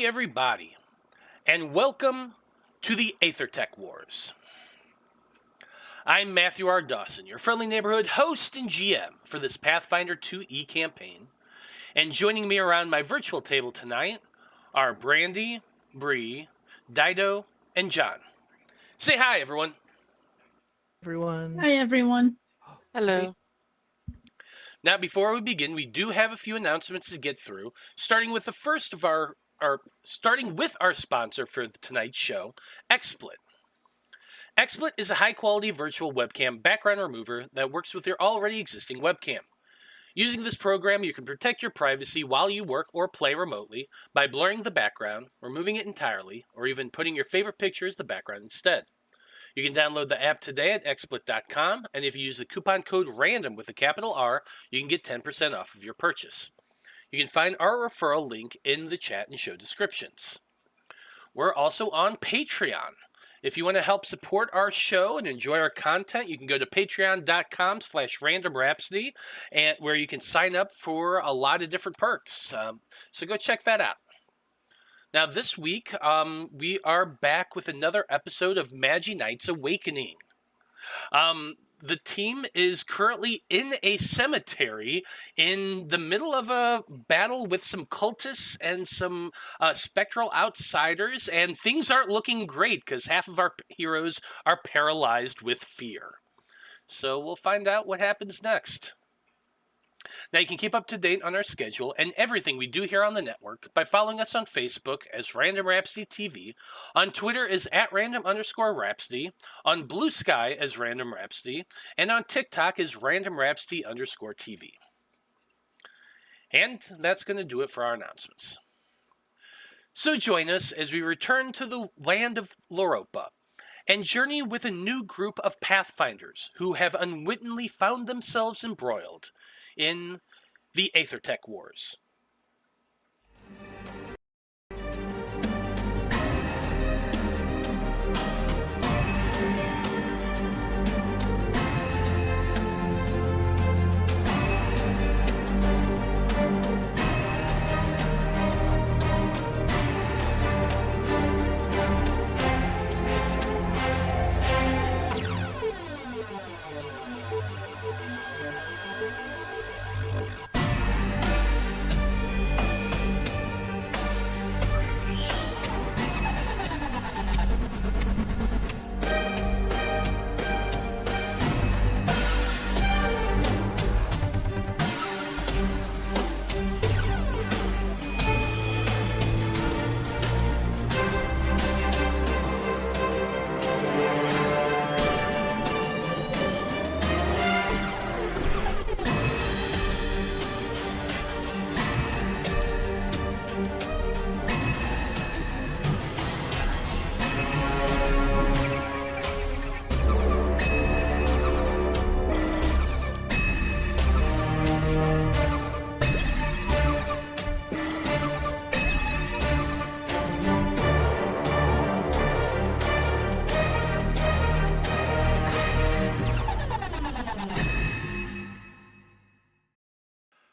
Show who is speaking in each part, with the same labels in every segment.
Speaker 1: Howdy, everybody, and welcome to the Æther-Tech Wars. I'm Matthew R. Dawson, your friendly neighborhood host and GM for this Pathfinder 2e campaign, and joining me around my virtual table tonight are Brandie, Brie, Dyto, and John. Say hi, everyone.
Speaker 2: Everyone.
Speaker 3: Hi, everyone.
Speaker 4: Hello.
Speaker 1: Now, before we begin, we do have a few announcements to get through, starting with the first of our sponsor for tonight's show, XSplit. XSplit is a high-quality virtual webcam background remover that works with your already existing webcam. Using this program, you can protect your privacy while you work or play remotely by blurring the background, removing it entirely, or even putting your favorite picture as the background instead. You can download the app today at xsplit.com, and if you use the coupon code RANDOM with a capital R, you can get 10% off of your purchase. You can find our referral link in the chat and show descriptions. We're also on Patreon. If you want to help support our show and enjoy our content, you can go to patreon.com/randomrhapsody, and where you can sign up for a lot of different perks. So go check that out. Now, this week, we are back with another episode of Magi Knight's Awakening. The team is currently in a cemetery in the middle of a battle with some cultists and some spectral outsiders, and things aren't looking great because half of our heroes are paralyzed with fear. So we'll find out what happens next. Now, you can keep up to date on our schedule and everything we do here on the network by following us on Facebook as Random Rhapsody TV, on Twitter as @random_Rhapsody, on Blue Sky as Random Rhapsody, and on TikTok as Random Rhapsody_TV. And that's going to do it for our announcements. So join us as we return to the land of Loroupa and journey with a new group of Pathfinders who have unwittingly found themselves embroiled in the Æther-Tech Wars.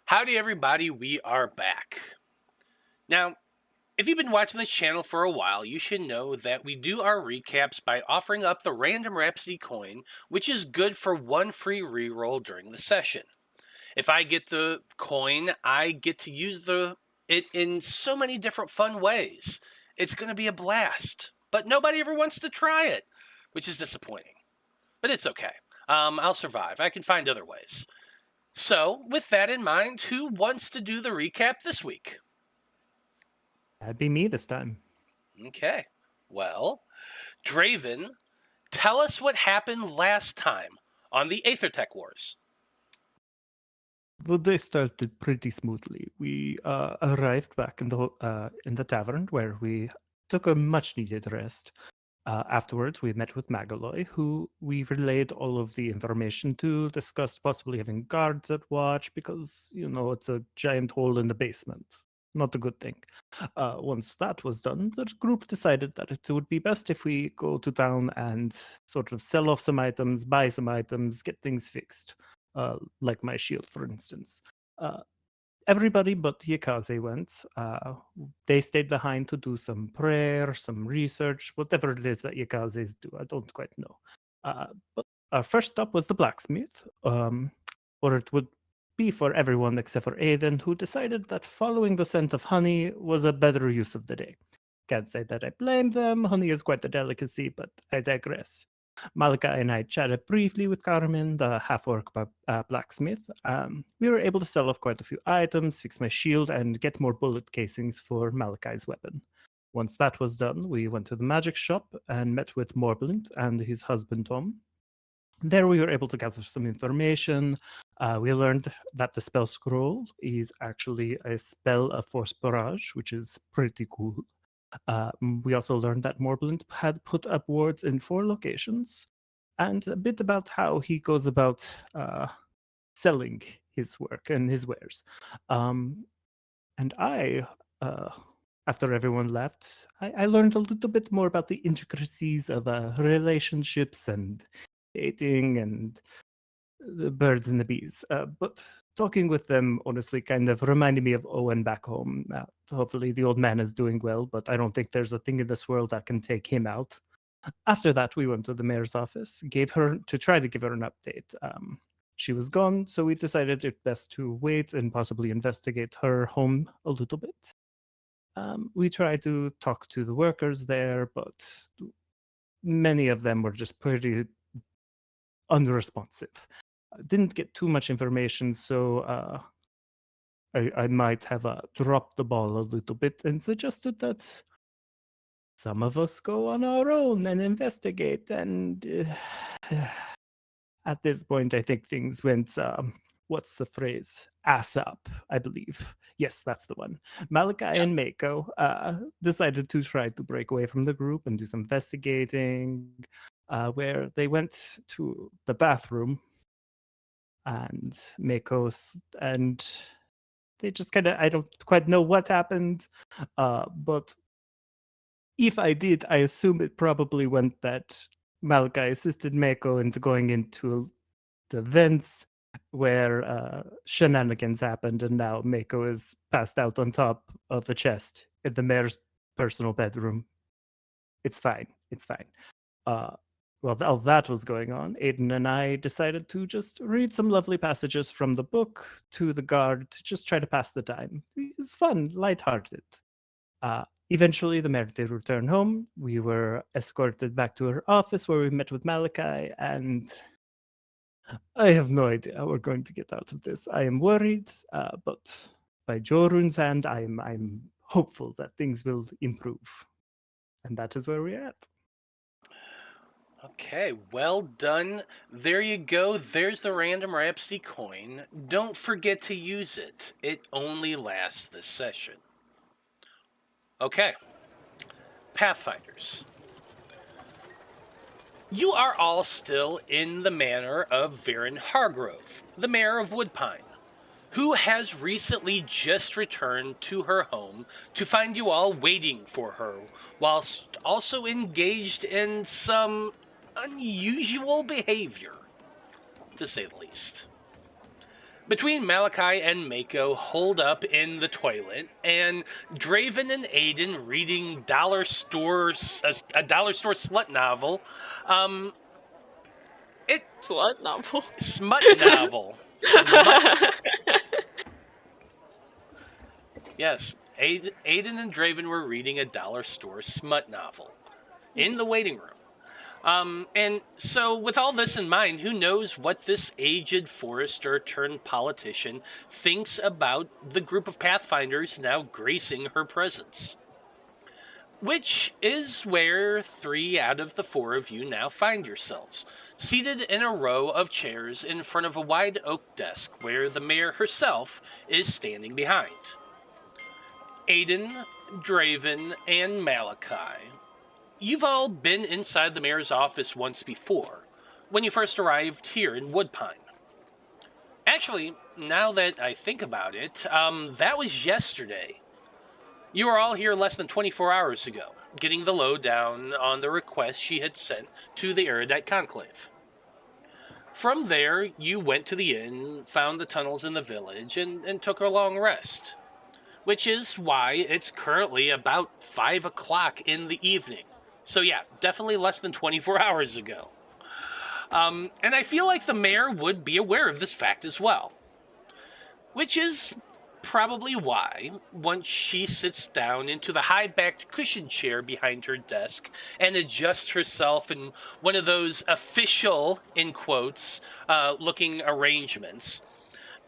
Speaker 1: Howdy, everybody, we are back. Now, if you've been watching this channel for a while, you should know that we do our recaps by offering up the Random Rhapsody coin, which is good for one free reroll during the session. If I get the coin, I get to use it in so many different fun ways. It's going to be a blast, but nobody ever wants to try it, which is disappointing. But it's okay. I'll survive. I can find other ways. So, with that in mind, who wants to do the recap this week?
Speaker 2: That'd be me this time.
Speaker 1: Okay. Well, Draven, tell us what happened last time on the Æther-Tech Wars.
Speaker 2: The day started pretty smoothly. We arrived back in the tavern where we took a much-needed rest. Afterwards, we met with Mallochi, who we relayed all of the information to, discussed possibly having guards at watch because, it's a giant hole in the basement. Not a good thing. Once that was done, the group decided that it would be best if we go to town and sort of sell off some items, buy some items, get things fixed, like my shield, for instance. everybody but Yakaze went. They stayed behind to do some prayer, some research, whatever it is that Yakazes do. I don't quite know. But our first stop was the blacksmith, or it would be for everyone except for Aeden, who decided that following the scent of honey was a better use of the day. Can't say that I blame them. Honey is quite a delicacy, but I digress. Malachi and I chatted briefly with Carmen, the half-orc blacksmith. We were able to sell off quite a few items, fix my shield, and get more bullet casings for Malachi's weapon. Once that was done, we went to the magic shop and met with Morblind and his husband Tom. There we were able to gather some information. We learned that the spell scroll is actually a spell of force barrage, which is pretty cool. We also learned that Morblind had put up wards in 4 locations, and a bit about how he goes about selling his work and his wares. And I, after everyone left, I learned a little bit more about the intricacies of relationships and dating and the birds and the bees. But talking with them honestly kind of reminded me of Owen back home. Hopefully the old man is doing well, but I don't think there's a thing in this world that can take him out. After that, we went to the mayor's office, try to give her an update. She was gone, so we decided it best to wait and possibly investigate her home a little bit. We tried to talk to the workers there, but many of them were just pretty unresponsive. Didn't get too much information, so I might have dropped the ball a little bit and suggested that some of us go on our own and investigate. And at this point, I think things went, what's the phrase? Ass up, I believe. Yes, that's the one. Malachi and Maiko decided to try to break away from the group and do some investigating, where they went to the bathroom and and they just kind of, I don't quite know what happened, but if I did, I assume it probably went that Malachi assisted Maiko into going into the vents where shenanigans happened, and now Maiko is passed out on top of the chest in the mayor's personal bedroom. It's fine. It's fine. While all that was going on, Aeden and I decided to just read some lovely passages from the book to the guard to just try to pass the time. It was fun, lighthearted. Eventually, the mayor did return home. We were escorted back to her office where we met with Malachi, and I have no idea how we're going to get out of this. I am worried, but by Jorun's hand, I'm hopeful that things will improve. And that is where we're at.
Speaker 1: Okay, well done. There you go. There's the Random Rhapsody coin. Don't forget to use it. It only lasts this session. Okay. Pathfinders. You are all still in the manor of Varen Hargrove, the mayor of Woodpine, who has recently just returned to her home to find you all waiting for her, whilst also engaged in some unusual behavior, to say the least. Between Malachi and Maiko holed up in the toilet, and Draven and Aeden reading a dollar store slut novel,
Speaker 3: Slut novel.
Speaker 1: Smut novel. Smut. Yes, Aeden and Draven were reading a dollar store smut novel in the waiting room. And so, with all this in mind, who knows what this aged forester turned politician thinks about the group of Pathfinders now gracing her presence. Which is where 3 out of the 4 of you now find yourselves, seated in a row of chairs in front of a wide oak desk where the mayor herself is standing behind. Aeden, Draven, and Malachi. You've all been inside the mayor's office once before, when you first arrived here in Woodpine. Actually, now that I think about it, that was yesterday. You were all here less than 24 hours ago, getting the lowdown on the request she had sent to the Erudite Conclave. From there, you went to the inn, found the tunnels in the village, and took a long rest. Which is why it's currently about 5 o'clock in the evening. So yeah, definitely less than 24 hours ago. And I feel like the mayor would be aware of this fact as well. Which is probably why, once she sits down into the high-backed cushion chair behind her desk and adjusts herself in one of those official, in quotes, looking arrangements,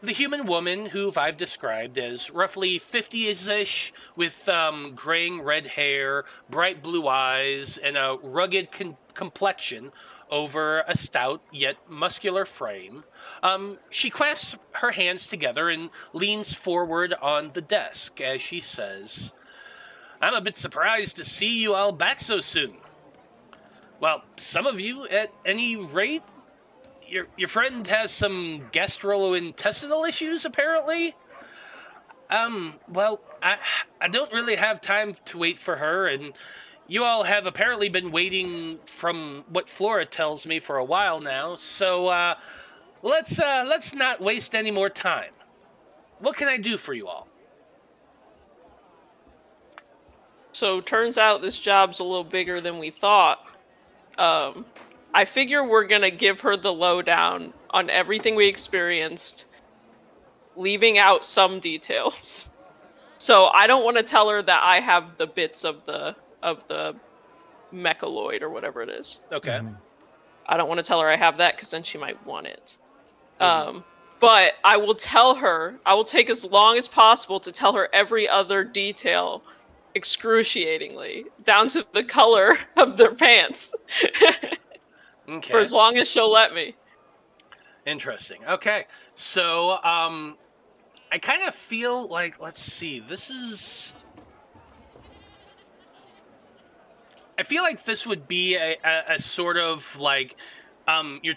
Speaker 1: the human woman, who I've described as roughly 50-ish, with graying red hair, bright blue eyes, and a rugged complexion over a stout yet muscular frame, she clasps her hands together and leans forward on the desk as she says, "I'm a bit surprised to see you all back so soon. Well, some of you, at any rate. Your friend has some gastrointestinal issues, apparently? Well, I don't really have time to wait for her, and you all have apparently been waiting, from what Flora tells me, for a while now, so, let's not waste any more time. What can I do for you all?"
Speaker 3: So, turns out this job's a little bigger than we thought. I figure we're gonna give her the lowdown on everything we experienced, leaving out some details. So I don't want to tell her that I have the bits of the mechaloid or whatever it is.
Speaker 1: Okay.
Speaker 3: I don't want to tell her I have that because then she might want it. But I will tell her, I will take as long as possible to tell her every other detail excruciatingly, down to the color of their pants.
Speaker 1: Okay.
Speaker 3: For as long as she'll let me.
Speaker 1: Interesting. Okay. So, I kind of feel like, let's see, I feel like this would be a sort of like, you're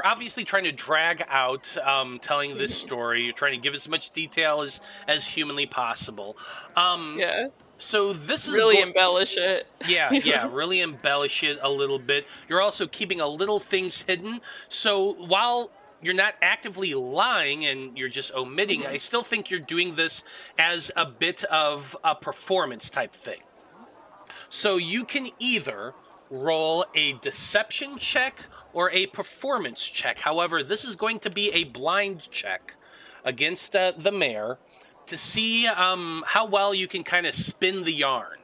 Speaker 1: obviously trying to drag out telling this story. You're trying to give as much detail as humanly possible.
Speaker 3: Yeah.
Speaker 1: So this is
Speaker 3: really embellish it.
Speaker 1: Yeah, really embellish it a little bit. You're also keeping a little things hidden. So while you're not actively lying and you're just omitting, I still think you're doing this as a bit of a performance type thing. So you can either roll a deception check or a performance check. However, this is going to be a blind check against the mayor to see how well you can kind of spin the yarn.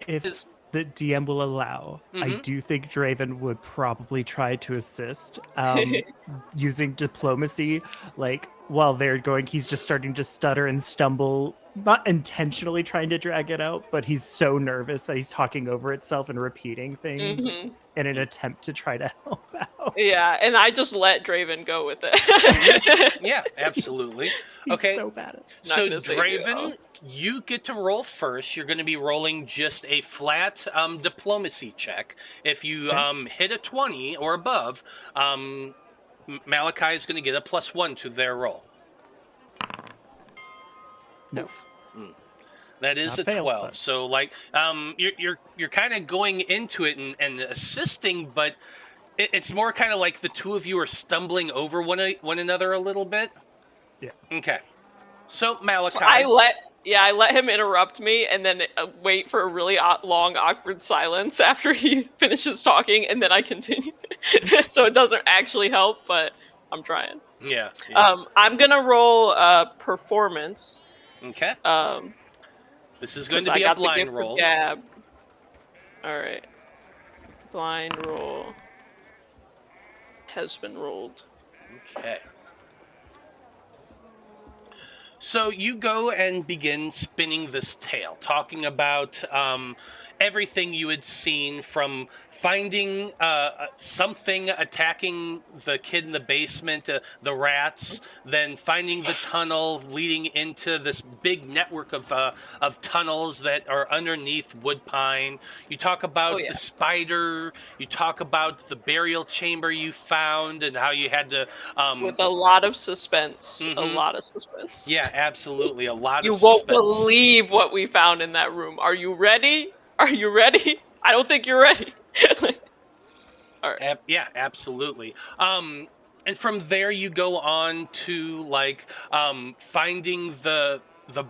Speaker 2: If the DM will allow, I do think Draven would probably try to assist using diplomacy. Like, while they're going, he's just starting to stutter and stumble, not intentionally trying to drag it out, but he's so nervous that he's talking over itself and repeating things in an attempt to try to help out.
Speaker 3: Yeah, and I just let Draven go with it.
Speaker 1: Yeah, absolutely.
Speaker 2: He's so bad at it.
Speaker 1: So Draven, you get to roll first. You're going to be rolling just a flat diplomacy check. If you hit a 20 or above, Malachi is going to get a +1 to their roll.
Speaker 2: No.
Speaker 1: That is
Speaker 2: Not
Speaker 1: a
Speaker 2: failed,
Speaker 1: 12.
Speaker 2: but...
Speaker 1: So like you're kind of going into it and assisting, but it's more kind of like the two of you are stumbling over one another a little bit.
Speaker 2: Yeah.
Speaker 1: Okay. So Malachi,
Speaker 3: I let him interrupt me and then wait for a really long, awkward silence after he finishes talking, and then I continue. So it doesn't actually help, but I'm trying.
Speaker 1: Yeah.
Speaker 3: I'm gonna roll performance.
Speaker 1: Okay. This is going to
Speaker 3: I
Speaker 1: be a
Speaker 3: got the
Speaker 1: blind
Speaker 3: gift
Speaker 1: roll.
Speaker 3: of gab. All right. Blind roll has been rolled.
Speaker 1: Okay. So you go and begin spinning this tale, talking about everything you had seen, from finding something attacking the kid in the basement, the rats, then finding the tunnel leading into this big network of tunnels that are underneath Woodpine. You talk about the spider. You talk about the burial chamber you found and how you had to...
Speaker 3: with a lot of suspense. A lot of suspense.
Speaker 1: Yeah, absolutely. A lot
Speaker 3: you
Speaker 1: of suspense.
Speaker 3: You won't believe what we found in that room. Are you ready? Are you ready? I don't think you're ready. All All right.
Speaker 1: Yeah, absolutely. And from there you go on to like finding the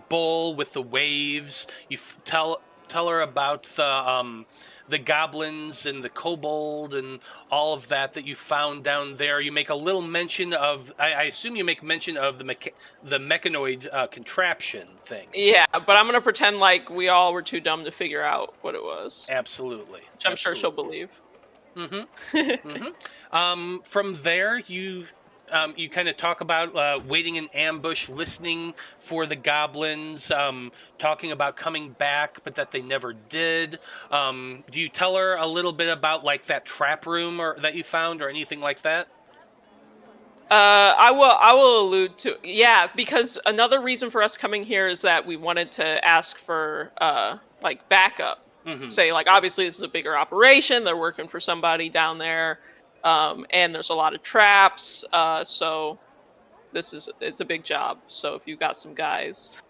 Speaker 1: bowl with the waves. You tell her about the goblins and the kobold and all of that you found down there. You make a little mention of. I assume you make mention of the mechanoid contraption thing.
Speaker 3: Yeah, but I'm gonna pretend like we all were too dumb to figure out what it was.
Speaker 1: Absolutely.
Speaker 3: Which I'm sure she'll believe.
Speaker 1: From there, you kind of talk about waiting in ambush, listening for the goblins, talking about coming back, but that they never did. Do you tell her a little bit about like that trap room or that you found or anything like that?
Speaker 3: I will allude to, yeah, because another reason for us coming here is that we wanted to ask for like backup. Say, like, obviously this is a bigger operation, they're working for somebody down there, and there's a lot of traps, so it's a big job. So if you've got some guys.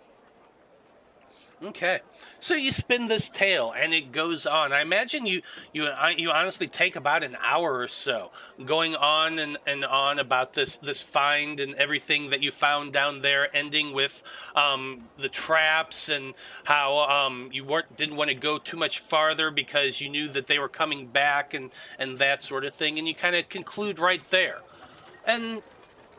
Speaker 1: Okay, so you spin this tale, and it goes on. I imagine you honestly take about an hour or so, going on and on about this find and everything that you found down there, ending with the traps and how you didn't want to go too much farther because you knew that they were coming back and that sort of thing, and you kind of conclude right there. And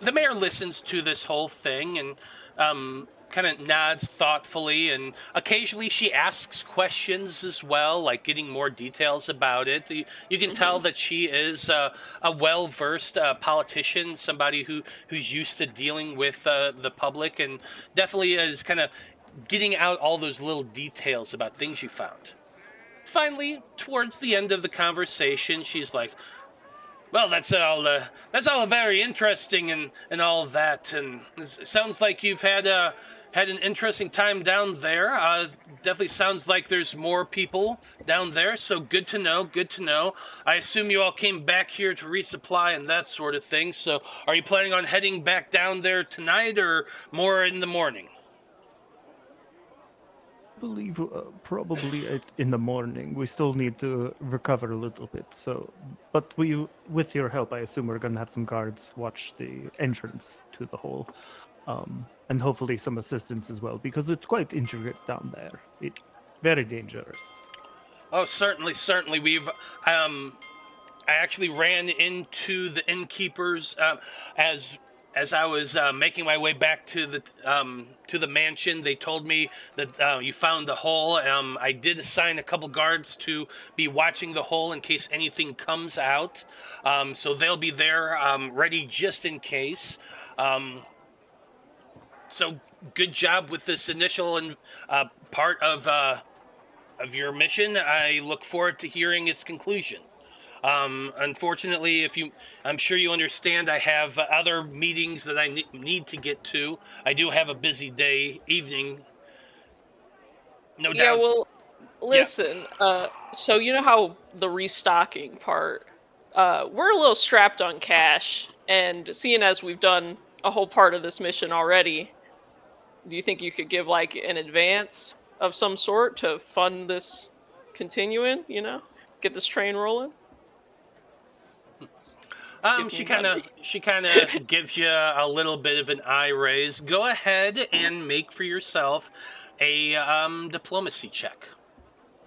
Speaker 1: the mayor listens to this whole thing and kind of nods thoughtfully, and occasionally she asks questions as well, like getting more details about it. You can tell that she is a well-versed politician, somebody who's used to dealing with the public, and definitely is kind of getting out all those little details about things you found. Finally, towards the end of the conversation, she's like, well, that's all very interesting and all that, and it sounds like you've had an interesting time down there. Definitely sounds like there's more people down there, so good to know, good to know. I assume you all came back here to resupply and that sort of thing, so are you planning on heading back down there tonight or more in the morning?
Speaker 2: I believe probably in the morning. We still need to recover a little bit. So, but with your help, I assume we're gonna have some guards watch the entrance to the hole, and hopefully some assistance as well, because it's quite intricate down there. It's very dangerous.
Speaker 1: Oh, certainly. We've I actually ran into the innkeepers as I was making my way back to the mansion. They told me that you found the hole. I did assign a couple guards to be watching the hole in case anything comes out. So they'll be there, ready just in case. So good job with this initial and part of your mission. I look forward to hearing its conclusion. Unfortunately, I'm sure you understand, I have other meetings that I need to get to. I do have a busy evening. No doubt.
Speaker 3: Yeah, well, listen, so you know how the restocking part, we're a little strapped on cash, and seeing as we've done a whole part of this mission already, do you think you could give, like, an advance of some sort to fund this continuing, get this train rolling?
Speaker 1: She kind of gives you a little bit of an eye raise. Go ahead and make for yourself a diplomacy check.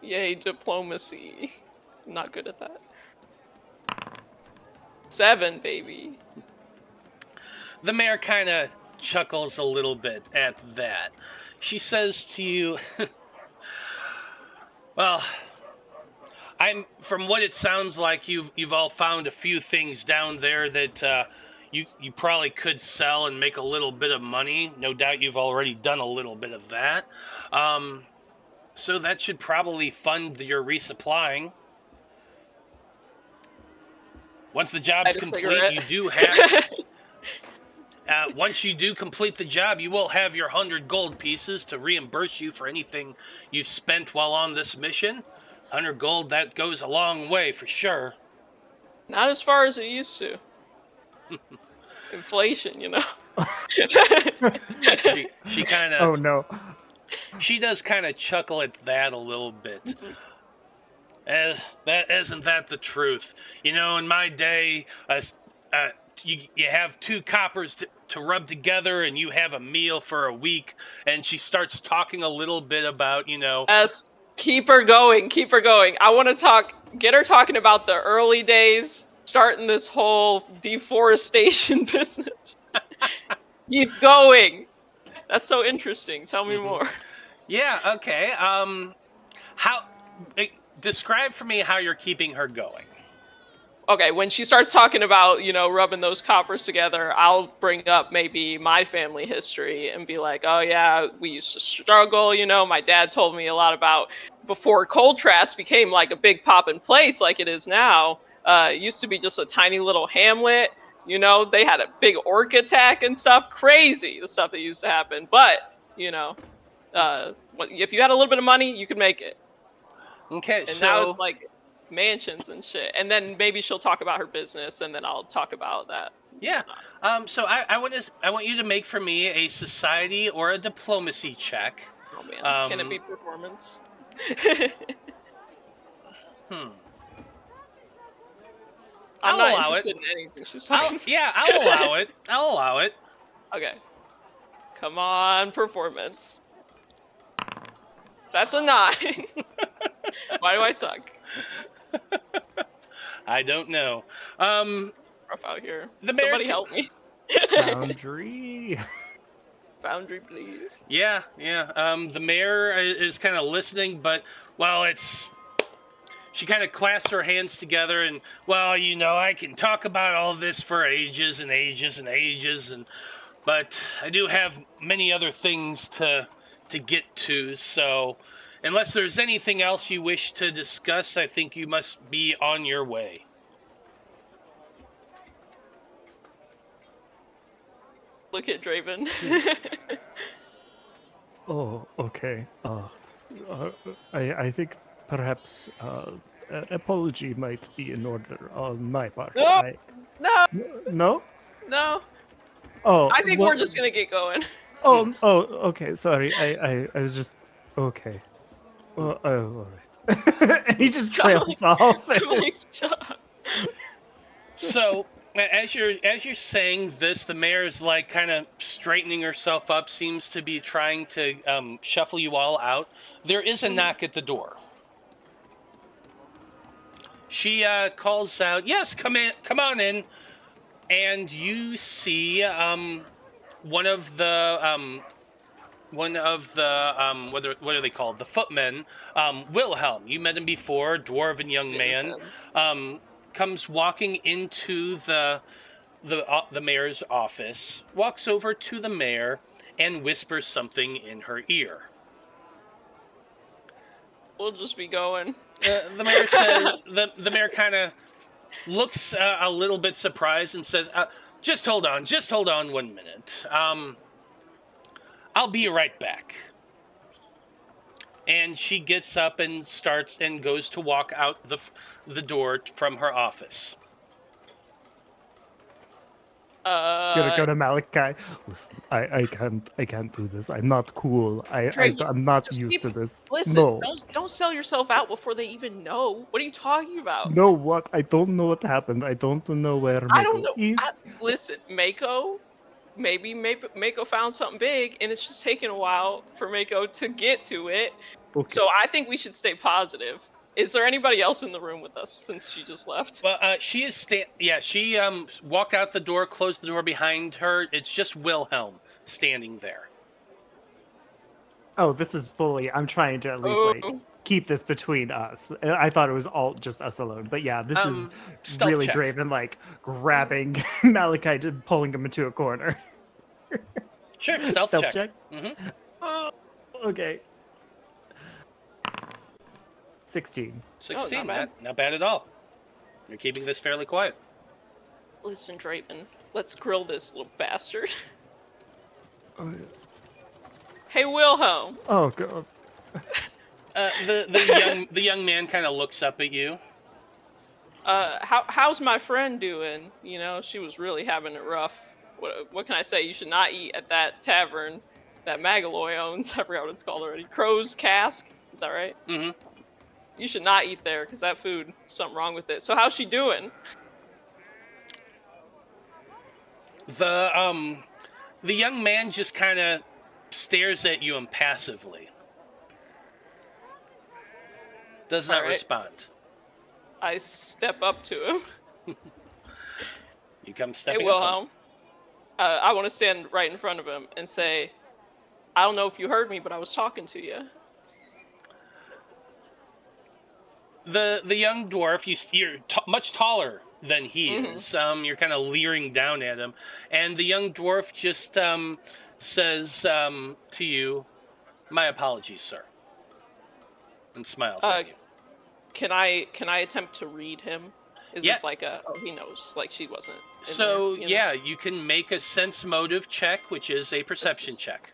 Speaker 3: Yay, diplomacy. I'm not good at that. 7, baby.
Speaker 1: The mayor kind of chuckles a little bit at that. She says to you, well, from what it sounds like, you've all found a few things down there that you probably could sell and make a little bit of money. No doubt you've already done a little bit of that. So that should probably fund your resupplying. Once the job's complete, you do have... once you do complete the job, you will have your 100 gold pieces to reimburse you for anything you've spent while on this mission. 100 gold, that goes a long way for sure.
Speaker 3: Not as far as it used to. Inflation,
Speaker 1: She kind of...
Speaker 2: Oh, no.
Speaker 1: She does kind of chuckle at that a little bit. That isn't that the truth. You know, in my day, you have 2 coppers to rub together and you have a meal for a week. And she starts talking a little bit about,
Speaker 3: Yes, keep her going, keep her going. I want to get her talking about the early days, starting this whole deforestation business. Keep going. That's so interesting. Tell me more.
Speaker 1: Yeah, okay. Describe for me how you're keeping her going.
Speaker 3: Okay, when she starts talking about, rubbing those coppers together, I'll bring up maybe my family history and be like, oh yeah, we used to struggle, my dad told me a lot about before Coltrast became like a big poppin' place like it is now. It used to be just a tiny little hamlet, they had a big orc attack and stuff. Crazy, the stuff that used to happen. But, if you had a little bit of money, you could make it.
Speaker 1: Okay,
Speaker 3: and now it's like mansions and shit, and then maybe she'll talk about her business, and then I'll talk about that.
Speaker 1: Yeah. So I want you to make for me a society or a diplomacy check.
Speaker 3: Oh man, can it be performance? I'm not interested in anything she's talking.
Speaker 1: I'll allow it. I'll allow it.
Speaker 3: Okay. Come on, performance. That's a 9. Why do I suck?
Speaker 1: I don't know.
Speaker 3: Rough out here. Somebody help me.
Speaker 2: Boundary.
Speaker 3: Boundary, please.
Speaker 1: Yeah. The mayor is kind of listening, but she kind of clasps her hands together and, I can talk about all this for ages and ages and ages, but I do have many other things to get to, so unless there's anything else you wish to discuss, I think you must be on your way.
Speaker 3: Look at Draven.
Speaker 2: Oh, okay. I think perhaps an apology might be in order on my part.
Speaker 3: No.
Speaker 2: No?
Speaker 3: No.
Speaker 2: Oh,
Speaker 3: I think we're just gonna get going.
Speaker 2: Oh, okay. Sorry. I was just okay. All right. And he just trails off.
Speaker 1: So, as you're saying this, the mayor's like kind of straightening herself up, seems to be trying to shuffle you all out. There is a knock at the door. She calls out, "Yes, come on in," and you see one of the what are they called? The footmen, Wilhelm. You met him before, dwarven young man. Comes walking into the mayor's office, walks over to the mayor, and whispers something in her ear.
Speaker 3: We'll just be going.
Speaker 1: The mayor says. The mayor kind of looks a little bit surprised and says, "Just hold on, 1 minute. I'll be right back." And she gets up and goes to walk out the door from her office.
Speaker 2: Gonna go to Malachi. Listen, I can't do this. I'm not cool. I'm not used to this.
Speaker 3: Listen,
Speaker 2: no.
Speaker 3: Don't sell yourself out before they even know. What are you talking about?
Speaker 2: No, what? I don't know what happened. I don't know where Maiko
Speaker 3: I don't know.
Speaker 2: is.
Speaker 3: Listen, Maiko. Maybe Maiko found something big, and it's just taking a while for Maiko to get to it. Okay. So I think we should stay positive. Is there anybody else in the room with us since she just left?
Speaker 1: Well, she is she walked out the door, closed the door behind her. It's just Wilhelm standing there.
Speaker 2: Oh, this is fully. I'm trying to at least keep this between us. I thought it was all just us alone, but yeah, this is really check. Draven grabbing Malachi, pulling him into a corner.
Speaker 1: Sure, stealth check.
Speaker 2: Mm-hmm. Okay. 16.
Speaker 1: 16, not bad at all. You're keeping this fairly quiet.
Speaker 3: Listen, Draven, let's grill this little bastard. Hey, Wilhelm.
Speaker 2: Oh god.
Speaker 1: The young man kind of looks up at you.
Speaker 3: How's my friend doing? She was really having it rough. What can I say? You should not eat at that tavern that Magaloy owns. I forgot what it's called already. Crow's Cask. Is that right?
Speaker 1: Mm-hmm.
Speaker 3: You should not eat there, because that food, something wrong with it. So how's she doing?
Speaker 1: The young man just kind of stares at you impassively. Does not respond.
Speaker 3: I step up to him.
Speaker 1: You come stepping
Speaker 3: Hey,
Speaker 1: up.
Speaker 3: Wilhelm. I want to stand right in front of him and say, I don't know if you heard me, but I was talking to you.
Speaker 1: The young dwarf, you're much taller than he is. You're kind of leering down at him, and the young dwarf just says to you, "My apologies, sir," and smiles at you.
Speaker 3: Can I attempt to read him? Is this like he knows, like she wasn't.
Speaker 1: So there, you can make a sense motive check, which is a perception check.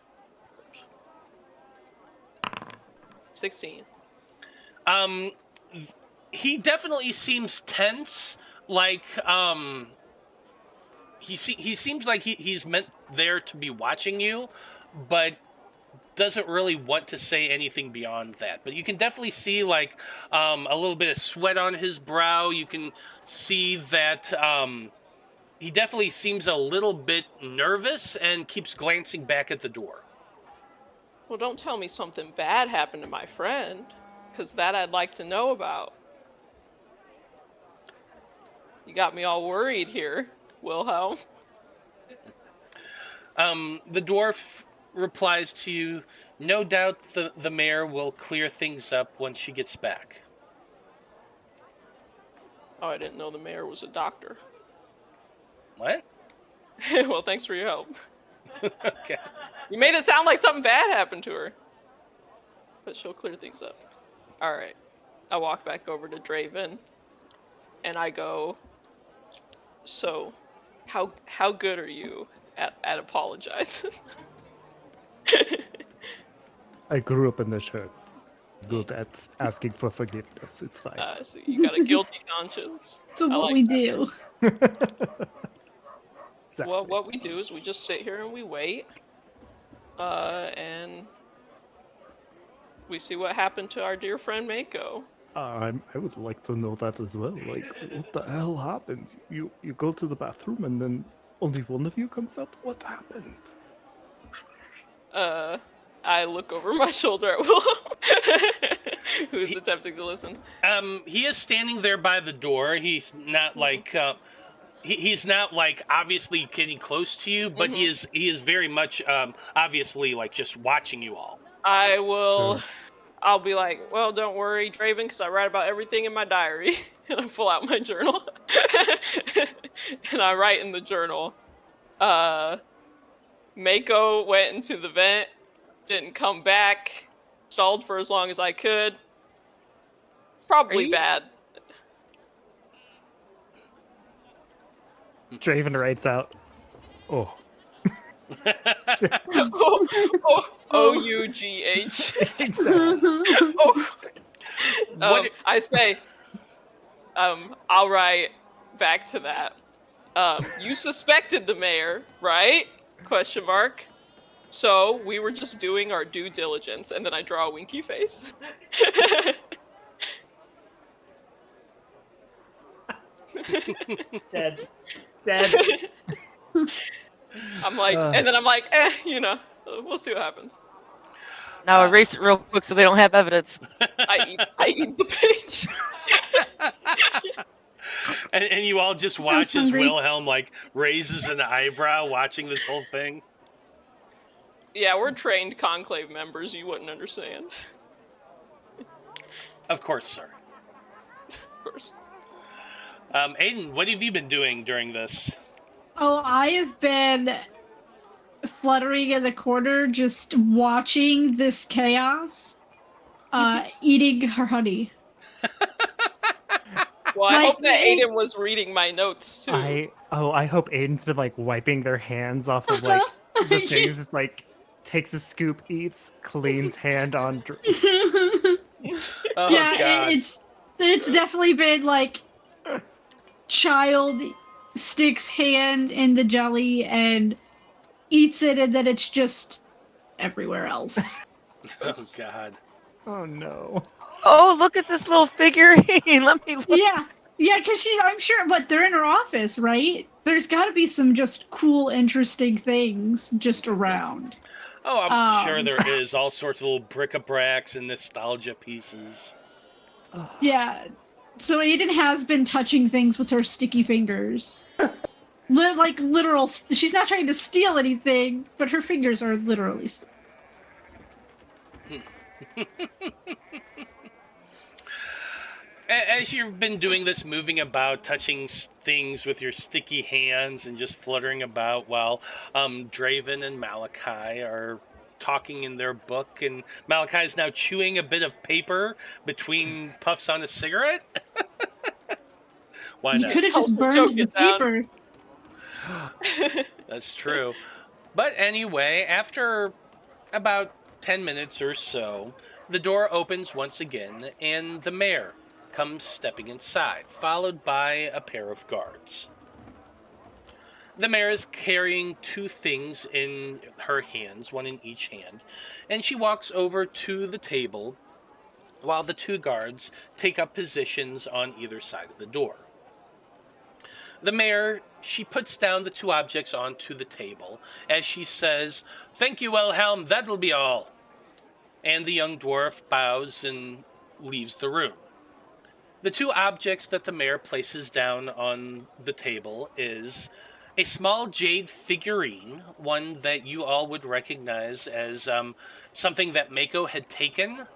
Speaker 3: 16.
Speaker 1: He definitely seems tense. Like he seems like he's meant there to be watching you, but doesn't really want to say anything beyond that. But you can definitely see like a little bit of sweat on his brow. You can see that he definitely seems a little bit nervous and keeps glancing back at the door.
Speaker 3: Well, don't tell me something bad happened to my friend, because that I'd like to know about. You got me all worried here, Wilhelm.
Speaker 1: The dwarf replies to you, "No doubt the mayor will clear things up once she gets back."
Speaker 3: Oh, I didn't know the mayor was a doctor.
Speaker 1: What?
Speaker 3: Well, thanks for your help.
Speaker 1: Okay.
Speaker 3: You made it sound like something bad happened to her. But she'll clear things up. Alright. I walk back over to Draven, and I go, so, how good are you at apologizing?
Speaker 2: I grew up in the church. Good at asking for forgiveness. It's fine.
Speaker 3: So you got a guilty conscience.
Speaker 4: So what we do.
Speaker 2: Exactly.
Speaker 3: Well, what we do is we just sit here and we wait. And we see what happened to our dear friend Maiko.
Speaker 2: I would like to know that as well. Like, what the hell happened? You go to the bathroom and then only one of you comes out? What happened?
Speaker 3: I look over my shoulder at Wilhelm, who's attempting to listen.
Speaker 1: He is standing there by the door. He's not like he's not like obviously getting close to you, but he is very much obviously like just watching you all.
Speaker 3: I'll be like, well, don't worry, Draven, because I write about everything in my diary. And I pull out my journal. And I write in the journal, Maiko went into the vent, didn't come back, stalled for as long as I could. Probably bad.
Speaker 2: Draven writes out, oh.
Speaker 3: O-U-G-H.
Speaker 2: Exactly.
Speaker 3: I say, I'll write back to that. You suspected the mayor, right? Question mark. So we were just doing our due diligence, and then I draw a winky face.
Speaker 2: Dead.
Speaker 3: I'm like, and then I'm like, we'll see what happens.
Speaker 5: Now erase it real quick so they don't have evidence.
Speaker 3: I eat the page.
Speaker 1: And you all just watch as Wilhelm like raises an eyebrow watching this whole thing.
Speaker 3: Yeah, we're trained conclave members. You wouldn't understand.
Speaker 1: Of course, sir.
Speaker 3: Of course.
Speaker 1: Aeden, what have you been doing during this?
Speaker 4: Oh, I have been fluttering in the corner, just watching this chaos, eating her honey.
Speaker 3: Well, I hope that Aeden was reading my notes too.
Speaker 2: I hope Aiden's been like wiping their hands off of like the things, just like takes a scoop, eats, cleans hand on.
Speaker 1: Oh,
Speaker 4: yeah,
Speaker 1: God.
Speaker 4: it's definitely been like child sticks hand in the jelly and eats it, and then it's just everywhere else.
Speaker 1: Oh, God.
Speaker 2: Oh no.
Speaker 5: Oh, look at this little figurine. Let me look.
Speaker 4: Yeah, because I'm sure, but they're in her office, right? There's got to be some just cool, interesting things just around.
Speaker 1: Oh, I'm sure there is all sorts of little bric-a-bracs and nostalgia pieces.
Speaker 4: Yeah. So Aeden has been touching things with her sticky fingers. Like literal. She's not trying to steal anything, but her fingers are literally.
Speaker 1: As you've been doing this, moving about, touching things with your sticky hands and just fluttering about while Draven and Malachi are talking in their book, and Malachi is now chewing a bit of paper between puffs on a cigarette. Why
Speaker 4: You
Speaker 1: not?
Speaker 4: could have just burned the paper.
Speaker 1: That's true. But anyway, after about 10 minutes or so, the door opens once again, and the mayor comes stepping inside, followed by a pair of guards. The mayor is carrying two things in her hands, one in each hand, and she walks over to the table while the two guards take up positions on either side of the door. The mayor, she puts down the two objects onto the table as she says, "Thank you, Wilhelm, that'll be all." And the young dwarf bows and leaves the room. The two objects that the mayor places down on the table is a small jade figurine, one that you all would recognize as something that Maiko had taken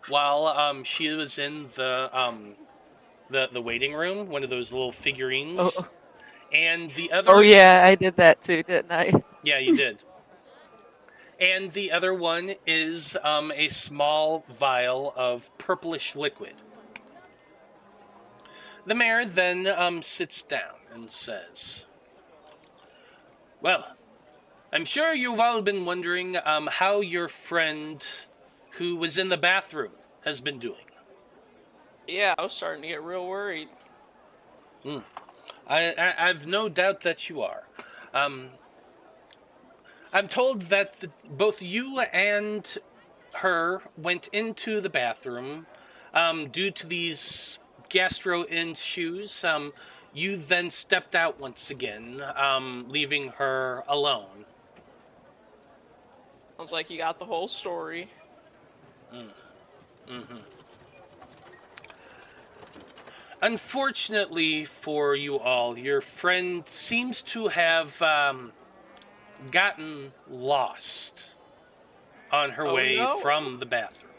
Speaker 1: while she was in the waiting room, one of those little figurines.
Speaker 5: Oh.
Speaker 1: And the other...
Speaker 5: Oh, yeah, I did that too, didn't I?
Speaker 1: Yeah, you did. And the other one is a small vial of purplish liquid. The mayor then sits down and says, "Well, I'm sure you've all been wondering how your friend who was in the bathroom has been doing."
Speaker 3: Yeah, I was starting to get real worried.
Speaker 1: I've no doubt that you are. I'm told that both you and her went into the bathroom due to these gastro issues. You then stepped out once again, leaving her alone.
Speaker 3: Sounds like you got the whole story.
Speaker 1: Unfortunately for you all, your friend seems to have gotten lost on her way from the bathroom.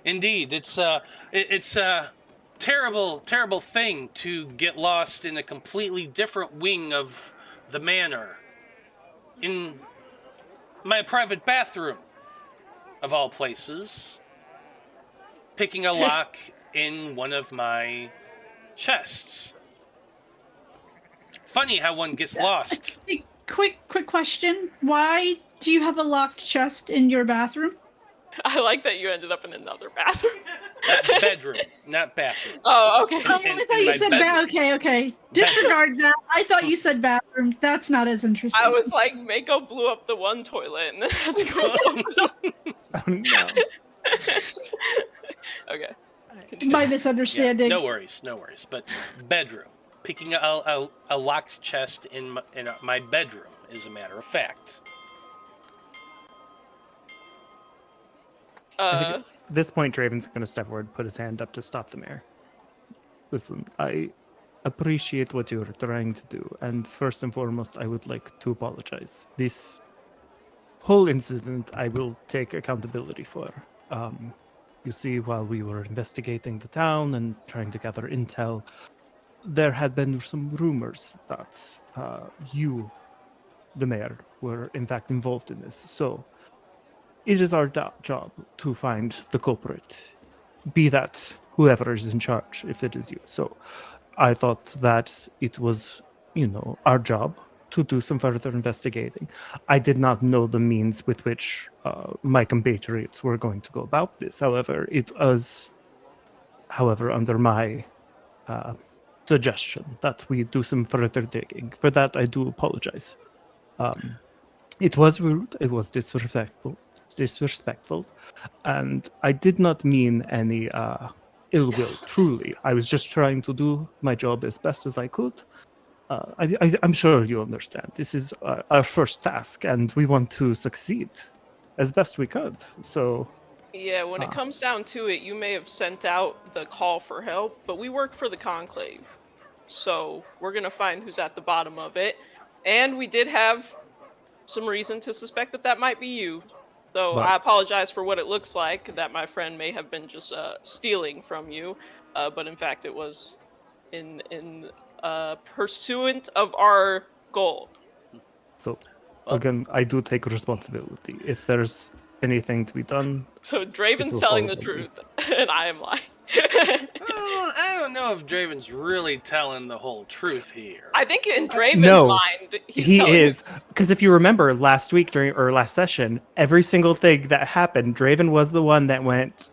Speaker 1: Indeed, it's a terrible, terrible thing to get lost in a completely different wing of the manor. In my private bathroom, of all places. Picking a lock in one of my chests. Funny how one gets lost.
Speaker 4: Quick question. Why do you have a locked chest in your bathroom?
Speaker 3: I like that you ended up in another bathroom.
Speaker 1: Bedroom, not bathroom.
Speaker 3: Oh, okay.
Speaker 4: Oh, I thought you said Okay. Disregard that. I thought you said bathroom. That's not as interesting.
Speaker 3: I was like, Maiko blew up the one toilet, and that's cool.
Speaker 2: Oh, no.
Speaker 3: Okay.
Speaker 4: My misunderstanding.
Speaker 1: Yeah, no worries. But bedroom. Picking a locked chest in my bedroom, as a matter of fact.
Speaker 2: I think at this point, Draven's going to step forward, put his hand up to stop the mayor. Listen, I appreciate what you're trying to do, and first and foremost, I would like to apologize. This whole incident, I will take accountability for. You see, while we were investigating the town and trying to gather intel, there had been some rumors that you, the mayor, were in fact involved in this. So it is our job to find the culprit, be that whoever is in charge, if it is you. So I thought that it was, our job to do some further investigating. I did not know the means with which my compatriots were going to go about this. However, it was, under my suggestion that we do some further digging. For that, I do apologize. It was rude. It was disrespectful. disrespectful, and I did not mean any ill will. Truly, I was just trying to do my job as best as I could. I'm sure you understand. This is our first task, and we want to succeed as best we could. So,
Speaker 3: Yeah, when it comes down to it, you may have sent out the call for help, but we work for the Conclave. So we're going to find who's at the bottom of it. And we did have some reason to suspect that that might be you. So
Speaker 2: But-
Speaker 3: I apologize for what it looks like, that my friend may have been just stealing from you. But in fact, it was in pursuant of our goal.
Speaker 2: so
Speaker 1: Well-
Speaker 2: again, I do take responsibility. If there's anything to be done,
Speaker 3: So Draven's
Speaker 2: will
Speaker 3: telling the
Speaker 2: follow me.
Speaker 3: truth, and I am lying.
Speaker 1: Well, I don't know if Draven's really telling the whole truth here.
Speaker 3: I think in Draven's
Speaker 2: no,
Speaker 3: mind, he's
Speaker 2: he
Speaker 3: telling
Speaker 2: is, because if you remember last week or last session, every single thing that happened, Draven was the one that went,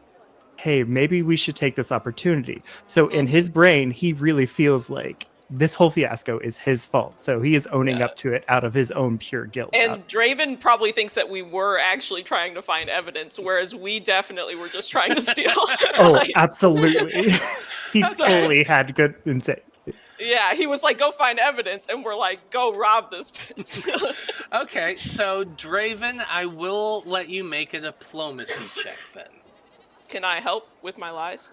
Speaker 2: hey, maybe we should take this opportunity. So in his brain, he really feels like this whole fiasco is his fault. So he is owning up to it out of his own pure guilt.
Speaker 3: And Draven probably thinks that we were actually trying to find evidence, whereas we definitely were just trying to steal.
Speaker 2: Oh,
Speaker 3: Like,
Speaker 2: absolutely. He's
Speaker 3: Okay.
Speaker 2: fully had good intent.
Speaker 3: yeah, he was like, go find evidence, and we're like, go rob this bitch.
Speaker 1: Okay, so Draven, I will let you make a diplomacy check then.
Speaker 3: Can I help with my lies?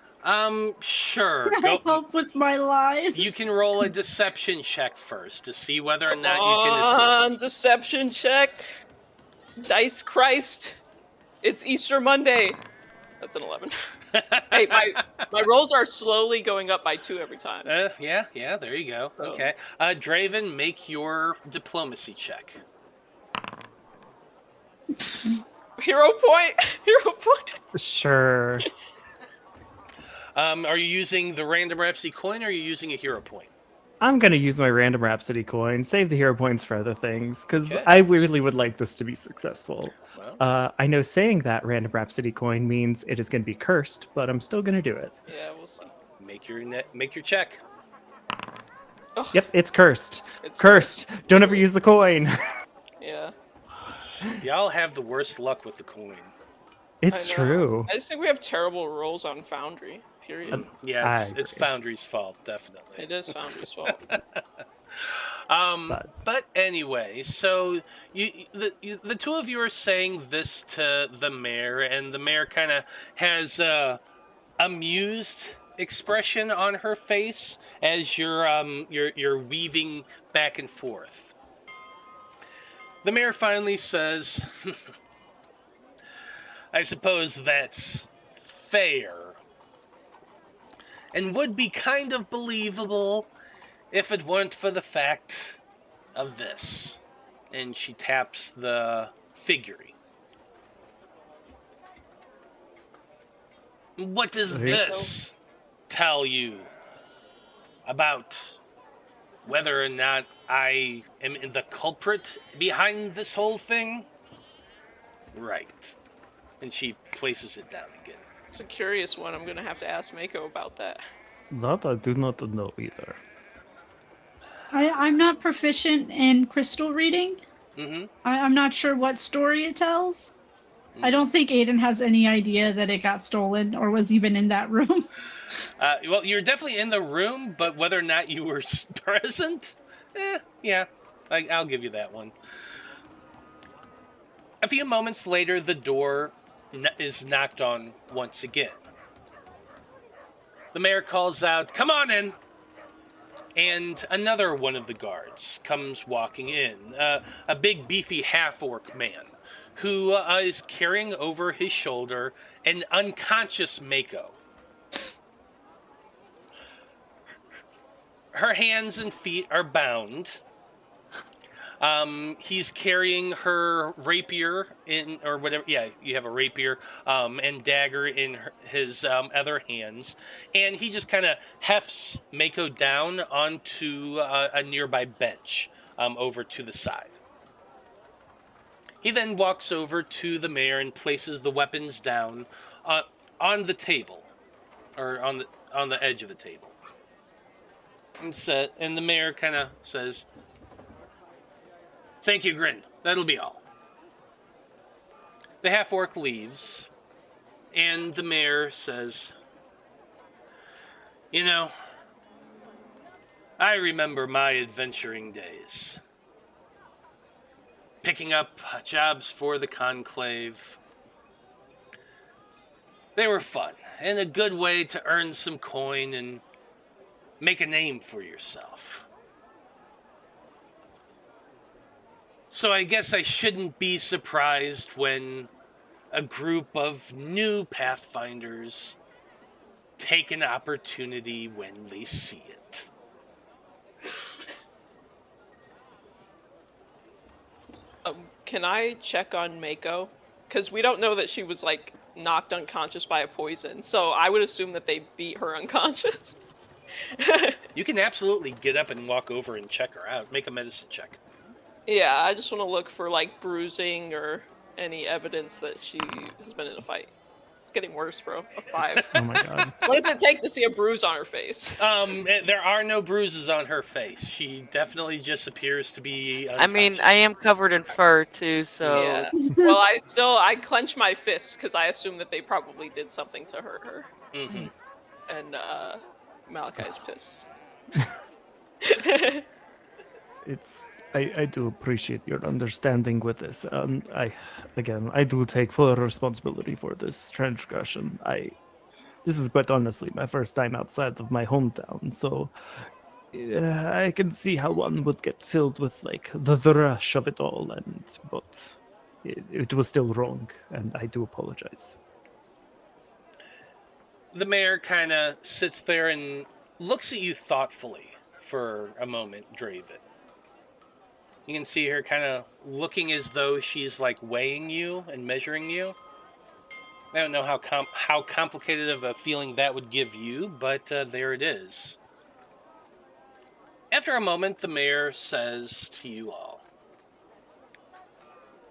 Speaker 1: Sure.
Speaker 4: I
Speaker 1: Go.
Speaker 4: help with my lies.
Speaker 1: You can roll a deception check first to see whether or
Speaker 3: Come
Speaker 1: not you can
Speaker 3: on,
Speaker 1: assist.
Speaker 3: deception check. Dice Christ. It's Easter Monday. That's an 11. Hey, my rolls are slowly going up by 2 every time.
Speaker 1: Yeah, there you go.
Speaker 3: So-
Speaker 1: Okay. Draven, make your diplomacy check.
Speaker 3: Hero point? Hero point?
Speaker 2: Sure.
Speaker 1: Are you using the random Rhapsody coin or are you using a hero point?
Speaker 2: I'm going to use my random Rhapsody coin, save the hero points for other things, because
Speaker 1: Okay.
Speaker 2: I really would like this to be successful.
Speaker 1: Well,
Speaker 2: I know saying that random Rhapsody coin means it is going to be cursed, but I'm still going to do it.
Speaker 3: Yeah, we'll see.
Speaker 1: make your check.
Speaker 3: Ugh,
Speaker 2: Yep, it's cursed.
Speaker 3: it's
Speaker 2: Cursed. Don't ever use the coin.
Speaker 3: Yeah.
Speaker 1: Y'all have the worst luck with the coin.
Speaker 2: It's
Speaker 3: I know.
Speaker 2: true.
Speaker 3: I just think we have terrible rolls on Foundry. Period.
Speaker 1: Yeah,
Speaker 2: I
Speaker 1: it's
Speaker 2: agree.
Speaker 1: Foundry's fault, definitely.
Speaker 3: It is Foundry's fault.
Speaker 1: But anyway, so the two of you are saying this to the mayor, and the mayor kind of has a amused expression on her face as you're weaving back and forth. The mayor finally says, "I suppose that's fair, and would be kind of believable if it weren't for the fact of this." And she taps the figurine. What does
Speaker 2: Okay.
Speaker 1: this tell you about whether or not I am the culprit behind this whole thing? Right. And she places it down again.
Speaker 3: It's a curious one. I'm gonna have to ask Maiko about that.
Speaker 2: That I do not know either.
Speaker 4: I'm not proficient in crystal reading.
Speaker 1: Mm-hmm.
Speaker 4: I'm not sure what story it tells. I don't think Aeden has any idea that it got stolen or was even in that room.
Speaker 1: Well, you're definitely in the room, but whether or not you were present, yeah, I'll give you that one. A few moments later, the door is knocked on once again. The mayor calls out, "Come on in!" And another one of the guards comes walking in, a big, beefy half-orc man who is carrying over his shoulder an unconscious Maiko. Her hands and feet are bound. He's carrying her rapier in, or whatever. Yeah, you have a rapier and dagger in his other hands, and he just kind of hefts Maiko down onto a nearby bench over to the side. He then walks over to the mayor and places the weapons down on the table, or on the edge of the table. And the mayor kind of says, "Thank you, Grin. That'll be all." The half-orc leaves, and the mayor says, "You know, I remember my adventuring days. Picking up jobs for the Conclave. They were fun, and a good way to earn some coin and make a name for yourself. So I guess I shouldn't be surprised when a group of new Pathfinders take an opportunity when they see it."
Speaker 3: Can I check on Maiko? Because we don't know that she was, like, knocked unconscious by a poison, so I would assume that they beat her unconscious.
Speaker 1: You can absolutely get up and walk over and check her out. Make a medicine check.
Speaker 3: Yeah, I just want to look for, like, bruising or any evidence that she has been in a fight. It's getting worse, bro. A 5.
Speaker 2: Oh my god.
Speaker 3: What does it take to see a bruise on her face?
Speaker 1: There are no bruises on her face. She definitely just appears to be unconscious.
Speaker 5: I mean, I am covered in fur too, so
Speaker 3: Yeah. Well, I clench my fists because I assume that they probably did something to hurt her.
Speaker 1: Mm-hmm.
Speaker 3: And Malachi's pissed.
Speaker 2: I do appreciate your understanding with this. I do take full responsibility for this transgression. This is quite honestly my first time outside of my hometown, so I can see how one would get filled with like the rush of it all, but it was still wrong, and I do apologize.
Speaker 1: The mayor kind of sits there and looks at you thoughtfully for a moment, Draven. You can see her kind of looking as though she's like weighing you and measuring you. I don't know how complicated of a feeling that would give you, but there it is. After a moment, the mayor says to you all,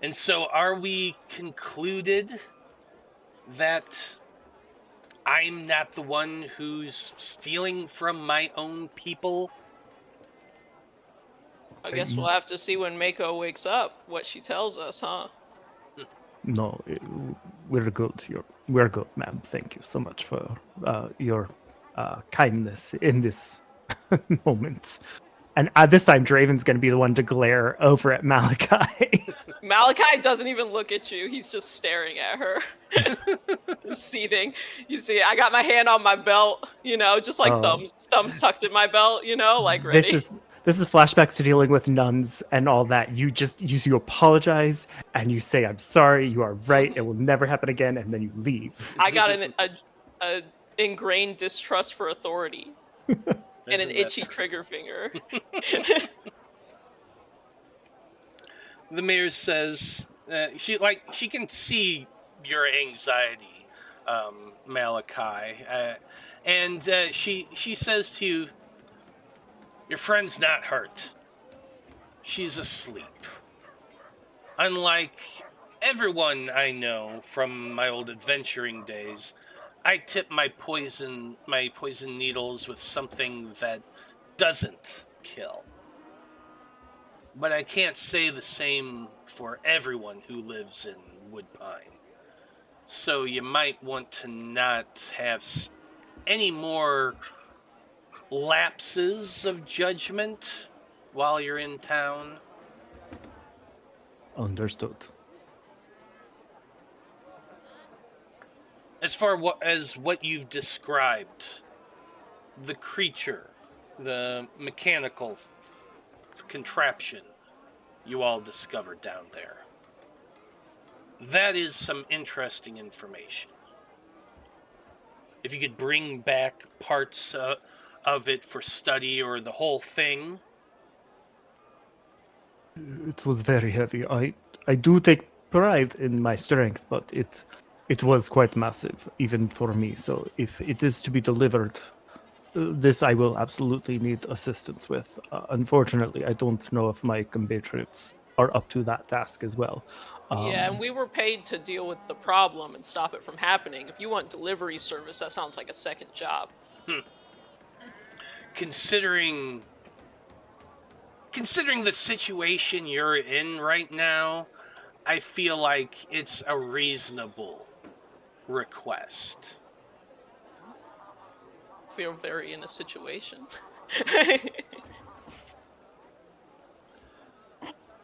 Speaker 1: "And so are we concluded that I'm not the one who's stealing from my own people?"
Speaker 3: I guess we'll have to see when Maiko wakes up what she tells us, huh?
Speaker 2: No, we're good. We're good, ma'am. Thank you so much for your kindness in this moment. And this time, Draven's going to be the one to glare over at Malachi.
Speaker 3: Malachi doesn't even look at you. He's just staring at her. Seething. You see, I got my hand on my belt, just like thumbs tucked in my belt, like ready.
Speaker 2: This is flashbacks to dealing with nuns and all that. You apologize and you say, "I'm sorry, you are right, it will never happen again," and then you leave.
Speaker 3: I got an ingrained distrust for authority. And an itchy trigger finger.
Speaker 1: The mayor says, she can see your anxiety, Malachi, and she says to you, "Your friend's not hurt. She's asleep. Unlike everyone I know from my old adventuring days, I tip my poison needles with something that doesn't kill. But I can't say the same for everyone who lives in Woodpine. So you might want to not have any more lapses of judgment while you're in town."
Speaker 2: Understood.
Speaker 1: As far as what you've described, the creature, the mechanical contraption you all discovered down there, that is some interesting information. If you could bring back parts of it for study or the whole thing.
Speaker 2: It was very heavy. I do take pride in my strength, but it was quite massive, even for me. So if it is to be delivered, this I will absolutely need assistance with. Unfortunately, I don't know if my compatriots are up to that task as well.
Speaker 3: Yeah, and we were paid to deal with the problem and stop it from happening. If you want delivery service, that sounds like a second job.
Speaker 1: Considering the situation you're in right now, I feel like it's a reasonable request.
Speaker 3: Feel very in a situation.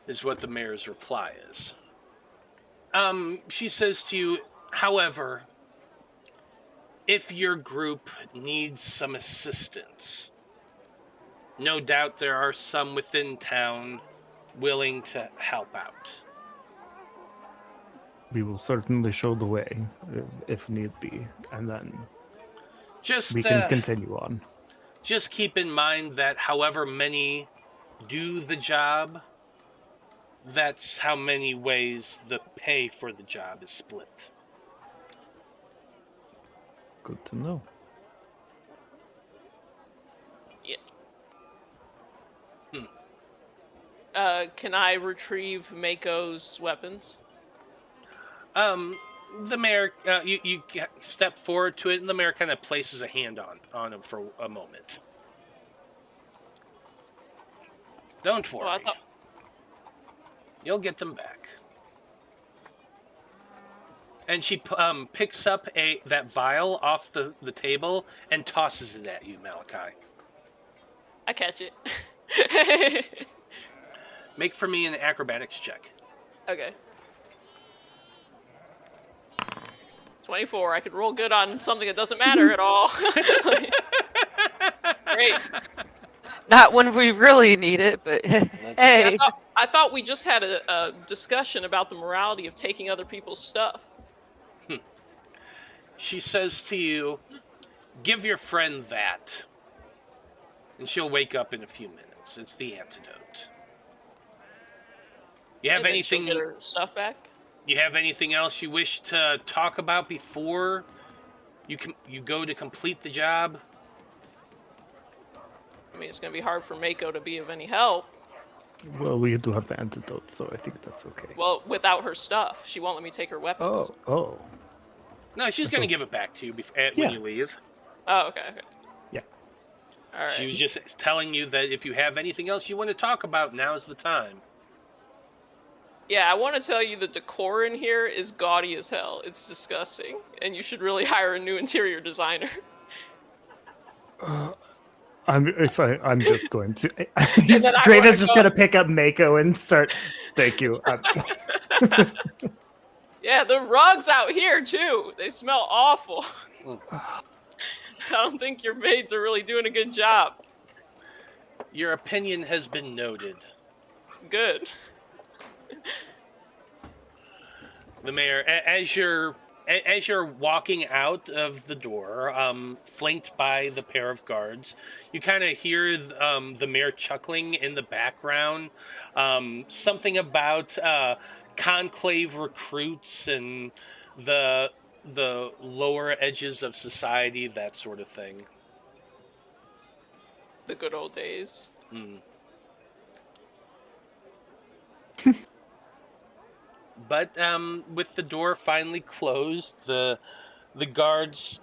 Speaker 1: Is what the mayor's reply is. She says to you, however, if your group needs some assistance, no doubt there are some within town willing to help out.
Speaker 2: We will certainly show the way, if need be, and then
Speaker 1: Just,
Speaker 2: we can continue on.
Speaker 1: just keep in mind that however many do the job, that's how many ways the pay for the job is split.
Speaker 2: Good to know.
Speaker 3: Yeah. Can I retrieve Maiko's weapons?
Speaker 1: The mayor, you step forward to it, and the mayor kind of places a hand on him for a moment. Don't worry.
Speaker 3: Oh, I thought...
Speaker 1: You'll get them back. And she picks up that vial off the table and tosses it at you, Malachi.
Speaker 3: I catch it.
Speaker 1: Make for me an acrobatics check.
Speaker 3: Okay. 24. I could roll good on something that doesn't matter at all. Great.
Speaker 5: Not when we really need it, but hey.
Speaker 3: I thought we just had a discussion about the morality of taking other people's stuff.
Speaker 1: She says to you, give your friend that. And she'll wake up in a few minutes. It's the antidote. You have
Speaker 3: And then
Speaker 1: anything...
Speaker 3: she'll get her stuff back?
Speaker 1: You have anything else you wish to talk about before you go to complete the job?
Speaker 3: I mean, it's going to be hard for Maiko to be of any help.
Speaker 2: Well, we do have the antidote, so I think that's okay.
Speaker 3: Well, without her stuff. She won't let me take her weapons.
Speaker 2: Oh.
Speaker 1: No, she's going to give it back to you when you leave.
Speaker 3: Oh, okay.
Speaker 2: Yeah.
Speaker 3: All right.
Speaker 1: She was just telling you that if you have anything else you want to talk about, now's the time.
Speaker 3: Yeah, I want to tell you the decor in here is gaudy as hell. It's disgusting. And you should really hire a new interior designer.
Speaker 2: I'm just going to.
Speaker 3: then I
Speaker 2: Draven's
Speaker 3: wanna
Speaker 2: just
Speaker 3: go-
Speaker 2: going to pick up Maiko and start. Thank you.
Speaker 3: Yeah, the rugs out here, too. They smell awful. I don't think your maids are really doing a good job.
Speaker 1: Your opinion has been noted.
Speaker 3: Good.
Speaker 1: The mayor, as you're walking out of the door, flanked by the pair of guards, you kind of hear the mayor chuckling in the background. Something about conclave recruits and the lower edges of society, that sort of thing.
Speaker 3: The good old days.
Speaker 1: But with the door finally closed, the guards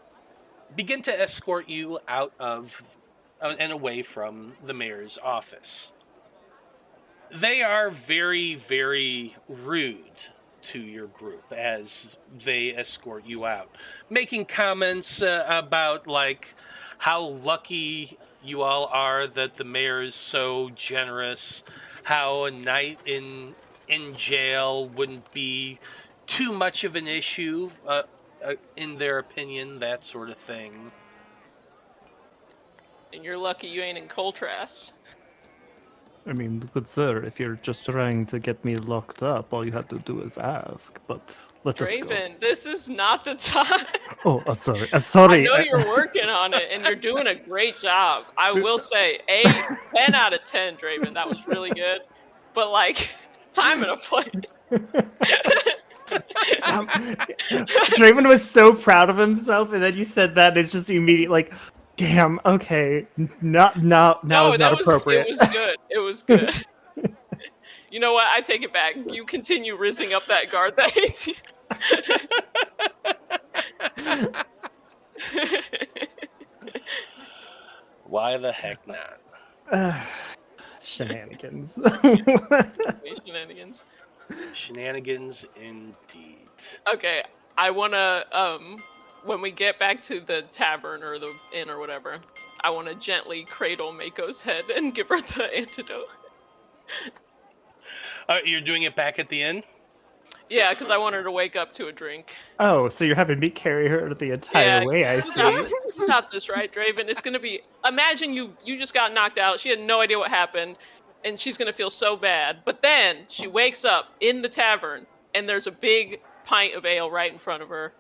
Speaker 1: begin to escort you out of and away from the mayor's office. They are very, very rude to your group as they escort you out, making comments about like how lucky you all are that the mayor is so generous, how a night in jail wouldn't be too much of an issue, in their opinion, that sort of thing.
Speaker 3: And you're lucky you ain't in Coltras.
Speaker 2: I mean, good sir, if you're just trying to get me locked up, all you have to do is ask. But let us go.
Speaker 3: Draven, this is not the time.
Speaker 2: Oh, I'm sorry. I'm sorry.
Speaker 3: I know you're working on it, and you're doing a great job. I will say, 10 out of 10, Draven. That was really good. But, like, time and a place.
Speaker 2: Draven was so proud of himself, and then you said that, and it's just immediate, like, damn, okay, now is not appropriate.
Speaker 3: It was good. It was good. You know what? I take it back. You continue rizzing up that guard that hates you.
Speaker 1: Why the heck not?
Speaker 2: Shenanigans.
Speaker 3: Shenanigans.
Speaker 1: Shenanigans indeed.
Speaker 3: Okay, I wanna when we get back to the tavern or the inn or whatever, I wanna gently cradle Maiko's head and give her the antidote.
Speaker 1: You're doing it back at the inn?
Speaker 3: Yeah, because I want her to wake up to a drink.
Speaker 2: Oh, so you're having me carry her the entire way, I see.
Speaker 3: You got this, right, Draven? It's gonna be. Imagine you just got knocked out. She had no idea what happened, and she's gonna feel so bad. But then she wakes up in the tavern, and there's a big pint of ale right in front of her,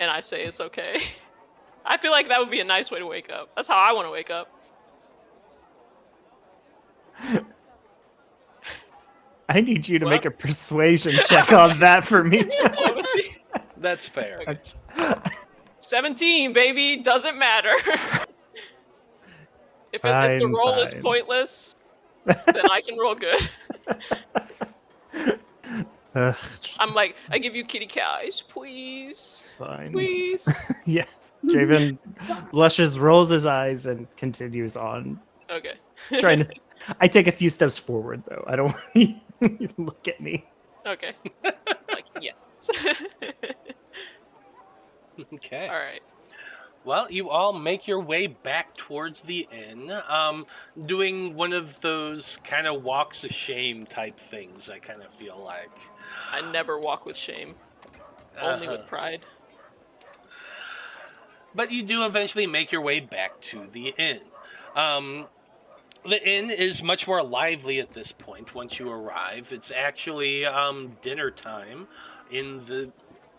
Speaker 3: and I say it's okay. I feel like that would be a nice way to wake up. That's how I want to wake up.
Speaker 2: I need you to
Speaker 3: What?
Speaker 2: make a persuasion check on that for me.
Speaker 3: Diplomacy.
Speaker 1: That's fair.
Speaker 3: Okay. 17, baby, doesn't matter. if the roll is
Speaker 2: Fine.
Speaker 3: pointless, then I can roll good.
Speaker 2: Ugh,
Speaker 3: I'm like, I give you kitty cows, please,
Speaker 2: fine.
Speaker 3: please.
Speaker 2: Yes. Draven blushes, rolls his eyes, and continues on.
Speaker 3: Okay.
Speaker 2: Trying to. I take a few steps forward, though. I don't want you to look at me.
Speaker 3: Okay. Like, yes.
Speaker 1: Okay.
Speaker 3: All right.
Speaker 1: Well, you all make your way back towards the inn, doing one of those kind of walks of shame type things, I kind of feel like.
Speaker 3: I never walk with shame, only with pride.
Speaker 1: But you do eventually make your way back to the inn. The inn is much more lively at this point once you arrive. It's actually dinner time and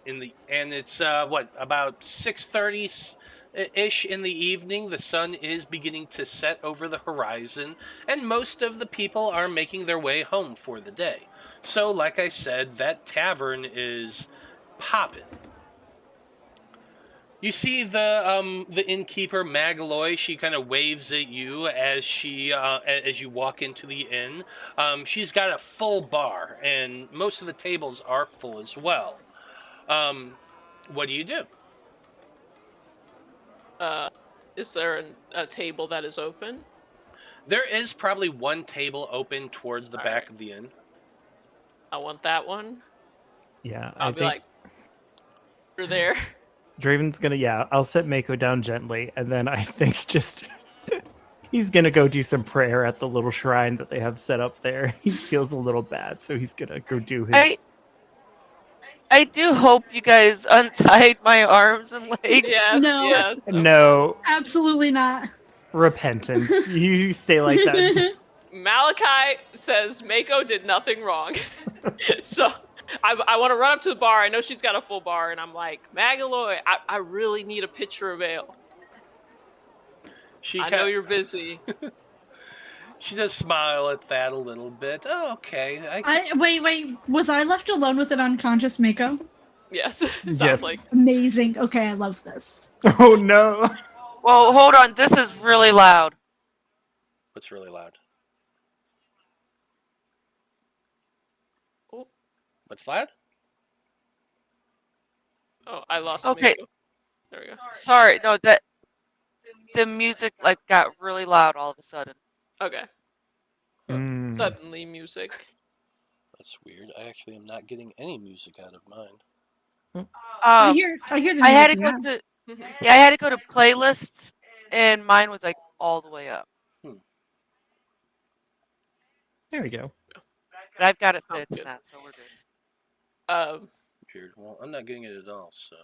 Speaker 1: it's about 6:30 ish in the evening. The sun is beginning to set over the horizon, and most of the people are making their way home for the day. So, like I said, that tavern is popping. You see the innkeeper Magaloy. She kind of waves at you as you walk into the inn. She's got a full bar, and most of the tables are full as well. What do you do?
Speaker 3: Is there a table that is open?
Speaker 1: There is probably one table open towards the back
Speaker 3: Alright.
Speaker 1: of the inn.
Speaker 3: I want that one.
Speaker 2: Yeah,
Speaker 3: I'll
Speaker 2: I
Speaker 3: be
Speaker 2: think
Speaker 3: like, you're there.
Speaker 2: Draven's gonna. Yeah, I'll set Maiko down gently, and then I think just he's gonna go do some prayer at the little shrine that they have set up there. He feels a little bad, so he's gonna go do his.
Speaker 5: I do hope you guys untied my arms and legs.
Speaker 3: Yes,
Speaker 4: No.
Speaker 3: yes.
Speaker 2: No
Speaker 4: Absolutely not.
Speaker 2: repentance. You stay like that.
Speaker 3: Malachi says Maiko did nothing wrong. So I want to run up to the bar. I know she's got a full bar, and I'm like, Magaloy, I really need a pitcher of ale. I know you're busy.
Speaker 1: She does smile at that a little bit. Oh, okay.
Speaker 4: Wait. Was I left alone with an unconscious Maiko?
Speaker 3: Yes, sounds
Speaker 2: Yes.
Speaker 3: like.
Speaker 4: Amazing. Okay, I love this.
Speaker 2: Oh no.
Speaker 5: Well, hold on. This is really loud.
Speaker 1: What's really loud?
Speaker 3: Oh.
Speaker 1: What's loud?
Speaker 3: Oh, I lost
Speaker 5: Okay.
Speaker 3: Maiko. There we go.
Speaker 5: Sorry, no, that the music like got really loud all of a sudden.
Speaker 3: Okay.
Speaker 2: Mm.
Speaker 3: Suddenly music.
Speaker 1: That's weird. I actually am not getting any music out of mine.
Speaker 4: I hear the
Speaker 5: I had to
Speaker 4: music
Speaker 5: go
Speaker 4: now.
Speaker 5: to I had to go to playlists, and mine was like all the way up.
Speaker 2: There we go.
Speaker 5: But I've got it
Speaker 3: Sounds
Speaker 5: fixed
Speaker 3: good.
Speaker 5: now, so we're good.
Speaker 1: Weird. Well, I'm not getting it at all, so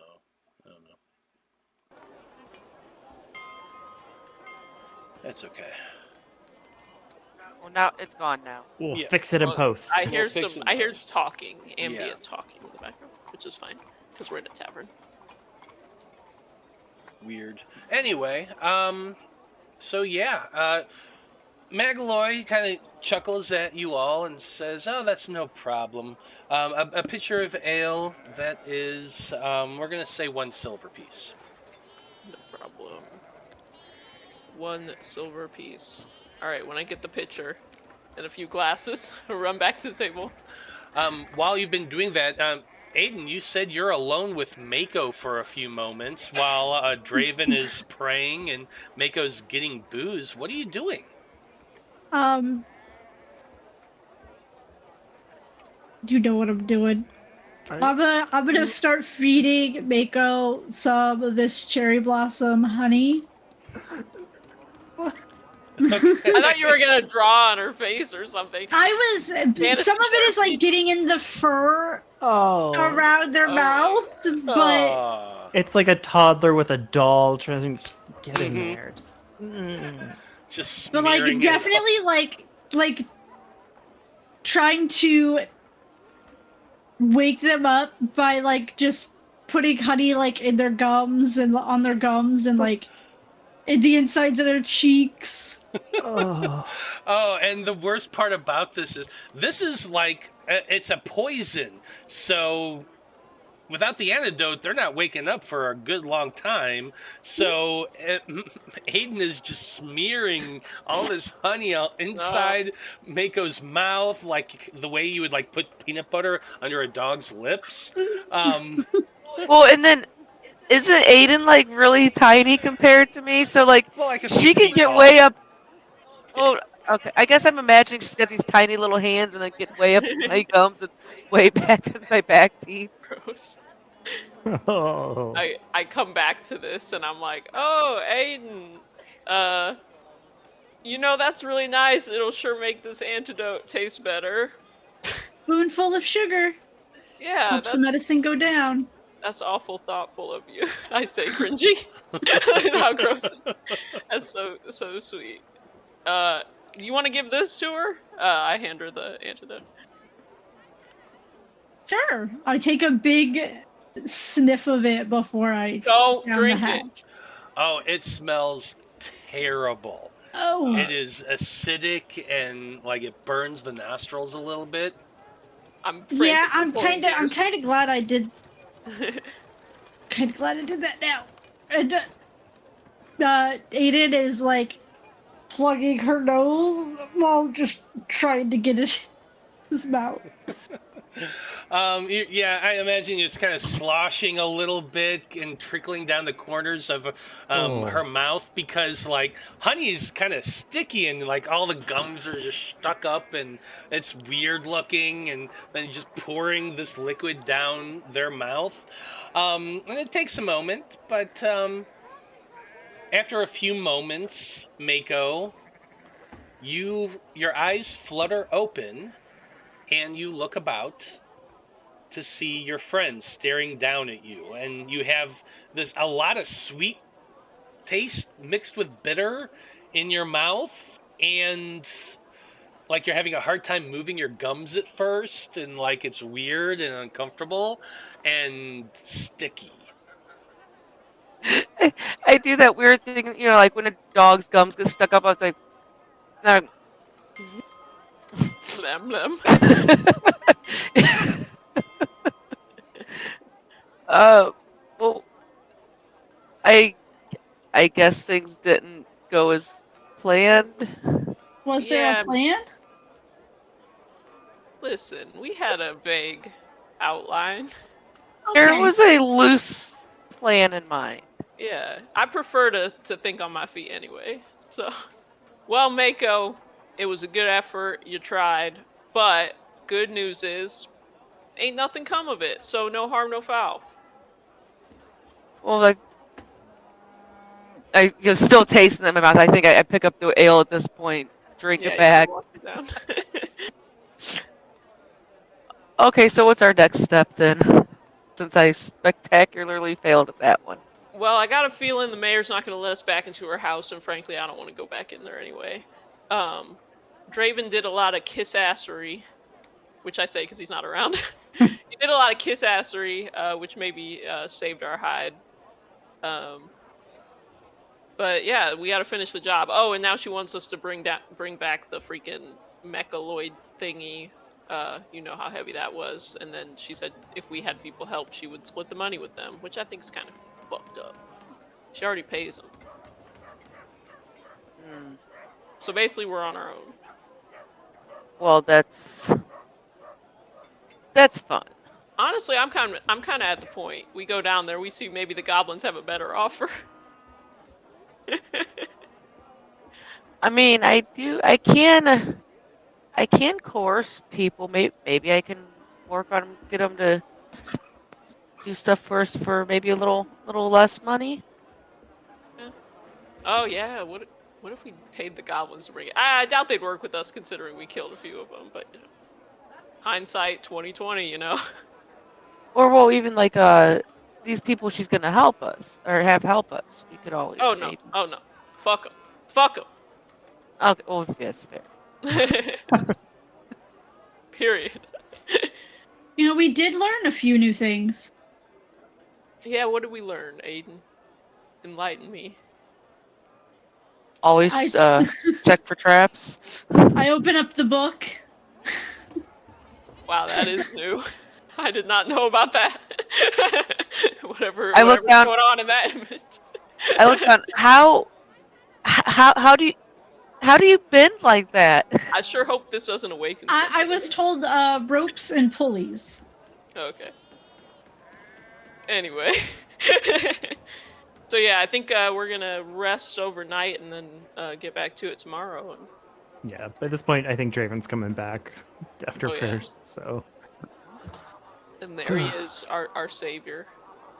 Speaker 1: I don't know. That's okay.
Speaker 5: Well, now it's gone now.
Speaker 2: We'll
Speaker 1: Yeah.
Speaker 2: fix it in
Speaker 3: Well,
Speaker 2: post.
Speaker 3: I hear
Speaker 1: fix
Speaker 3: some.
Speaker 1: it in
Speaker 3: I hear
Speaker 1: post.
Speaker 3: talking, ambient
Speaker 1: Yeah.
Speaker 3: talking in the background, which is fine because we're in a tavern.
Speaker 1: Weird. Anyway, so yeah, Magaloy kind of chuckles at you all and says, "Oh, that's no problem. A pitcher of ale that is, we're gonna say 1 silver piece."
Speaker 3: No problem. 1 silver piece. All right. When I get the pitcher and a few glasses, I'll run back to the table.
Speaker 1: While you've been doing that, Aeden, you said you're alone with Maiko for a few moments while Draven is praying and Maiko's getting booze. What are you doing?
Speaker 4: You know what I'm doing. I'm gonna start feeding Maiko some of this cherry blossom honey.
Speaker 3: I thought you were gonna draw on her face or something.
Speaker 4: I was. Some of it is like getting in the fur around their mouths, but
Speaker 1: Aw.
Speaker 2: It's like a toddler with a doll trying to just get in
Speaker 1: Mhm.
Speaker 2: there.
Speaker 1: Just
Speaker 4: but like
Speaker 1: smearing it.
Speaker 4: definitely like trying to wake them up by like just putting honey like in their gums and on their gums and like in the insides of their cheeks.
Speaker 1: Oh, and the worst part about this is like it's a poison. So without the antidote, they're not waking up for a good long time. So Aeden is just smearing all this honey inside Maiko's mouth, like the way you would like put peanut butter under a dog's lips.
Speaker 5: Well, and then isn't Aiden like really tiny compared to me? So like
Speaker 1: Well, like a
Speaker 5: she
Speaker 1: few
Speaker 5: can
Speaker 1: feet
Speaker 5: get
Speaker 1: tall.
Speaker 5: way up. Oh, okay. I guess I'm imagining she's got these tiny little hands and then get way up in my gums and way back in my back teeth.
Speaker 3: Gross.
Speaker 2: Oh.
Speaker 3: I come back to this and I'm like, oh, Aiden, you know, that's really nice. It'll sure make this antidote taste better.
Speaker 4: Spoonful of sugar
Speaker 3: Yeah,
Speaker 4: helps the medicine go down.
Speaker 3: that's awful thoughtful of you. I say cringy. How gross. That's so sweet. You want to give this to her? I hand her the antidote.
Speaker 4: Sure. I take a big sniff of it before I
Speaker 3: Don't
Speaker 4: down
Speaker 3: drink
Speaker 4: the
Speaker 3: it.
Speaker 4: hatch.
Speaker 1: Oh, it smells terrible.
Speaker 4: Oh.
Speaker 1: It is acidic and like it burns the nostrils a little bit.
Speaker 3: I'm
Speaker 4: Yeah,
Speaker 3: frantically
Speaker 4: I'm
Speaker 3: pulling yours.
Speaker 4: kind of glad I did. Kind of glad I did that now. And Aiden is like plugging her nose while just trying to get it in his mouth.
Speaker 1: Yeah, I imagine it's kind of sloshing a little bit and trickling down the corners of her mouth because like honey is kind of sticky and like all the gums are just stuck up and it's weird looking and then just pouring this liquid down their mouth. And it takes a moment, but after a few moments, Maiko, your eyes flutter open and you look about to see your friends staring down at you, and you have a lot of sweet taste mixed with bitter in your mouth, and like you're having a hard time moving your gums at first, and like it's weird and uncomfortable and sticky.
Speaker 5: I do that weird thing, you know, like when a dog's gums get stuck up. I was like, no.
Speaker 3: Blem, blem.
Speaker 5: Well, I guess things didn't go as planned.
Speaker 4: Was there
Speaker 3: Yeah.
Speaker 4: a plan?
Speaker 3: Listen, we had a vague outline.
Speaker 5: There
Speaker 4: Okay.
Speaker 5: was a loose plan in mind.
Speaker 3: Yeah, I prefer to think on my feet anyway. So, well, Maiko, it was a good effort. You tried, but good news is, ain't nothing come of it. So no harm, no foul.
Speaker 5: Well, like I still tasting it in my mouth. I think I pick up the ale at this point, drink
Speaker 3: Yeah,
Speaker 5: it
Speaker 3: you
Speaker 5: back.
Speaker 3: walk it down.
Speaker 5: Okay, so what's our next step then? Since I spectacularly failed at that one.
Speaker 3: Well, I got a feeling the mayor's not going to let us back into her house, and frankly, I don't want to go back in there anyway. Draven did a lot of kiss-assery, which I say because he's not around. He did a lot of kiss-assery, which maybe saved our hide. But yeah, we got to finish the job. Oh, and now she wants us to bring back the freaking mechaloid thingy. You know how heavy that was. And then she said if we had people help, she would split the money with them, which I think is kind of fucked up. She already pays them. So basically, we're on our own.
Speaker 5: Well, that's fun.
Speaker 3: Honestly, I'm kind of at the point. We go down there, we see maybe the goblins have a better offer.
Speaker 5: I mean, I can coerce people. Maybe I can work on 'em, get them to do stuff first for maybe a little less money.
Speaker 3: Oh yeah, what if we paid the goblins to bring it? I doubt they'd work with us considering we killed a few of them, but you know, hindsight 2020, you know.
Speaker 5: Or well, even like these people she's gonna help us or have help us. We could always
Speaker 3: Oh no,
Speaker 5: maybe.
Speaker 3: oh no, fuck them, fuck
Speaker 5: Okay, oh yes, fair.
Speaker 3: them. Period.
Speaker 4: You know, we did learn a few new things.
Speaker 3: Yeah, what did we learn, Aiden? Enlighten me.
Speaker 5: Always
Speaker 4: I-
Speaker 5: check for traps.
Speaker 4: I open up the book.
Speaker 3: Wow, that is new. I did not know about that. Whatever's
Speaker 5: I looked down-
Speaker 3: going on in that image.
Speaker 5: I looked on how do you bend like that?
Speaker 3: I sure hope this doesn't awaken
Speaker 4: I
Speaker 3: somebody.
Speaker 4: was told ropes and pulleys.
Speaker 3: Okay. Anyway. So yeah, I think we're gonna rest overnight and then get back to it tomorrow. And
Speaker 2: Yeah, by this point, I think Draven's coming back after
Speaker 3: Oh, yeah.
Speaker 2: prayers, so.
Speaker 3: and there he is, our savior.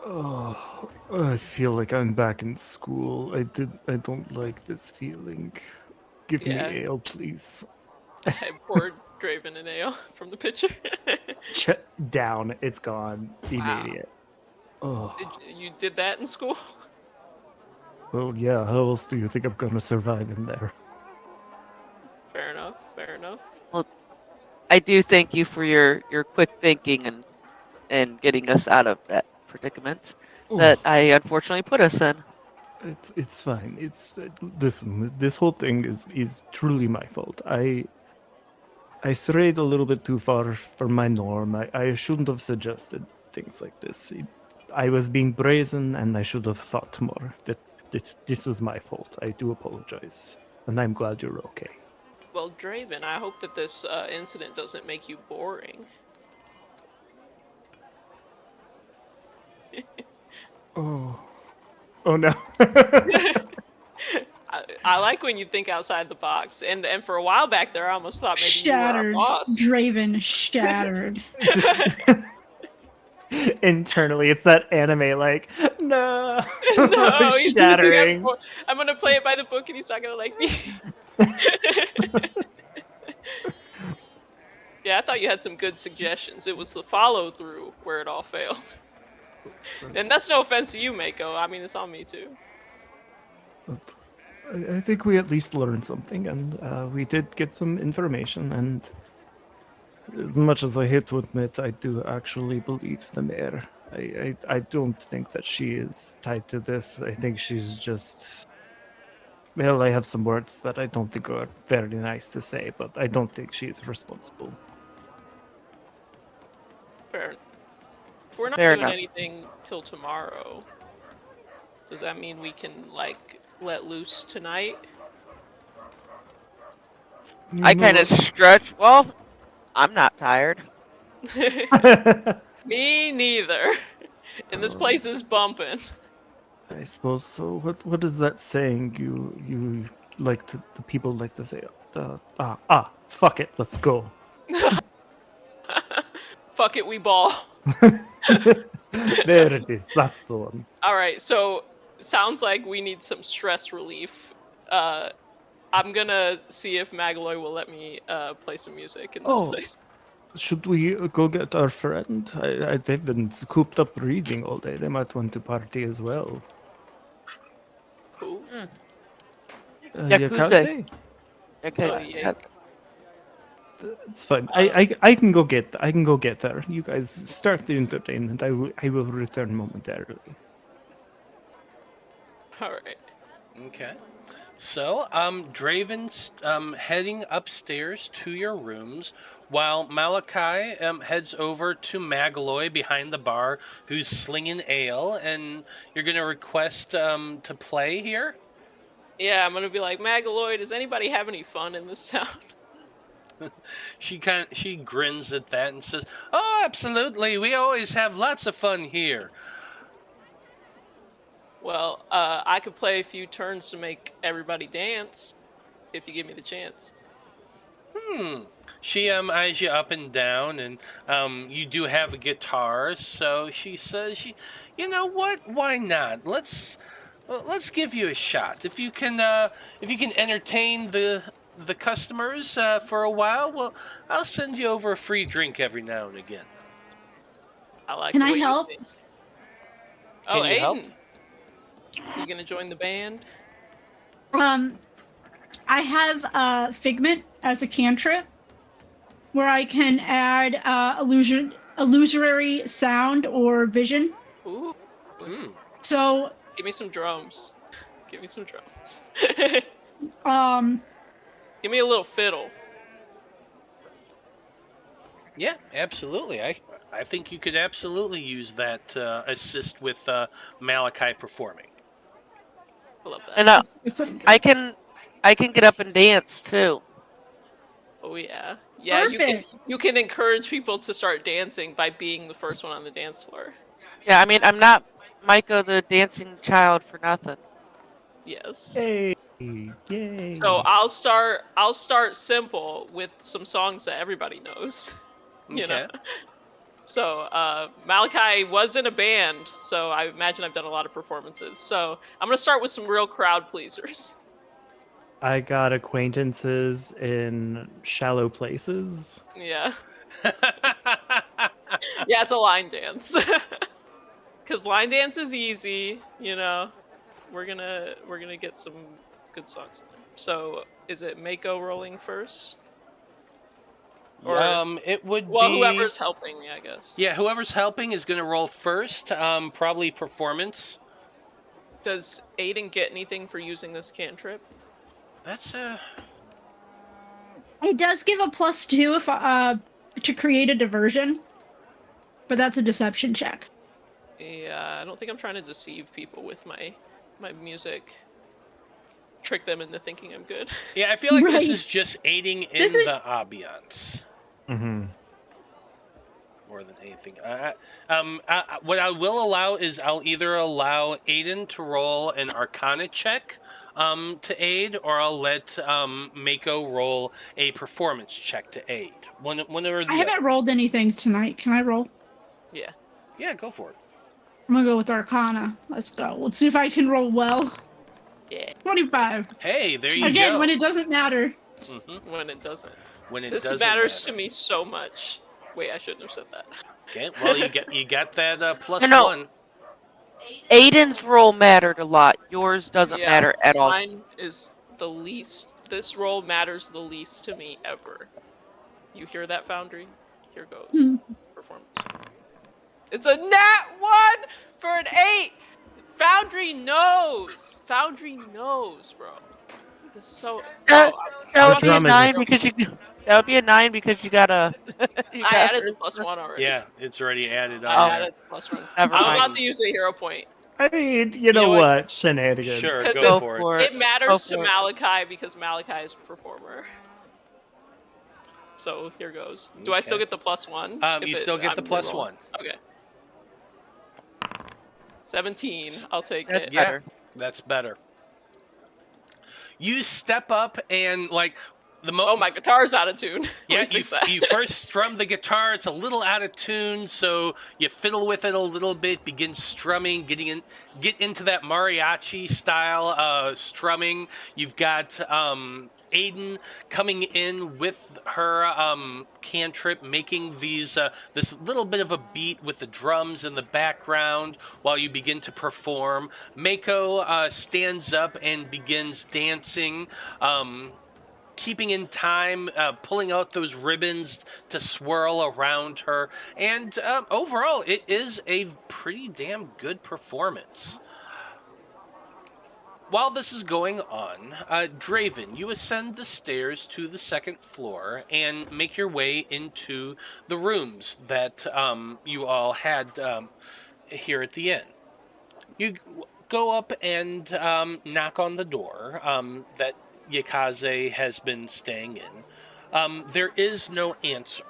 Speaker 2: Oh, I feel like I'm back in school. I don't like this feeling. Give
Speaker 3: Yeah.
Speaker 2: me ale, please.
Speaker 3: I poured Draven an ale from the pitcher.
Speaker 2: Down. It's gone.
Speaker 3: Wow.
Speaker 2: Immediate. Oh.
Speaker 3: You did that in school?
Speaker 2: Well, yeah, how else do you think I'm gonna survive in there?
Speaker 3: Fair enough. Fair enough.
Speaker 5: I do thank you for your quick thinking and getting us out of that predicament that I unfortunately put us in.
Speaker 2: It's fine. Listen, this whole thing is truly my fault. I strayed a little bit too far from my norm. I shouldn't have suggested things like this. I was being brazen, and I should have thought more. This was my fault. I do apologize, and I'm glad you're okay.
Speaker 3: Well, Draven, I hope that this incident doesn't make you boring.
Speaker 2: Oh no.
Speaker 3: I like when you think outside the box, and for a while back there, I almost thought maybe
Speaker 4: Shattered.
Speaker 3: you were our boss.
Speaker 4: Draven shattered.
Speaker 2: Just internally, it's that anime like no,
Speaker 3: No, he's
Speaker 2: shattering.
Speaker 3: I'm gonna play it by the book, and he's not gonna like me. Yeah, I thought you had some good suggestions. It was the follow through where it all failed. And that's no offense to you, Maiko. I mean, it's on me too.
Speaker 2: But I think we at least learned something, and we did get some information. And as much as I hate to admit, I do actually believe the mayor. I don't think that she is tied to this. I think she's just. Well, I have some words that I don't think are very nice to say, but I don't think she is responsible.
Speaker 3: Fair. If we're not
Speaker 5: Fair
Speaker 3: doing
Speaker 5: enough.
Speaker 3: anything till tomorrow, does that mean we can like let loose tonight?
Speaker 5: I kind of stretch. Well, I'm not tired.
Speaker 3: Me neither. And this place is bumping.
Speaker 2: I suppose so. What is that saying you like to the people like to say? Fuck it, let's go.
Speaker 3: Fuck it, we ball.
Speaker 2: There it is. That's the one.
Speaker 3: All right, so sounds like we need some stress relief. I'm gonna see if Magaloy will let me play some music in this place.
Speaker 2: Should we go get our friend? They've been cooped up reading all day. They might want to party as well.
Speaker 3: Cool.
Speaker 5: Yakuza. Okay.
Speaker 3: Oh, yeah.
Speaker 5: that's-
Speaker 2: It's fine. I can go get her. You guys start the entertainment. I will return momentarily.
Speaker 3: All right.
Speaker 1: Okay. So, Draven's heading upstairs to your rooms, while Malachi heads over to Magaloy behind the bar, who's slinging ale, and you're gonna request to play here.
Speaker 3: Yeah, I'm gonna be like, Magaloy, does anybody have any fun in this town?
Speaker 1: She grins at that and says, "Oh, absolutely. We always have lots of fun here."
Speaker 3: Well, I could play a few turns to make everybody dance, if you give me the chance.
Speaker 1: She eyes you up and down, and you do have a guitar, so she says, "You know what? Why not? Let's give you a shot. If you can entertain the customers for a while, well, I'll send you over a free drink every now and again."
Speaker 3: I like.
Speaker 4: Can
Speaker 3: the
Speaker 4: I
Speaker 3: way you
Speaker 4: help?
Speaker 3: think.
Speaker 1: Can you help?
Speaker 3: Aeden, you gonna join the band?
Speaker 4: I have Figment as a cantrip, where I can add illusory sound or vision.
Speaker 3: Ooh.
Speaker 4: So,
Speaker 3: Give me some drums. Give me some drums. Give me a little fiddle.
Speaker 1: Yeah, absolutely. I think you could absolutely use that assist with Malachi performing.
Speaker 3: I love that.
Speaker 5: And
Speaker 4: it's a,
Speaker 5: I can get up and dance too.
Speaker 3: Oh yeah. Yeah,
Speaker 4: Perfect.
Speaker 3: you can encourage people to start dancing by being the first one on the dance floor.
Speaker 5: Yeah, I mean, I'm not Maiko the dancing child for nothing.
Speaker 3: Yes.
Speaker 2: Hey, yay!
Speaker 3: So I'll start simple with some songs that everybody knows. You know.
Speaker 1: Okay.
Speaker 3: So Malachi was in a band, so I imagine I've done a lot of performances. So I'm gonna start with some real crowd pleasers.
Speaker 2: I got acquaintances in shallow places.
Speaker 3: Yeah. Yeah, it's a line dance. Cause line dance is easy, you know. We're gonna get some good songs in there. So is it Maiko rolling first? Or
Speaker 1: it would
Speaker 3: well,
Speaker 1: be
Speaker 3: whoever's helping me, I guess.
Speaker 1: Yeah, whoever's helping is going to roll first. Probably performance.
Speaker 3: Does Aeden get anything for using this cantrip?
Speaker 1: That's
Speaker 4: it does give a +2 if to create a diversion, but that's a deception check.
Speaker 3: Yeah, I don't think I'm trying to deceive people with my music. Trick them into thinking I'm good.
Speaker 1: Yeah, I feel like this
Speaker 4: Right.
Speaker 1: is just aiding in
Speaker 4: This is-
Speaker 1: the ambiance
Speaker 2: Mm-hmm.
Speaker 1: more than anything. What I will allow is I'll either allow Aeden to roll an Arcana check to aid, or I'll let Maiko roll a performance check to aid. One or the
Speaker 4: I haven't
Speaker 1: other.
Speaker 4: rolled anything tonight. Can I roll?
Speaker 3: Yeah.
Speaker 1: Yeah, go for it.
Speaker 4: I'm gonna go with Arcana. Let's go. Let's see if I can roll well.
Speaker 3: Yeah.
Speaker 4: 25.
Speaker 1: Hey, there you
Speaker 4: Again,
Speaker 1: go.
Speaker 4: when it doesn't matter.
Speaker 3: When it doesn't.
Speaker 1: When it
Speaker 3: This
Speaker 1: doesn't
Speaker 3: matters
Speaker 1: matter.
Speaker 3: to me so much. Wait, I shouldn't have said that.
Speaker 1: Okay, well you got that
Speaker 5: No.
Speaker 1: +1.
Speaker 5: Aiden's role mattered a lot. Yours doesn't
Speaker 3: Yeah,
Speaker 5: matter at all.
Speaker 3: Mine is the least. This role matters the least to me ever. You hear that, Foundry? Here goes. Performance. It's a nat 1 for an 8! Foundry knows! Foundry knows, bro. This is so...
Speaker 5: That
Speaker 2: Our
Speaker 5: would be a
Speaker 2: drum is
Speaker 5: 9
Speaker 2: a-
Speaker 5: because you. That would be a 9 because you got a.
Speaker 3: I added the +1 already.
Speaker 1: Yeah, it's already added on
Speaker 3: I
Speaker 1: there.
Speaker 3: added the +1.
Speaker 5: Never
Speaker 3: I'm
Speaker 5: mind.
Speaker 3: about to use a hero point.
Speaker 2: I mean, you know
Speaker 3: know what?
Speaker 2: what? Shenanigans.
Speaker 1: Sure,
Speaker 3: Because
Speaker 1: go
Speaker 3: it-
Speaker 1: for it.
Speaker 3: It matters
Speaker 5: Go
Speaker 3: to
Speaker 5: for it.
Speaker 3: Malachi because Malachi is a performer. So here goes. Do I still
Speaker 1: Okay.
Speaker 3: get the +1?
Speaker 1: You still get the
Speaker 3: I'm
Speaker 1: +1.
Speaker 3: Okay. 17. I'll take
Speaker 5: That's
Speaker 3: it.
Speaker 1: Yeah.
Speaker 5: better.
Speaker 1: That's better. You step up and
Speaker 3: Oh, my guitar's out of tune.
Speaker 1: Yeah,
Speaker 3: Let me fix that.
Speaker 1: you first strum the guitar. It's a little out of tune, so you fiddle with it a little bit. Begin strumming, get into that mariachi style strumming. You've got Aeden coming in with her cantrip, making these this little bit of a beat with the drums in the background while you begin to perform. Maiko stands up and begins dancing. Keeping in time, pulling out those ribbons to swirl around her, and overall, it is a pretty damn good performance. While this is going on, Draven, you ascend the stairs to the second floor and make your way into the rooms that you all had here at the inn. You go up and knock on the door that Yakaze has been staying in. There is no answer.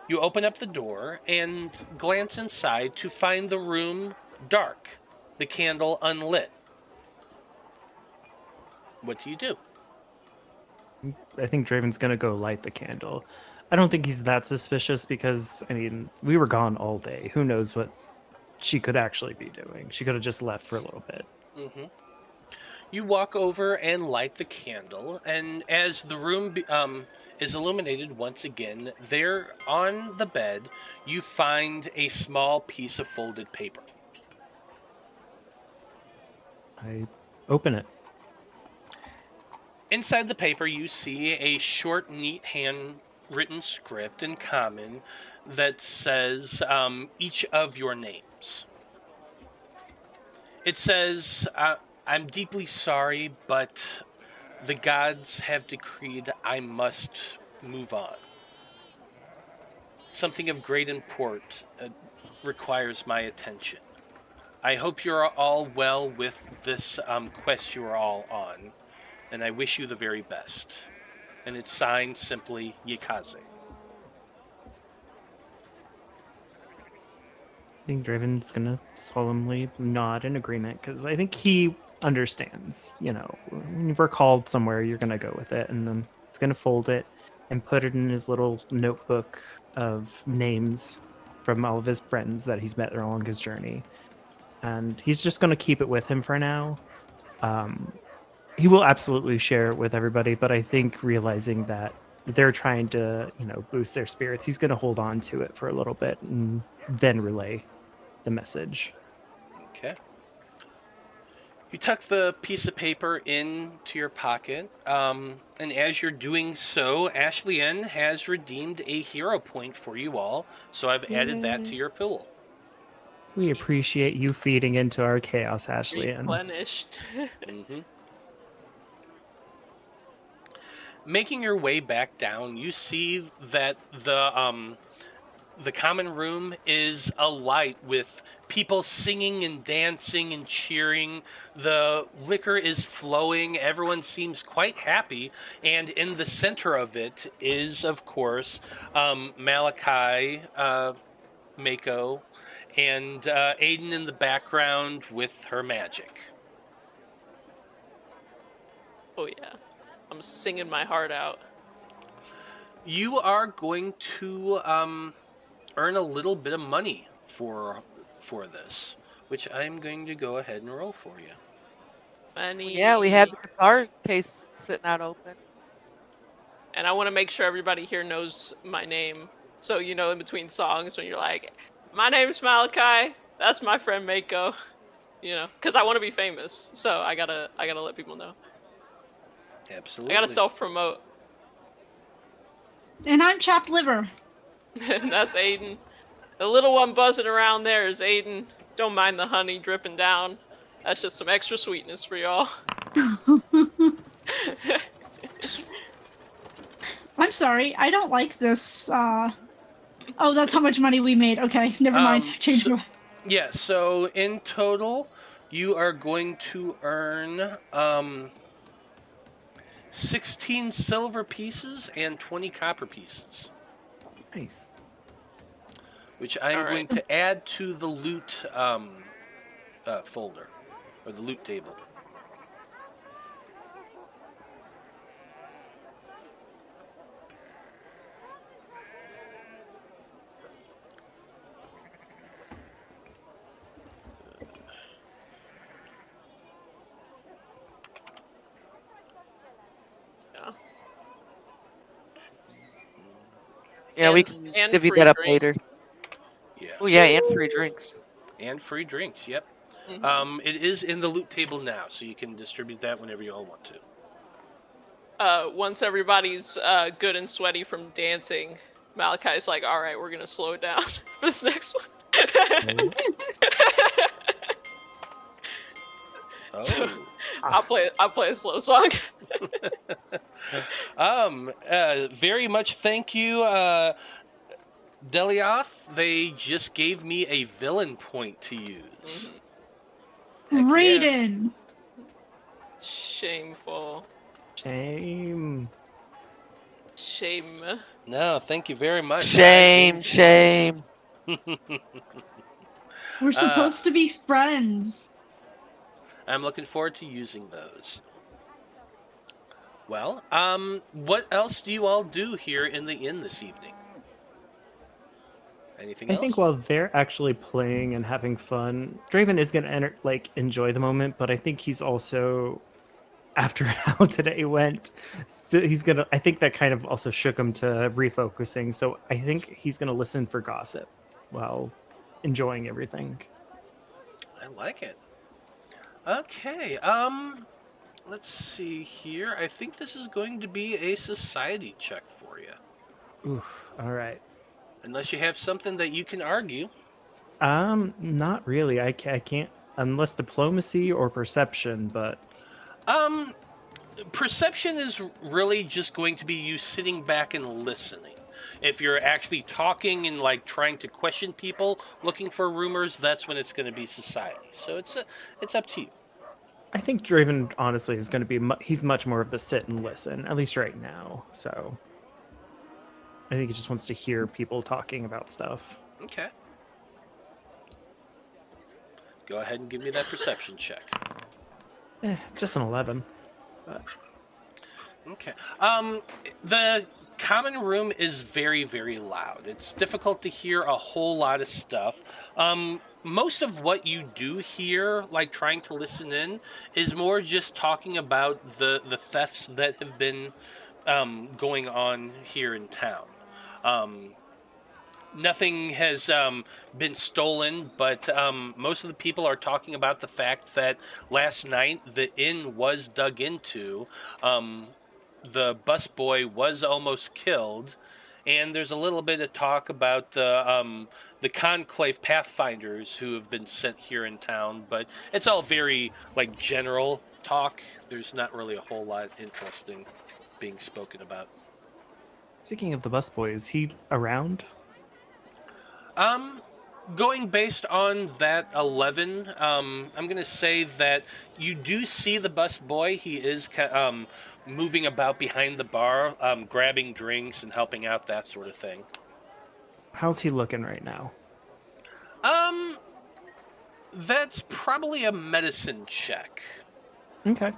Speaker 1: You open up the door and glance inside to find the room dark, the candle unlit. What do you do?
Speaker 2: I think Draven's gonna go light the candle. I don't think he's that suspicious because, I mean, we were gone all day. Who knows what she could actually be doing? She could have just left for a little bit.
Speaker 1: Mm-hmm. You walk over and light the candle, and as the room is illuminated once again, there on the bed, you find a small piece of folded paper.
Speaker 2: I open it.
Speaker 1: Inside the paper, you see a short, neat, handwritten script in common that says each of your names. It says, I'm deeply sorry, but the gods have decreed I must move on. Something of great import requires my attention. I hope you're all well with this quest you are all on, and I wish you the very best. And it's signed simply Yikaze.
Speaker 2: I think Draven's gonna solemnly nod in agreement because I think he understands. You know, when you're called somewhere, you're gonna go with it, and then he's gonna fold it and put it in his little notebook of names from all of his friends that he's met along his journey, and he's just gonna keep it with him for now. He will absolutely share it with everybody, but I think realizing that they're trying to, you know, boost their spirits, he's gonna hold on to it for a little bit and then relay the message.
Speaker 1: Okay. You tuck the piece of paper into your pocket, and as you're doing so, Ashley-Ann has redeemed a hero point for you all, so I've added that to your pool.
Speaker 2: We appreciate you feeding into our chaos, Ashley. And
Speaker 3: Replenished.
Speaker 1: Mm-hmm. Making your way back down, you see that the common room is alight with people singing and dancing and cheering. The liquor is flowing. Everyone seems quite happy. And in the center of it is, of course, Malachi, Maiko, and Aeden in the background with her magic.
Speaker 3: Oh yeah, I'm singing my heart out.
Speaker 1: You are going to earn a little bit of money for this, which I'm going to go ahead and roll for you.
Speaker 3: Money.
Speaker 5: Yeah, we have the guitar case sitting out open.
Speaker 3: And I want to make sure everybody here knows my name. So, you know, in between songs when you're like, my name's Malachi, that's my friend Maiko. You know, because I want to be famous. So I gotta let people know.
Speaker 1: Absolutely.
Speaker 3: I gotta self-promote.
Speaker 4: And I'm chopped liver.
Speaker 3: That's Aeden. The little one buzzing around there is Aeden. Don't mind the honey dripping down. That's just some extra sweetness for y'all.
Speaker 4: I'm sorry, I don't like this. Oh, that's how much money we made. Okay, never mind. Change my.
Speaker 1: Yeah, so in total, you are going to earn 16 silver pieces and 20 copper pieces.
Speaker 2: nice.
Speaker 1: Which I'm
Speaker 3: All
Speaker 1: going
Speaker 3: right.
Speaker 1: to add to the loot folder, or the loot table.
Speaker 5: Yeah, we
Speaker 3: And-
Speaker 5: can
Speaker 3: and
Speaker 5: divvy
Speaker 3: free
Speaker 5: that up
Speaker 3: drinks.
Speaker 5: later.
Speaker 1: Yeah.
Speaker 5: Oh yeah, and free drinks.
Speaker 1: And free drinks, yep.
Speaker 3: Mhm.
Speaker 1: It is in the loot table now, so you can distribute that whenever you all want to.
Speaker 3: Once everybody's good and sweaty from dancing, Malachi's like, all right, we're gonna slow it down for this next one. So, I'll play a slow song.
Speaker 1: Very much thank you, Delioth. They just gave me a villain point to use. Heck yeah.
Speaker 4: Raiden.
Speaker 3: Shameful.
Speaker 2: Shame.
Speaker 3: Shame.
Speaker 1: No, thank you very much.
Speaker 5: Shame, shame.
Speaker 4: We're supposed to be friends.
Speaker 1: I'm looking forward to using those. Well, what else do you all do here in the inn this evening? Anything
Speaker 2: I
Speaker 1: else?
Speaker 2: think while they're actually playing and having fun, Draven is gonna enjoy the moment, but I think he's also, after how today went, he's gonna. I think that kind of also shook him to refocusing. So I think he's gonna listen for gossip while enjoying everything.
Speaker 1: I like it. Okay, let's see here. I think this is going to be a society check for you.
Speaker 2: Oof. All right.
Speaker 1: Unless you have something that you can argue.
Speaker 2: Not really. I can't unless diplomacy or perception, but
Speaker 1: Perception is really just going to be you sitting back and listening. If you're actually talking and like trying to question people, looking for rumors, that's when it's going to be society. So it's up to you.
Speaker 2: I think Draven honestly is going to be he's much more of the sit and listen, at least right now. So I think he just wants to hear people talking about stuff.
Speaker 1: Okay. Go ahead and give me that perception check.
Speaker 2: Just an 11. But
Speaker 1: Okay. The common room is very, very loud. It's difficult to hear a whole lot of stuff. Most of what you do hear, like trying to listen in, is more just talking about the thefts that have been going on here in town. Nothing has been stolen, but most of the people are talking about the fact that last night the inn was dug into. The busboy was almost killed, and there's a little bit of talk about the conclave Pathfinders who have been sent here in town, but it's all very like general talk. There's not really a whole lot interesting being spoken about.
Speaker 2: speaking of the busboy, is he around?
Speaker 1: Going based on that 11, I'm going to say that you do see the bus boy. He is moving about behind the bar, grabbing drinks and helping out, that sort of thing.
Speaker 2: How's he looking right now?
Speaker 1: That's probably a medicine check.
Speaker 2: Okay.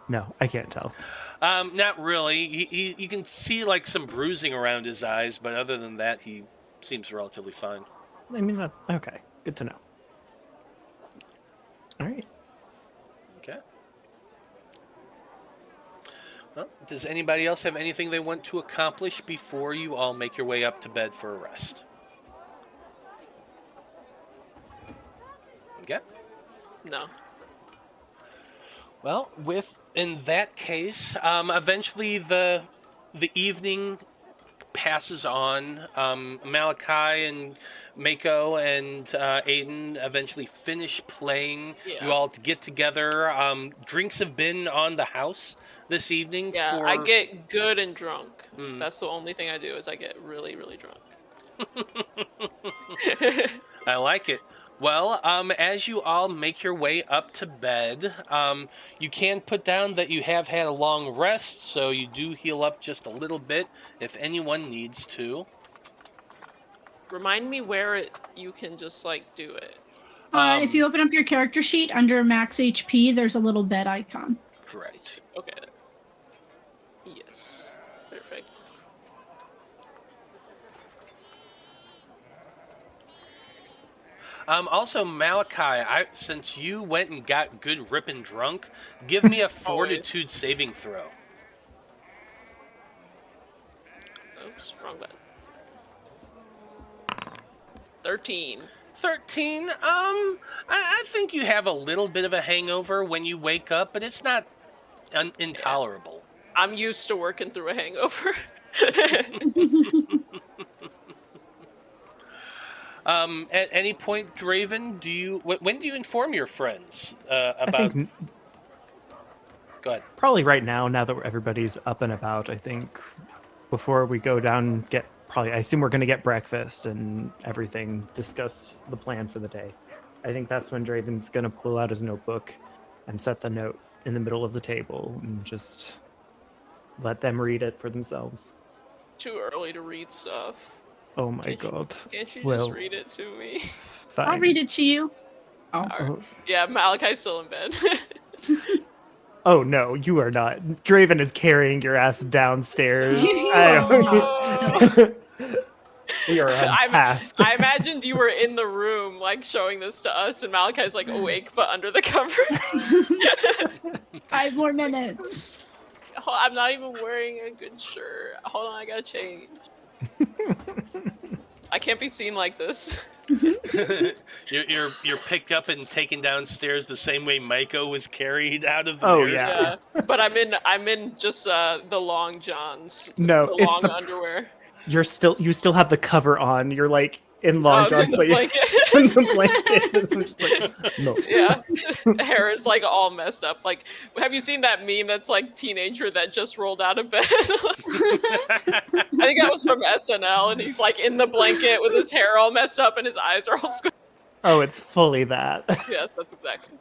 Speaker 2: No, I can't tell.
Speaker 1: Not really. You can see like some bruising around his eyes, but other than that, he seems relatively fine.
Speaker 2: I mean, that okay. Good to know. All right.
Speaker 1: Okay. Well, does anybody else have anything they want to accomplish before you all make your way up to bed for a rest? Okay.
Speaker 3: No.
Speaker 1: Well, in that case, eventually the evening passes on. Malachi and Maiko and Aeden eventually finish playing.
Speaker 3: Yeah.
Speaker 1: You all get together. Drinks have been on the house this evening.
Speaker 3: Yeah, I get good and drunk.
Speaker 1: Mm.
Speaker 3: That's the only thing I do is I get really, really drunk.
Speaker 1: I like it. Well, as you all make your way up to bed, you can put down that you have had a long rest, so you do heal up just a little bit if anyone needs to.
Speaker 3: Remind me where you can just like do it.
Speaker 4: If you open up your character sheet under max HP, there's a little bed icon.
Speaker 1: Correct.
Speaker 3: Okay. Yes. Perfect.
Speaker 1: Also, Malachi, since you went and got good ripping drunk, give me a fortitude saving throw.
Speaker 3: Oops, wrong button. 13.
Speaker 1: 13. I think you have a little bit of a hangover when you wake up, but it's not intolerable.
Speaker 3: I'm used to working through a hangover.
Speaker 1: At any point, Draven, when do you inform your friends about?
Speaker 2: I think
Speaker 1: Go ahead.
Speaker 2: probably right now that everybody's up and about. I think before we go down, I assume we're going to get breakfast and everything, discuss the plan for the day. I think that's when Draven's going to pull out his notebook and set the note in the middle of the table and just let them read it for themselves.
Speaker 3: Too early to read stuff.
Speaker 2: Oh my god.
Speaker 3: Can't you
Speaker 2: Well,
Speaker 3: just read it to me?
Speaker 2: Fine.
Speaker 4: I'll read it to you.
Speaker 3: Alright. Yeah, Malachi's still in bed.
Speaker 2: Oh no, you are not. Draven is carrying your ass downstairs.
Speaker 3: Oh,
Speaker 2: We are on task.
Speaker 3: I imagined you were in the room, like showing this to us, and Malachi's like awake but under the covers.
Speaker 4: 5 more minutes.
Speaker 3: I'm not even wearing a good shirt. Hold on, I gotta change. I can't be seen like this.
Speaker 1: you're picked up and taken downstairs the same way Maiko was carried out of the
Speaker 2: Oh,
Speaker 1: mirror.
Speaker 2: yeah.
Speaker 3: But I'm in just the long johns.
Speaker 2: No,
Speaker 3: the
Speaker 2: it's
Speaker 3: long
Speaker 2: the-
Speaker 3: underwear.
Speaker 2: You still have the cover on. You're like in long johns,
Speaker 3: the
Speaker 2: but you're
Speaker 3: blanket.
Speaker 2: in the blanket. So I'm just like, no.
Speaker 3: Yeah, the hair is like all messed up. Like, have you seen that meme that's like teenager that just rolled out of bed? I think that was from SNL, and he's like in the blanket with his hair all messed up and his eyes are all squished.
Speaker 2: Oh, it's fully that.
Speaker 3: Yes, that's exactly.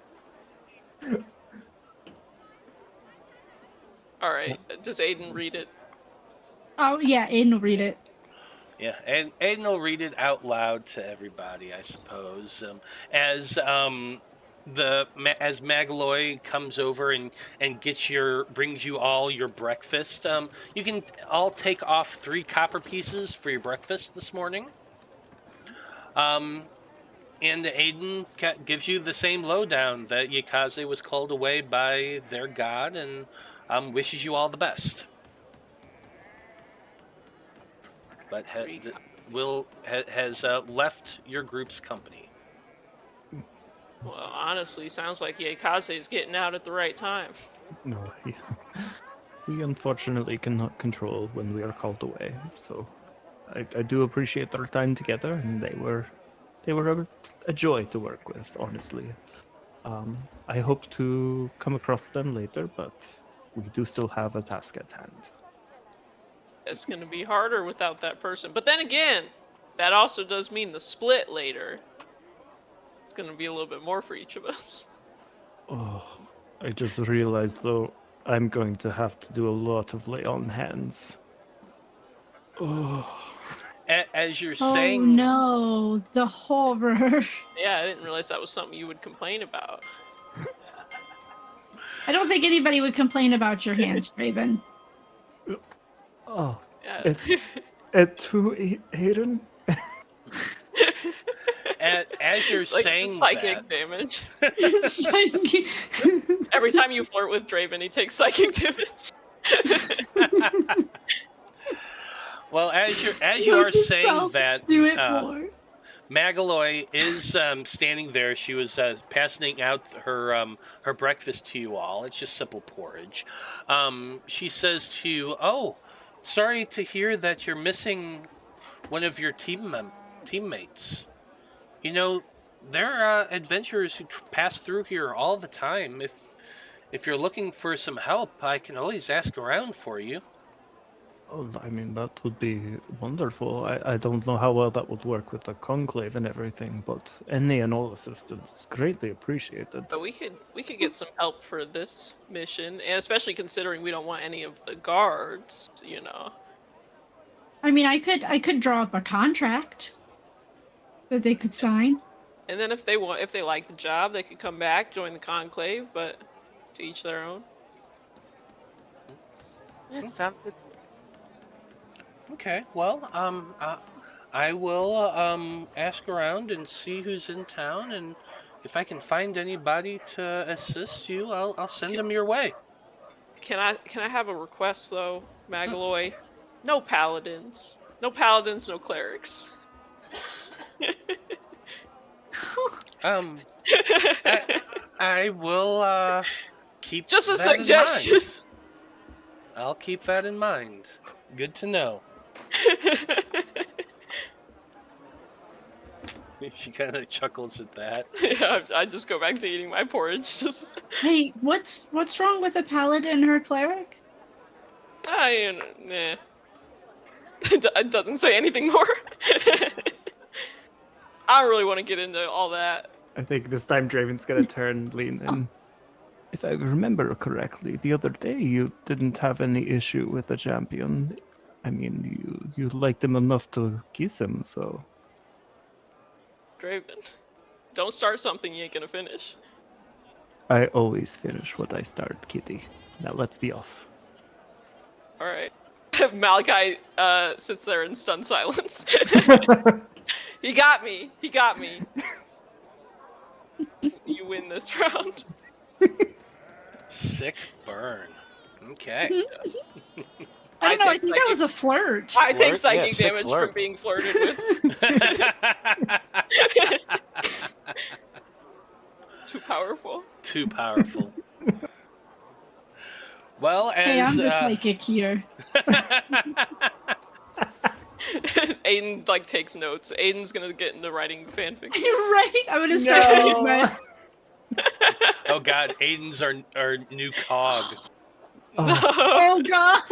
Speaker 3: All right, does Aiden read it?
Speaker 4: Oh yeah, Aiden will read it.
Speaker 1: Yeah, and Aiden will read it out loud to everybody, I suppose. As Magaloy comes over and brings you all your breakfast. You can all take off 3 copper pieces for your breakfast this morning. And Aiden gives you the same lowdown that Yakaze was called away by their god, and wishes you all the best. But has left your group's company.
Speaker 3: Well, honestly, sounds like Yakaze is getting out at the right time.
Speaker 2: No, we unfortunately cannot control when we are called away. So I do appreciate our time together, and they were a joy to work with, honestly. I hope to come across them later, but we do still have a task at hand.
Speaker 3: It's going to be harder without that person. But then again, that also does mean the split later. It's going to be a little bit more for each of us.
Speaker 2: Oh, I just realized, though, I'm going to have to do a lot of lay on hands. Oh.
Speaker 1: As you're
Speaker 4: Oh
Speaker 1: saying,
Speaker 4: no, the horror.
Speaker 3: Yeah, I didn't realize that was something you would complain about.
Speaker 4: I don't think anybody would complain about your hands, Draven.
Speaker 2: Oh,
Speaker 3: Yeah.
Speaker 2: to Aeden?
Speaker 1: as you're
Speaker 3: Like
Speaker 1: saying
Speaker 3: psychic
Speaker 1: that,
Speaker 3: damage.
Speaker 4: It's like-
Speaker 3: Every time you flirt with Draven, he takes psychic damage.
Speaker 1: well, as you are saying
Speaker 4: Yourself,
Speaker 1: that,
Speaker 4: do it more.
Speaker 1: Magaloy is standing there. She was passing out her breakfast to you all. It's just simple porridge. She says to you, "Oh, sorry to hear that you're missing one of your teammates. You know, there are adventurers who pass through here all the time. If you're looking for some help, I can always ask around for you."
Speaker 2: Oh, I mean, that would be wonderful. I don't know how well that would work with the conclave and everything, but any and all assistance is greatly appreciated.
Speaker 3: But we could get some help for this mission, and especially considering we don't want any of the guards, you know.
Speaker 4: I mean, I could draw up a contract that they could sign.
Speaker 3: And then if they like the job, they could come back, join the conclave, but to each their own.
Speaker 5: Yeah, sounds good.
Speaker 1: Okay, well, I will ask around and see who's in town, and if I can find anybody to assist you, I'll send them your way.
Speaker 3: Can I have a request though, Magaloy? No paladins. No paladins, no clerics.
Speaker 1: I will keep
Speaker 3: Just a
Speaker 1: that in
Speaker 3: suggestion.
Speaker 1: mind. I'll keep that in mind. Good to know. She kind of chuckles at that.
Speaker 3: Yeah, I just go back to eating my porridge. Just
Speaker 4: Hey, what's wrong with a paladin and her cleric?
Speaker 3: nah. It doesn't say anything more. I don't really want to get into all that.
Speaker 2: I think this time Draven's gonna turn, lean in. If I remember correctly, the other day you didn't have any issue with the champion. I mean, you liked him enough to kiss him, so...
Speaker 3: Draven, don't start something you ain't gonna finish.
Speaker 2: I always finish what I start, Kitty. Now let's be off.
Speaker 3: All right. Malachi sits there in stunned silence. He got me. He got me. You win this round.
Speaker 1: Sick burn. Okay.
Speaker 4: I don't know. I
Speaker 3: take
Speaker 4: think that was a flirt.
Speaker 3: I take
Speaker 6: Flirt?
Speaker 3: psychic
Speaker 6: Yeah, sick
Speaker 3: damage
Speaker 6: flirt.
Speaker 3: from being flirted with. Too powerful.
Speaker 1: Too powerful. Well, as
Speaker 4: Hey, I'm the psychic here.
Speaker 3: Aiden like takes notes. Aiden's gonna get into writing fanfic.
Speaker 4: You're right. I'm gonna start writing my.
Speaker 1: oh god, Aiden's our new cog.
Speaker 4: Oh God.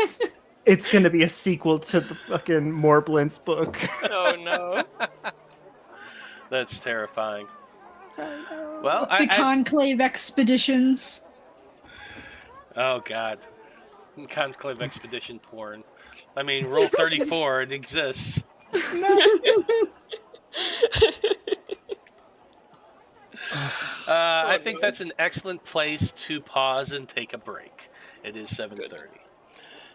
Speaker 2: It's gonna be a sequel to the fucking Morblins book.
Speaker 3: Oh no.
Speaker 1: That's terrifying. Well,
Speaker 4: The Conclave expeditions.
Speaker 1: oh god, Conclave expedition porn. I mean, roll 34. It exists. I think that's an excellent place to pause and take a break. It is 7:30.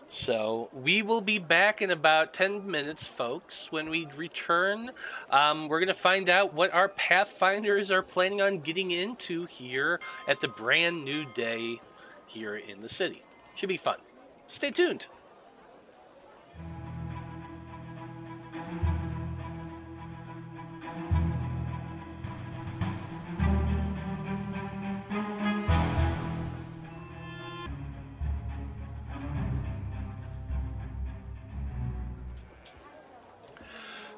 Speaker 1: So we will be back in about 10 minutes, folks. When we return, we're going to find out what our Pathfinders are planning on getting into here at the brand new day here in the city. Should be fun. Stay tuned.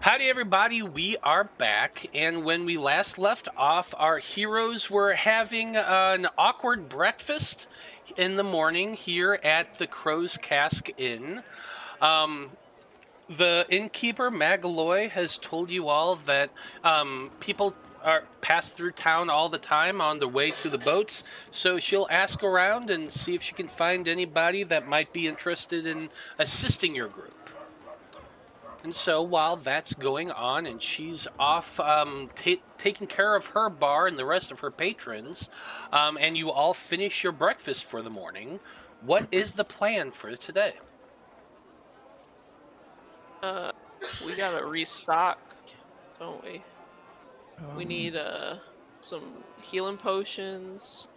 Speaker 1: Howdy everybody, we are back, and when we last left off, our heroes were having an awkward breakfast in the morning here at the Crow's Cask Inn. The innkeeper, Magaloy, has told you all that people pass through town all the time on the way to the boats, so she'll ask around and see if she can find anybody that might be interested in assisting your group. And so while that's going on and she's off taking care of her bar and the rest of her patrons, and you all finish your breakfast for the morning, what is the plan for today?
Speaker 3: We gotta restock, don't we? We need some healing potions.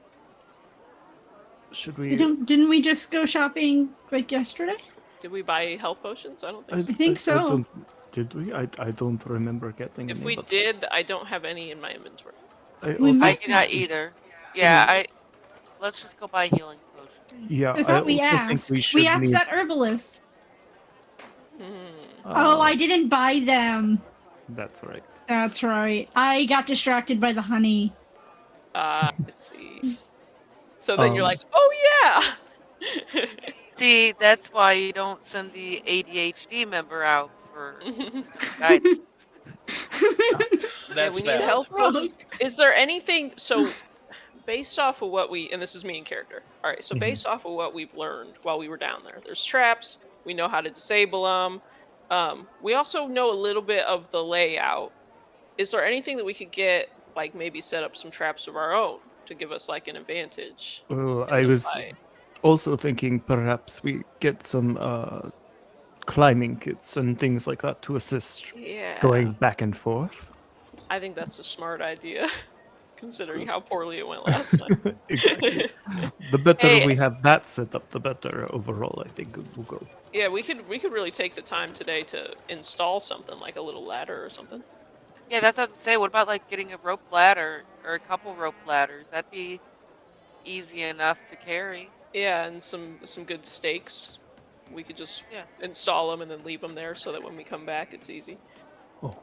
Speaker 2: Should we?
Speaker 4: Didn't we just go shopping like yesterday?
Speaker 3: Did we buy health potions? I don't think so.
Speaker 4: I think so.
Speaker 2: Did we? I don't remember getting
Speaker 3: If
Speaker 2: any,
Speaker 3: we
Speaker 2: but
Speaker 3: did, I don't have any in my inventory.
Speaker 4: We
Speaker 2: also-
Speaker 5: I
Speaker 4: might
Speaker 5: do not either. Yeah, let's just go buy healing potion.
Speaker 2: Yeah,
Speaker 4: I thought we
Speaker 2: also
Speaker 4: asked.
Speaker 2: think
Speaker 4: We asked
Speaker 2: need-
Speaker 4: that herbalist.
Speaker 3: Hmm.
Speaker 4: Oh, I didn't buy them.
Speaker 2: That's right.
Speaker 4: That's right. I got distracted by the honey.
Speaker 3: I see. So then you're
Speaker 2: Um,
Speaker 3: like, oh yeah!
Speaker 5: See, that's why you don't send the ADHD member out for guidance.
Speaker 1: That's
Speaker 3: we need
Speaker 1: valid.
Speaker 3: health potions. Is there anything, so based off of what and this is me in character. All right, so based off of what we've learned while we were down there's traps. We know how to disable them. We also know a little bit of the layout. Is there anything that we could get, like maybe set up some traps of our own to give us like an advantage?
Speaker 2: I
Speaker 3: the
Speaker 2: was
Speaker 3: fight?
Speaker 2: also thinking perhaps we get some climbing kits and things like that to assist
Speaker 3: Yeah.
Speaker 2: going back and forth.
Speaker 3: I think that's a smart idea, considering how poorly it went last time.
Speaker 2: Exactly. The better
Speaker 3: Hey.
Speaker 2: we have that set up, the better overall. I think it will go.
Speaker 3: Yeah, we could really take the time today to install something like a little ladder or something.
Speaker 5: Yeah, that's what I was gonna say. What about like getting a rope ladder or a couple rope ladders? That'd be easy enough to carry.
Speaker 3: Yeah, and some good stakes. We could just install them and then leave them there so that when we come back, it's easy.
Speaker 2: Oh.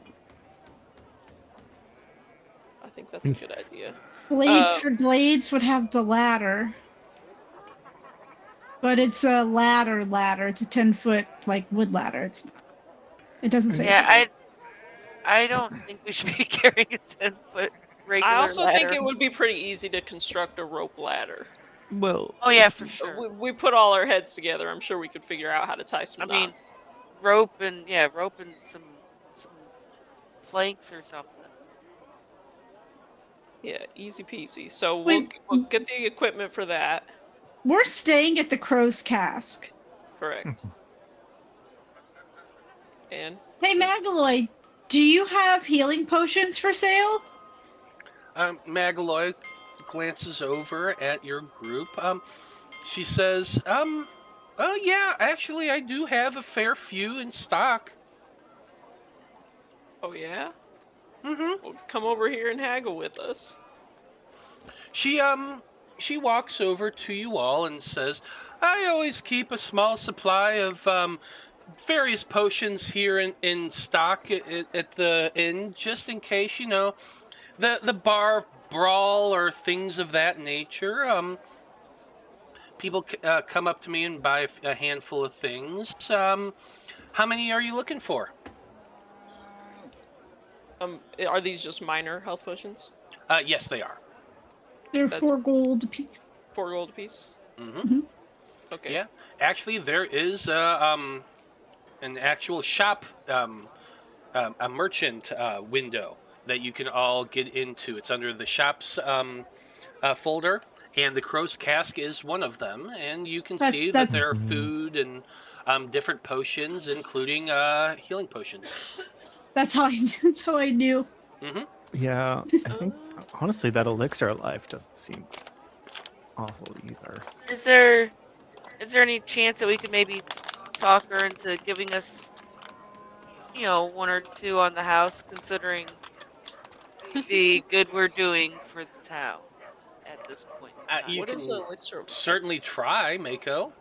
Speaker 3: I think that's a good idea.
Speaker 4: Blades would have the ladder. But it's a ladder. It's a 10-foot like wood ladder. It doesn't say.
Speaker 5: Yeah, I don't think we should be carrying a 10-foot regular
Speaker 3: I also
Speaker 5: ladder.
Speaker 3: think it would be pretty easy to construct a rope ladder.
Speaker 2: Well,
Speaker 5: Oh yeah, for sure.
Speaker 3: We put all our heads together. I'm sure we could figure out how to tie some
Speaker 5: I mean,
Speaker 3: knots.
Speaker 5: rope and some planks or something.
Speaker 3: Yeah, easy peasy. So
Speaker 4: Wait.
Speaker 3: we'll get the equipment for that.
Speaker 4: We're staying at the Crow's Cask.
Speaker 3: Correct. And
Speaker 4: Hey, Magaloy, do you have healing potions for sale?
Speaker 1: Magaloy glances over at your group. She says, oh yeah, actually I do have a fair few in stock.
Speaker 3: oh yeah,
Speaker 1: Mm-hmm.
Speaker 3: well, come over here and haggle with us.
Speaker 1: She walks over to you all and says, I always keep a small supply of, various potions here in stock at the inn, just in case, you know, the bar brawl or things of that nature. People come up to me and buy a handful of things. How many are you looking for?
Speaker 3: Are these just minor health potions?
Speaker 1: Yes, they are.
Speaker 4: They're
Speaker 3: That's-
Speaker 4: 4 gold apiece.
Speaker 3: 4 gold apiece.
Speaker 1: Mm-hmm.
Speaker 3: Okay.
Speaker 1: Yeah, actually, there is an actual shop, a merchant window that you can all get into. It's under the shops folder, and the Crow's Cask is one of them. And you can see that there are food and different potions, including healing potions.
Speaker 4: That's how I knew.
Speaker 1: Mm-hmm.
Speaker 2: Yeah, I think honestly that elixir of life doesn't seem awful either.
Speaker 5: Is there any chance that we could maybe talk her into giving us, you know, 1 or 2 on the house, considering the good we're doing for the town at this point in time?
Speaker 1: You
Speaker 3: What
Speaker 1: can
Speaker 3: is elixir?
Speaker 1: certainly try, Maiko.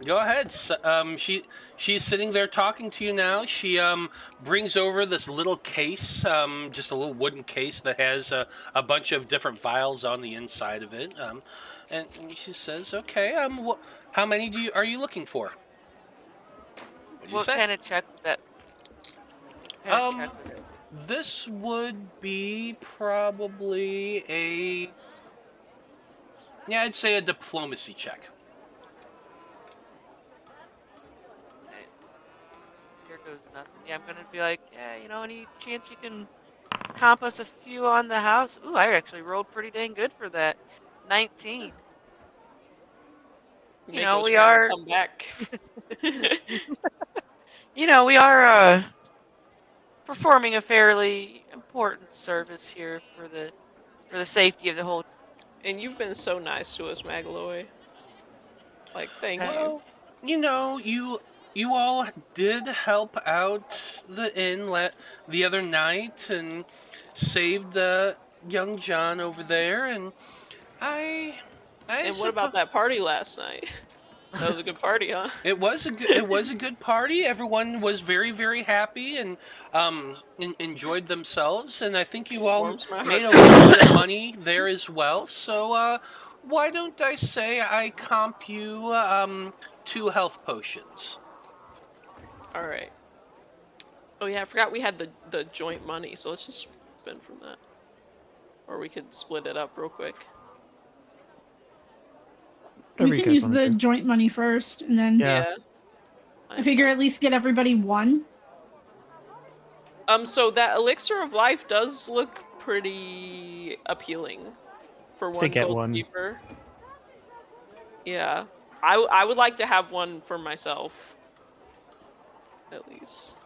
Speaker 1: Go ahead. She's sitting there talking to you now. She brings over this little case, just a little wooden case that has a bunch of different vials on the inside of it. And she says, "Okay. How many are you looking for?" What do you
Speaker 5: What
Speaker 1: say?
Speaker 5: kind of check would that?
Speaker 1: Um, This would be probably I'd say a diplomacy check.
Speaker 5: Here goes nothing. Yeah, I'm gonna be like, yeah, you know, any chance you can comp us a few on the house? Ooh, I actually rolled pretty dang good for that. 19. You know,
Speaker 3: Maiko's
Speaker 5: we
Speaker 3: trying to
Speaker 5: are.
Speaker 3: come back.
Speaker 5: You know, we are performing a fairly important service here for the safety of the whole.
Speaker 3: And you've been so nice to us, Magaloy. Like, thank you.
Speaker 1: Well, you know, you all did help out the inn the other night and saved the young John over there, and I
Speaker 3: And what about that party last night? That was a good party, huh?
Speaker 1: It was a good party. Everyone was very, very happy and enjoyed themselves. And I think you all
Speaker 3: Warms my
Speaker 1: made a
Speaker 3: heart.
Speaker 1: little bit of money there as well. So why don't I say I comp you 2 health potions?
Speaker 3: All right. Oh yeah, I forgot we had the joint money, so let's just spend from that. Or we could split it up real quick.
Speaker 2: Whatever
Speaker 4: We
Speaker 2: you
Speaker 4: can
Speaker 2: guys
Speaker 4: use
Speaker 2: wanna
Speaker 4: the
Speaker 2: do.
Speaker 4: joint money first, and then
Speaker 2: Yeah.
Speaker 4: I figure at least get everybody 1.
Speaker 3: So that elixir of life does look pretty appealing for
Speaker 2: Say
Speaker 3: 1
Speaker 2: get
Speaker 3: gold
Speaker 2: 1.
Speaker 3: keeper. Yeah. I would like to have 1 for myself. At least.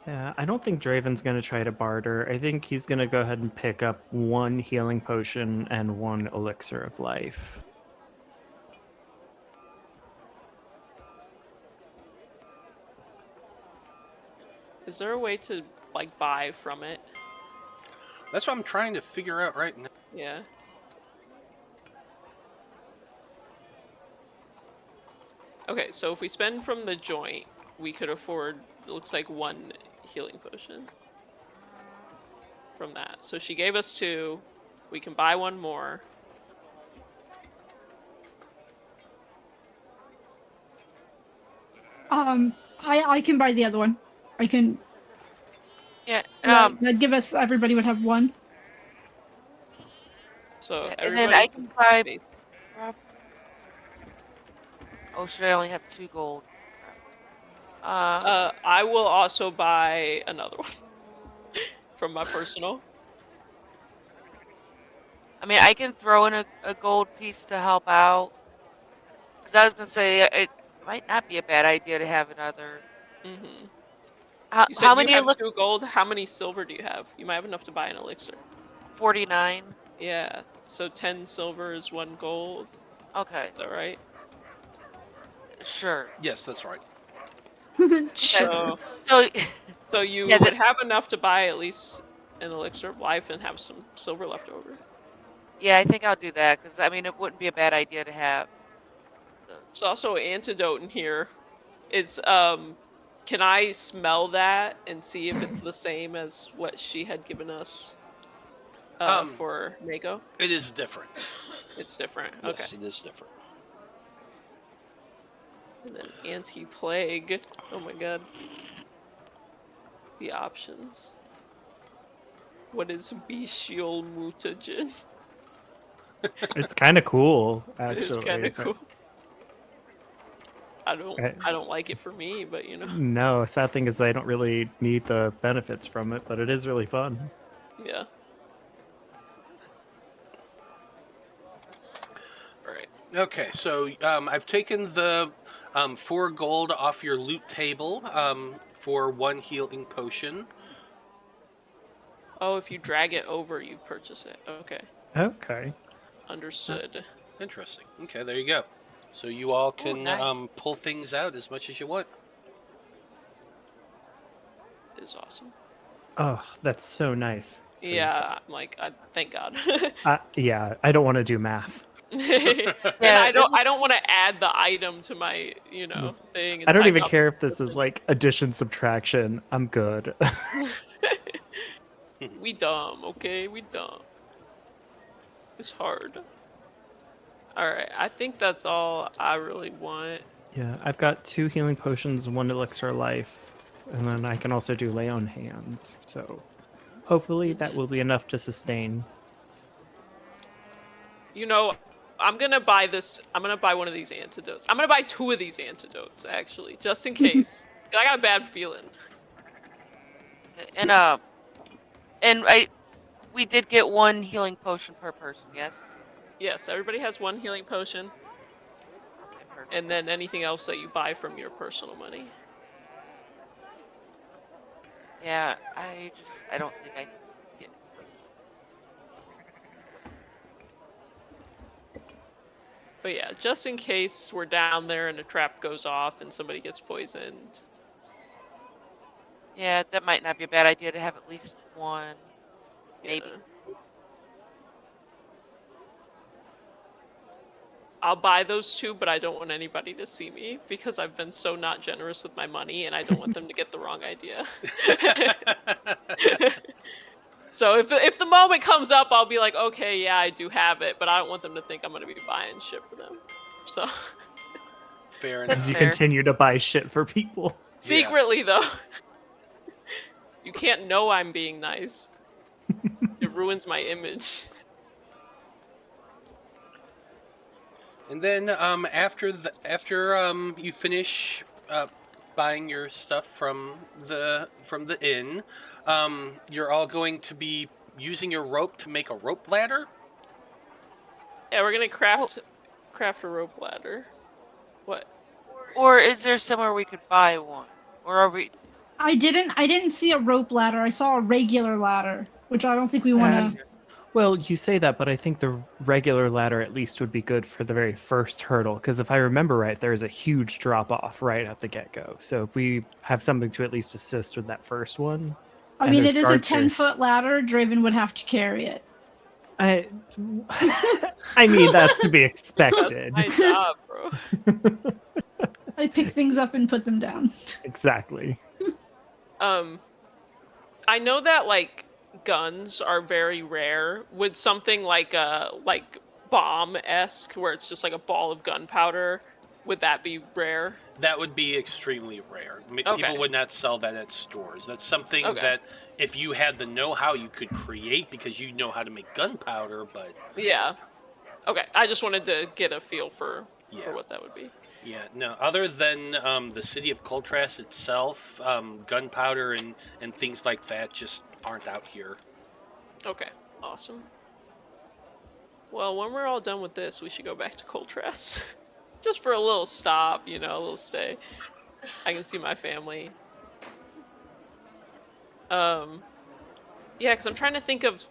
Speaker 2: Yeah, I don't think Draven's gonna try to barter. I think he's gonna go ahead and pick up 1 healing potion and 1 elixir of life.
Speaker 3: Is there a way to like buy from it?
Speaker 1: That's what I'm trying to figure out right now.
Speaker 3: Yeah. Okay, so if we spend from the joint, we could afford, it looks like 1 healing potion from that. So she gave us 2. We can buy 1 more.
Speaker 4: I can buy the other one. I can.
Speaker 5: Yeah.
Speaker 4: That'd give us, everybody would have 1.
Speaker 3: So
Speaker 5: And then
Speaker 3: everybody
Speaker 5: I can buy.
Speaker 3: pay-
Speaker 5: Oh, should I only have 2 gold?
Speaker 3: I will also buy another one. from my personal.
Speaker 5: I mean, I can throw in a gold piece to help out. Because I was going to say, it might not be a bad idea to have another.
Speaker 3: Mm-hmm.
Speaker 5: How,
Speaker 3: You said
Speaker 5: how
Speaker 3: you
Speaker 5: many
Speaker 3: have
Speaker 5: elixir?
Speaker 3: 2 gold. How many silver do you have? You might have enough to buy an elixir.
Speaker 5: 49.
Speaker 3: Yeah, so 10 silver is 1 gold.
Speaker 5: Okay,
Speaker 3: Is that right?
Speaker 5: sure.
Speaker 1: Yes, that's right.
Speaker 4: Sure.
Speaker 5: So,
Speaker 3: So you
Speaker 5: Yeah,
Speaker 3: would have enough to buy at least an elixir of life and have some silver left over.
Speaker 5: yeah, I think I'll do that. Because, I mean, it wouldn't be a bad idea to have.
Speaker 3: There's also an antidote in here. Can I smell that and see if it's the same as what she had given us for Maiko?
Speaker 1: It is different.
Speaker 3: It's different.
Speaker 1: Yes,
Speaker 3: Okay.
Speaker 1: it is different.
Speaker 3: And then anti-plague. Oh my god. The options. What is bestial mutagen?
Speaker 2: It's kind of cool, actually.
Speaker 3: It's kind of
Speaker 2: but-
Speaker 3: cool. I
Speaker 2: Okay.
Speaker 3: don't like it for me, but you know.
Speaker 2: No, sad thing is I don't really need the benefits from it, but it is really fun.
Speaker 3: Yeah. All right.
Speaker 1: Okay, so I've taken the 4 gold off your loot table for 1 healing potion.
Speaker 3: Oh, if you drag it over, you purchase it. Okay.
Speaker 2: Okay.
Speaker 3: Understood.
Speaker 1: Interesting. Okay, there you go. So you all can
Speaker 5: nice.
Speaker 1: pull things out as much as you want.
Speaker 3: It is awesome.
Speaker 2: Oh, that's so nice. 'cause,
Speaker 3: Yeah, I'm like, thank God.
Speaker 2: yeah, I don't want to do math.
Speaker 3: And
Speaker 5: Yeah,
Speaker 3: I don't want to add the item to my, thing.
Speaker 2: I don't
Speaker 3: type
Speaker 2: even
Speaker 3: up
Speaker 2: care if this
Speaker 3: with
Speaker 2: is
Speaker 3: it.
Speaker 2: like addition, subtraction. I'm good.
Speaker 3: We dumb, okay? We dumb. It's hard. Alright, I think that's all I really want.
Speaker 2: Yeah, I've got 2 healing potions, 1 elixir of life, and then I can also do lay on hands. So hopefully that will be enough to sustain.
Speaker 3: I'm gonna buy one of these antidotes. I'm gonna buy 2 of these antidotes, actually, just in case. 'Cause I got a bad feeling.
Speaker 5: And we did get 1 healing potion per person, yes?
Speaker 3: Yes, everybody has 1 healing potion,
Speaker 5: Okay, perfect.
Speaker 3: and then anything else that you buy from your personal money.
Speaker 5: Yeah, I don't think I can get.
Speaker 3: But yeah, just in case we're down there and a trap goes off and somebody gets poisoned.
Speaker 5: Yeah, that might not be a bad idea to have at least 1. Maybe.
Speaker 3: Yeah. I'll buy those 2, but I don't want anybody to see me because I've been so not generous with my money and I don't want them to get the wrong idea. So if the moment comes up, I'll be like, okay, yeah, I do have it, but I don't want them to think I'm going to be buying shit for them. So
Speaker 1: Fair
Speaker 5: That's
Speaker 2: As
Speaker 1: enough.
Speaker 2: you
Speaker 5: fair.
Speaker 2: continue to buy shit for people.
Speaker 3: secretly, though, you can't know I'm being nice. It ruins my image.
Speaker 1: And then after you finish buying your stuff from the inn, you're all going to be using your rope to make a rope ladder.
Speaker 3: Yeah, we're gonna craft a rope ladder. What?
Speaker 5: Or is there somewhere we could buy one? Or are we?
Speaker 4: I didn't see a rope ladder. I saw a regular ladder, which I don't think we want to.
Speaker 2: Well, you say that, but I think the regular ladder at least would be good for the very first hurdle, because if I remember right, there's a huge drop off right at the get-go. So if we have something to at least assist with that first one.
Speaker 4: I
Speaker 2: and
Speaker 4: mean,
Speaker 2: there's
Speaker 4: it is a
Speaker 2: guards here.
Speaker 4: 10-foot ladder. Draven would have to carry it.
Speaker 2: I mean, that's to be
Speaker 3: That's
Speaker 2: expected.
Speaker 3: my job, bro.
Speaker 4: I pick things up and put them down.
Speaker 2: Exactly.
Speaker 3: I know that like guns are very rare. Would something like bomb-esque, where it's just like a ball of gunpowder, would that be rare?
Speaker 1: That would be extremely rare.
Speaker 3: Okay.
Speaker 1: People would not sell that at stores. That's something
Speaker 3: Okay.
Speaker 1: that if you had the know-how, you could create because you know how to make gunpowder. But
Speaker 3: Yeah. Okay, I just wanted to get a feel for
Speaker 1: Yeah.
Speaker 3: what that would be.
Speaker 1: yeah, no. Other than the city of Coltras itself, gunpowder and things like that just aren't out here.
Speaker 3: Okay, awesome. Well, when we're all done with this, we should go back to Coltress. Just for a little stop, a little stay. I can see my family. Yeah, because I'm trying to think of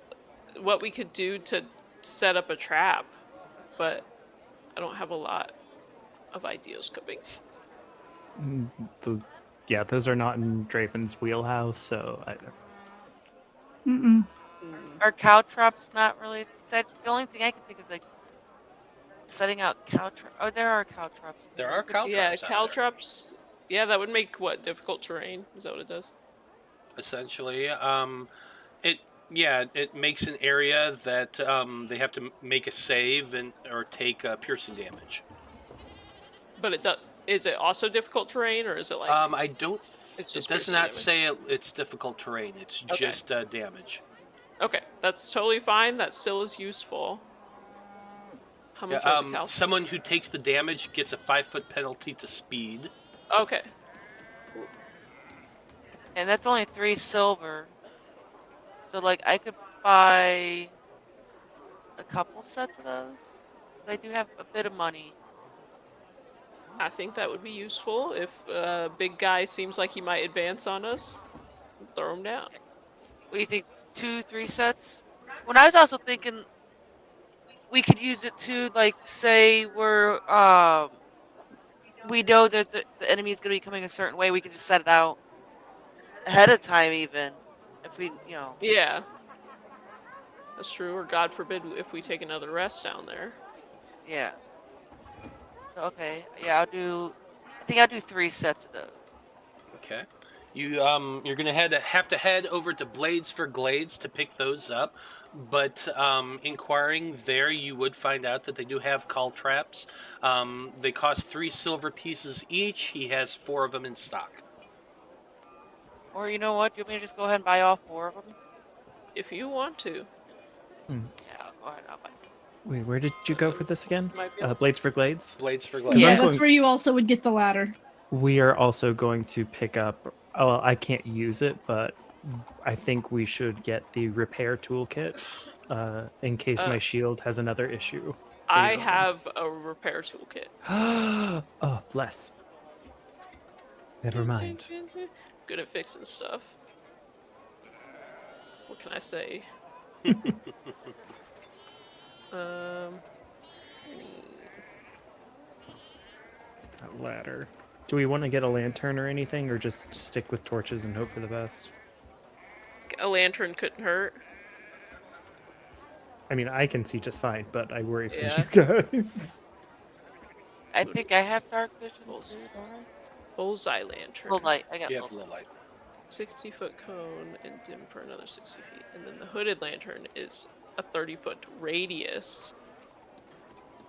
Speaker 3: what we could do to set up a trap, but I don't have a lot of ideas coming.
Speaker 2: Those are not in Draven's wheelhouse, so
Speaker 4: Mm-mm.
Speaker 5: Are cow traps not really? The only thing I can think of is like setting out cow traps. Oh, there are cow traps.
Speaker 1: There are cow
Speaker 3: Yeah,
Speaker 1: traps out there.
Speaker 3: caltrops. Yeah, that would make what, difficult terrain? Is that what it does?
Speaker 1: Essentially, it makes an area that they have to make a save or take piercing damage.
Speaker 3: But it does. Is it also difficult terrain, or is it like?
Speaker 1: I don't.
Speaker 3: It's
Speaker 1: It
Speaker 3: just
Speaker 1: does
Speaker 3: piercing
Speaker 1: not
Speaker 3: damage.
Speaker 1: say it's difficult terrain. It's
Speaker 3: Okay.
Speaker 1: just damage.
Speaker 3: Okay, that's totally fine. That still is useful. How much are the caltrops?
Speaker 1: Someone who takes the damage gets a 5-foot penalty to speed.
Speaker 3: Okay.
Speaker 5: And that's only 3 silver. So like I could buy a couple sets of those. I do have a bit of money.
Speaker 3: I think that would be useful if big guy seems like he might advance on us. Throw him down.
Speaker 5: What do you think? 2, 3 sets? When I was also thinking we could use it to like say we're we know that the enemy is going to be coming a certain way. We can just set it out ahead of time, even if we,
Speaker 3: Yeah. That's true. Or God forbid if we take another rest down there.
Speaker 5: Yeah. So okay, yeah, I think I'll do 3 sets of those.
Speaker 1: Okay. You're gonna have to head over to Blades for Glades to pick those up, but inquiring there, you would find out that they do have call traps. They cost 3 silver pieces each. He has 4 of them in stock.
Speaker 5: Or you know what? You want me to just go ahead and buy all 4 of them?
Speaker 3: If you want to.
Speaker 5: Yeah, I'll go ahead and I'll buy.
Speaker 2: wait, where did you go for this again?
Speaker 3: Might be
Speaker 2: Blades for Glades.
Speaker 1: Blades for Glades.
Speaker 4: Yeah,
Speaker 2: I'm
Speaker 4: that's
Speaker 2: going-
Speaker 4: where you also would get the ladder.
Speaker 2: We are also going to pick up. Oh, well, I can't use it, but I think we should get the repair toolkit in case my shield has another issue.
Speaker 3: I
Speaker 2: later on.
Speaker 3: have a repair toolkit.
Speaker 2: Oh, bless. Never mind.
Speaker 3: Good at fixing stuff. What can I say?
Speaker 2: That ladder. Do we want to get a lantern or anything, or just stick with torches and hope for the best?
Speaker 3: A lantern couldn't hurt.
Speaker 2: I mean, I can see just fine, but I worry for
Speaker 3: Yeah.
Speaker 2: you guys.
Speaker 5: I think I have dark vision
Speaker 3: Bulls.
Speaker 5: too, don't I?
Speaker 3: Bullseye lantern.
Speaker 5: Low light. I got
Speaker 1: You have
Speaker 5: low
Speaker 1: low
Speaker 5: light.
Speaker 1: light.
Speaker 3: 60-foot cone and dim for another 60 feet. And then the hooded lantern is a 30-foot radius.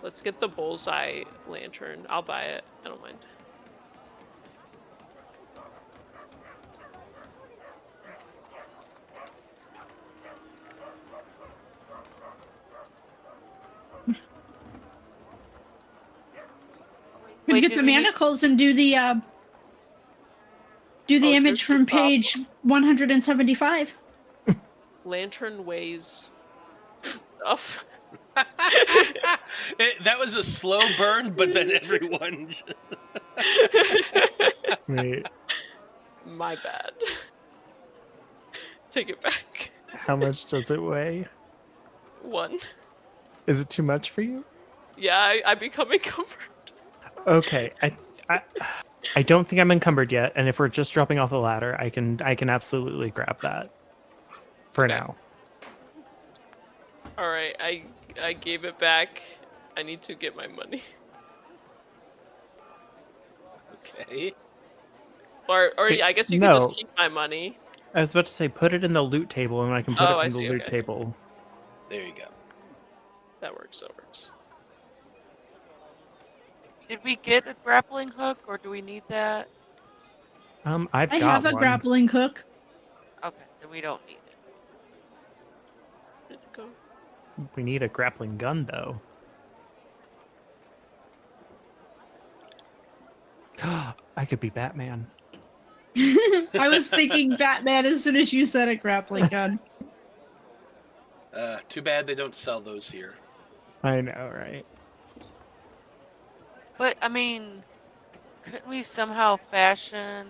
Speaker 3: Let's get the bullseye lantern. I'll buy it. I don't mind.
Speaker 4: We
Speaker 5: Wait,
Speaker 4: could get
Speaker 5: did
Speaker 4: the
Speaker 5: we need-
Speaker 4: manacles and do the
Speaker 3: Oh,
Speaker 4: image
Speaker 3: here's the
Speaker 4: from
Speaker 3: top.
Speaker 4: page 175.
Speaker 3: Lantern weighs stuff.
Speaker 1: That was a slow burn, but then everyone.
Speaker 2: Wait,
Speaker 3: My bad. Take it back.
Speaker 2: how much does it weigh?
Speaker 3: 1.
Speaker 2: Is it too much for you?
Speaker 3: Yeah, I become encumbered.
Speaker 2: Okay, I don't think I'm encumbered yet, and if we're just dropping off the ladder, I can absolutely grab that. For
Speaker 3: Okay.
Speaker 2: now.
Speaker 3: All right, I gave it back. I need to get my money.
Speaker 1: Okay.
Speaker 3: Or
Speaker 2: Wait,
Speaker 3: I guess you could
Speaker 2: no.
Speaker 3: just keep my money.
Speaker 2: I was about to say put it in the loot table, and I can put
Speaker 3: Oh,
Speaker 2: it
Speaker 3: I
Speaker 2: from
Speaker 3: see,
Speaker 2: the loot
Speaker 3: okay.
Speaker 2: table.
Speaker 1: There you go.
Speaker 3: That works. That works.
Speaker 5: Did we get a grappling hook, or do we need that?
Speaker 2: I've
Speaker 4: I
Speaker 2: got
Speaker 4: have a
Speaker 2: one.
Speaker 4: grappling hook.
Speaker 5: Okay, then we don't need it.
Speaker 3: Where'd it go?
Speaker 2: We need a grappling gun, though. I could be Batman.
Speaker 4: I was thinking Batman as soon as you said a grappling gun.
Speaker 1: Too bad they don't sell those here.
Speaker 2: I know, right?
Speaker 5: But I mean, couldn't we somehow fashion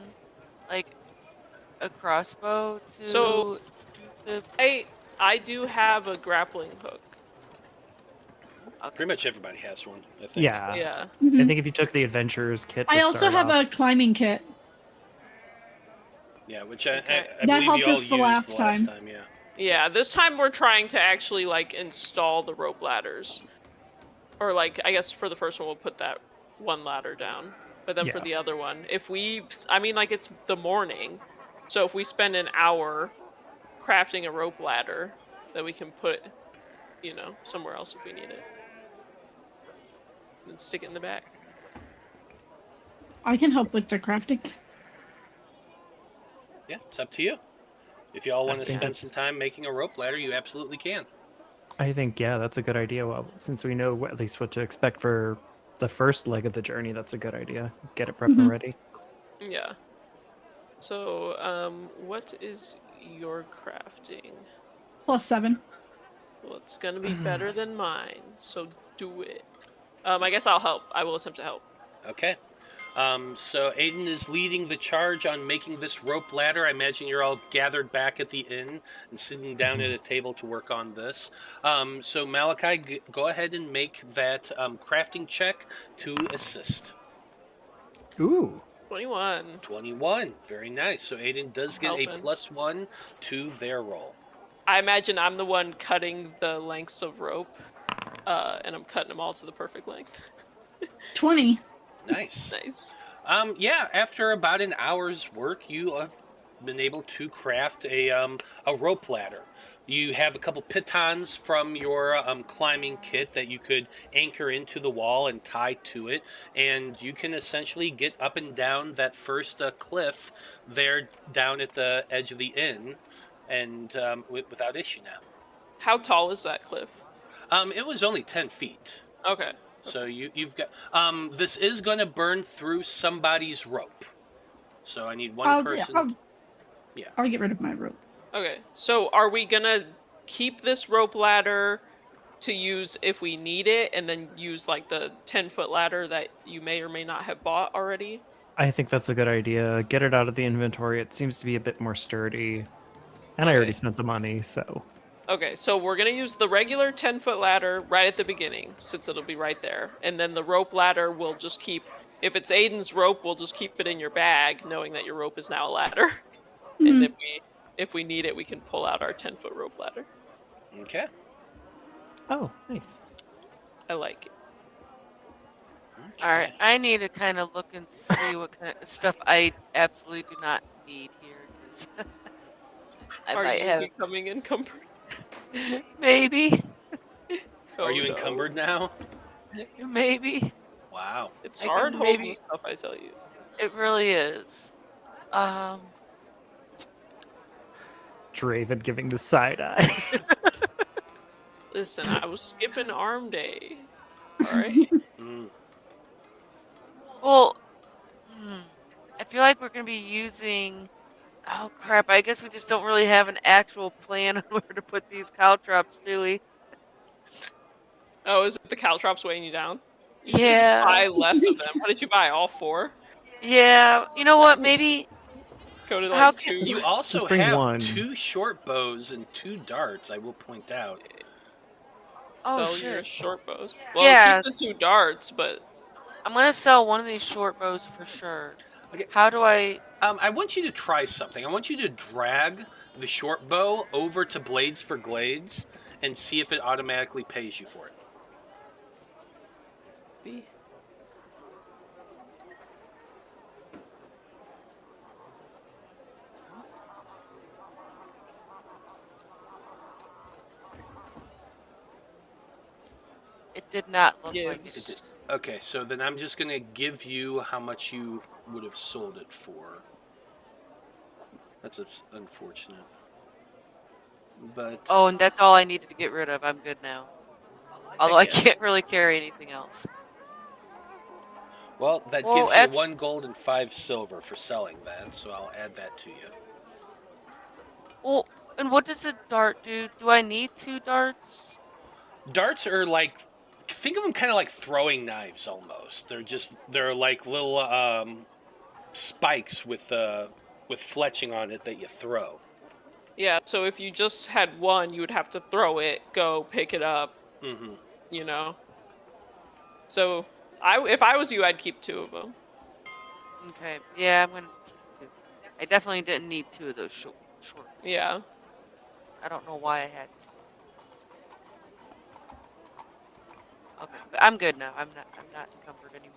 Speaker 5: like a crossbow to
Speaker 3: So-
Speaker 5: shoot
Speaker 3: I do have a grappling hook.
Speaker 1: Pretty much everybody has one, I think.
Speaker 2: Yeah.
Speaker 3: Yeah.
Speaker 2: I
Speaker 4: Mhm.
Speaker 2: think if you took the Adventurer's kit, to
Speaker 4: I also
Speaker 2: start
Speaker 4: have
Speaker 2: off,
Speaker 4: a climbing kit.
Speaker 1: Yeah, which
Speaker 5: Okay.
Speaker 1: I
Speaker 4: That
Speaker 1: believe
Speaker 4: helped
Speaker 1: you all
Speaker 4: us the
Speaker 1: used
Speaker 4: last
Speaker 1: the last
Speaker 4: time.
Speaker 1: time. Yeah.
Speaker 3: Yeah, this time we're trying to actually like install the rope ladders. Or like I guess for the first one we'll put that one ladder down. But then for
Speaker 2: Yeah.
Speaker 3: the other one, I mean like it's the morning. So if we spend an hour crafting a rope ladder that we can put, somewhere else if we need it. And stick it in the back.
Speaker 4: I can help with the crafting.
Speaker 1: Yeah, it's up to you. If y'all want to
Speaker 2: think
Speaker 1: spend some
Speaker 2: it's-
Speaker 1: time making a rope ladder, you absolutely can.
Speaker 2: I think, yeah, that's a good idea. Well, since we know at least what to expect for the first leg of the journey, that's a good idea. Get it prepped and ready.
Speaker 3: Yeah. So, what is your crafting?
Speaker 4: +7.
Speaker 3: Well, it's gonna be better than mine, so do it. I guess I'll help. I will attempt to help.
Speaker 1: Okay. So Aeden is leading the charge on making this rope ladder. I imagine you're all gathered back at the inn and sitting down at a table to work on this. So Malachi, go ahead and make that crafting check to assist.
Speaker 2: Ooh.
Speaker 3: 21.
Speaker 1: 21. Very nice. So Aeden does get a
Speaker 3: Helping.
Speaker 1: +1 to their roll.
Speaker 3: I imagine I'm the one cutting the lengths of rope, and I'm cutting them all to the perfect length.
Speaker 4: 20.
Speaker 1: Nice.
Speaker 3: Nice.
Speaker 1: Yeah, after about an hour's work, you have been able to craft a rope ladder. You have a couple pitons from your climbing kit that you could anchor into the wall and tie to it, and you can essentially get up and down that first cliff there down at the edge of the inn, and without issue now.
Speaker 3: How tall is that cliff?
Speaker 1: It was only 10 feet.
Speaker 3: Okay.
Speaker 1: So you've got this is going to burn through somebody's rope. So I need one person. Yeah.
Speaker 4: I'll get rid of my rope.
Speaker 3: Okay. So are we gonna keep this rope ladder to use if we need it, and then use like the 10-foot ladder that you may or may not have bought already?
Speaker 2: I think that's a good idea. Get it out of the inventory. It seems to be a bit more sturdy. And I already
Speaker 3: Okay.
Speaker 2: spent the money, so.
Speaker 3: Okay, so we're gonna use the regular 10-foot ladder right at the beginning, since it'll be right there. And then the rope ladder we'll just keep, if it's Aiden's rope, we'll just keep it in your bag, knowing that your rope is now a ladder. And if we need it, we can pull out our 10-foot rope ladder.
Speaker 1: Okay.
Speaker 2: Oh, nice.
Speaker 3: I like it.
Speaker 5: All right, I need to kind of look and see what kind of stuff I absolutely do not need here. 'Cause I
Speaker 3: Are
Speaker 5: might
Speaker 3: you
Speaker 5: have
Speaker 3: becoming encumbered?
Speaker 5: maybe,
Speaker 1: Are you
Speaker 3: Oh, no.
Speaker 1: encumbered now?
Speaker 5: maybe
Speaker 1: Wow.
Speaker 3: It's
Speaker 5: I
Speaker 3: hard
Speaker 5: can
Speaker 3: holding
Speaker 5: maybe-
Speaker 3: stuff, I tell you.
Speaker 5: it really is.
Speaker 2: Draven giving the side eye.
Speaker 3: Listen, I was skipping arm day. Alright?
Speaker 1: Mm.
Speaker 5: Well, I feel like we're gonna be using. Oh crap! I guess we just don't really have an actual plan on where to put these caltrops, do we?
Speaker 3: Oh, is it the caltrops weighing you down? You should
Speaker 5: Yeah.
Speaker 3: just buy less of them. What did you buy? All 4?
Speaker 5: Yeah. You know what? Maybe.
Speaker 3: Go to
Speaker 5: How
Speaker 3: like
Speaker 5: can-
Speaker 3: 2.
Speaker 1: You also
Speaker 2: Just bring
Speaker 1: have
Speaker 2: one.
Speaker 1: 2 short bows and 2 darts, I will point out.
Speaker 5: Oh
Speaker 3: Sell your
Speaker 5: shit!
Speaker 3: short bows. Well,
Speaker 5: Yeah.
Speaker 3: keep the 2 darts, but
Speaker 5: I'm gonna sell one of these short bows for sure.
Speaker 1: Okay.
Speaker 5: How do I?
Speaker 1: I want you to try something. I want you to drag the short bow over to Blades for Glades and see if it automatically pays you for it.
Speaker 5: It did not look like it.
Speaker 3: gives.
Speaker 1: Okay, so then I'm just going to give you how much you would have sold it for. That's unfortunate. But
Speaker 5: Oh, and that's all I needed to get rid of. I'm good now. Although I
Speaker 1: Heck yeah.
Speaker 5: can't really carry anything else.
Speaker 1: Well, that
Speaker 5: Well,
Speaker 1: gives you 1 gold and 5 silver for selling that, so I'll add that to you.
Speaker 5: Well, and what does a dart do? Do I need 2 darts?
Speaker 1: Darts are like, think of them kind of like throwing knives almost. They're like little spikes with fletching on it that you throw.
Speaker 3: Yeah, so if you just had one, you would have to throw it, go pick it up,
Speaker 1: Mm-hmm.
Speaker 3: you know? So, if I was you, I'd keep 2 of them.
Speaker 5: Okay, yeah, I'm gonna. I definitely didn't need 2 of those short.
Speaker 3: Yeah.
Speaker 5: I don't know why I had 2. Okay, but I'm good now. I'm not encumbered anymore.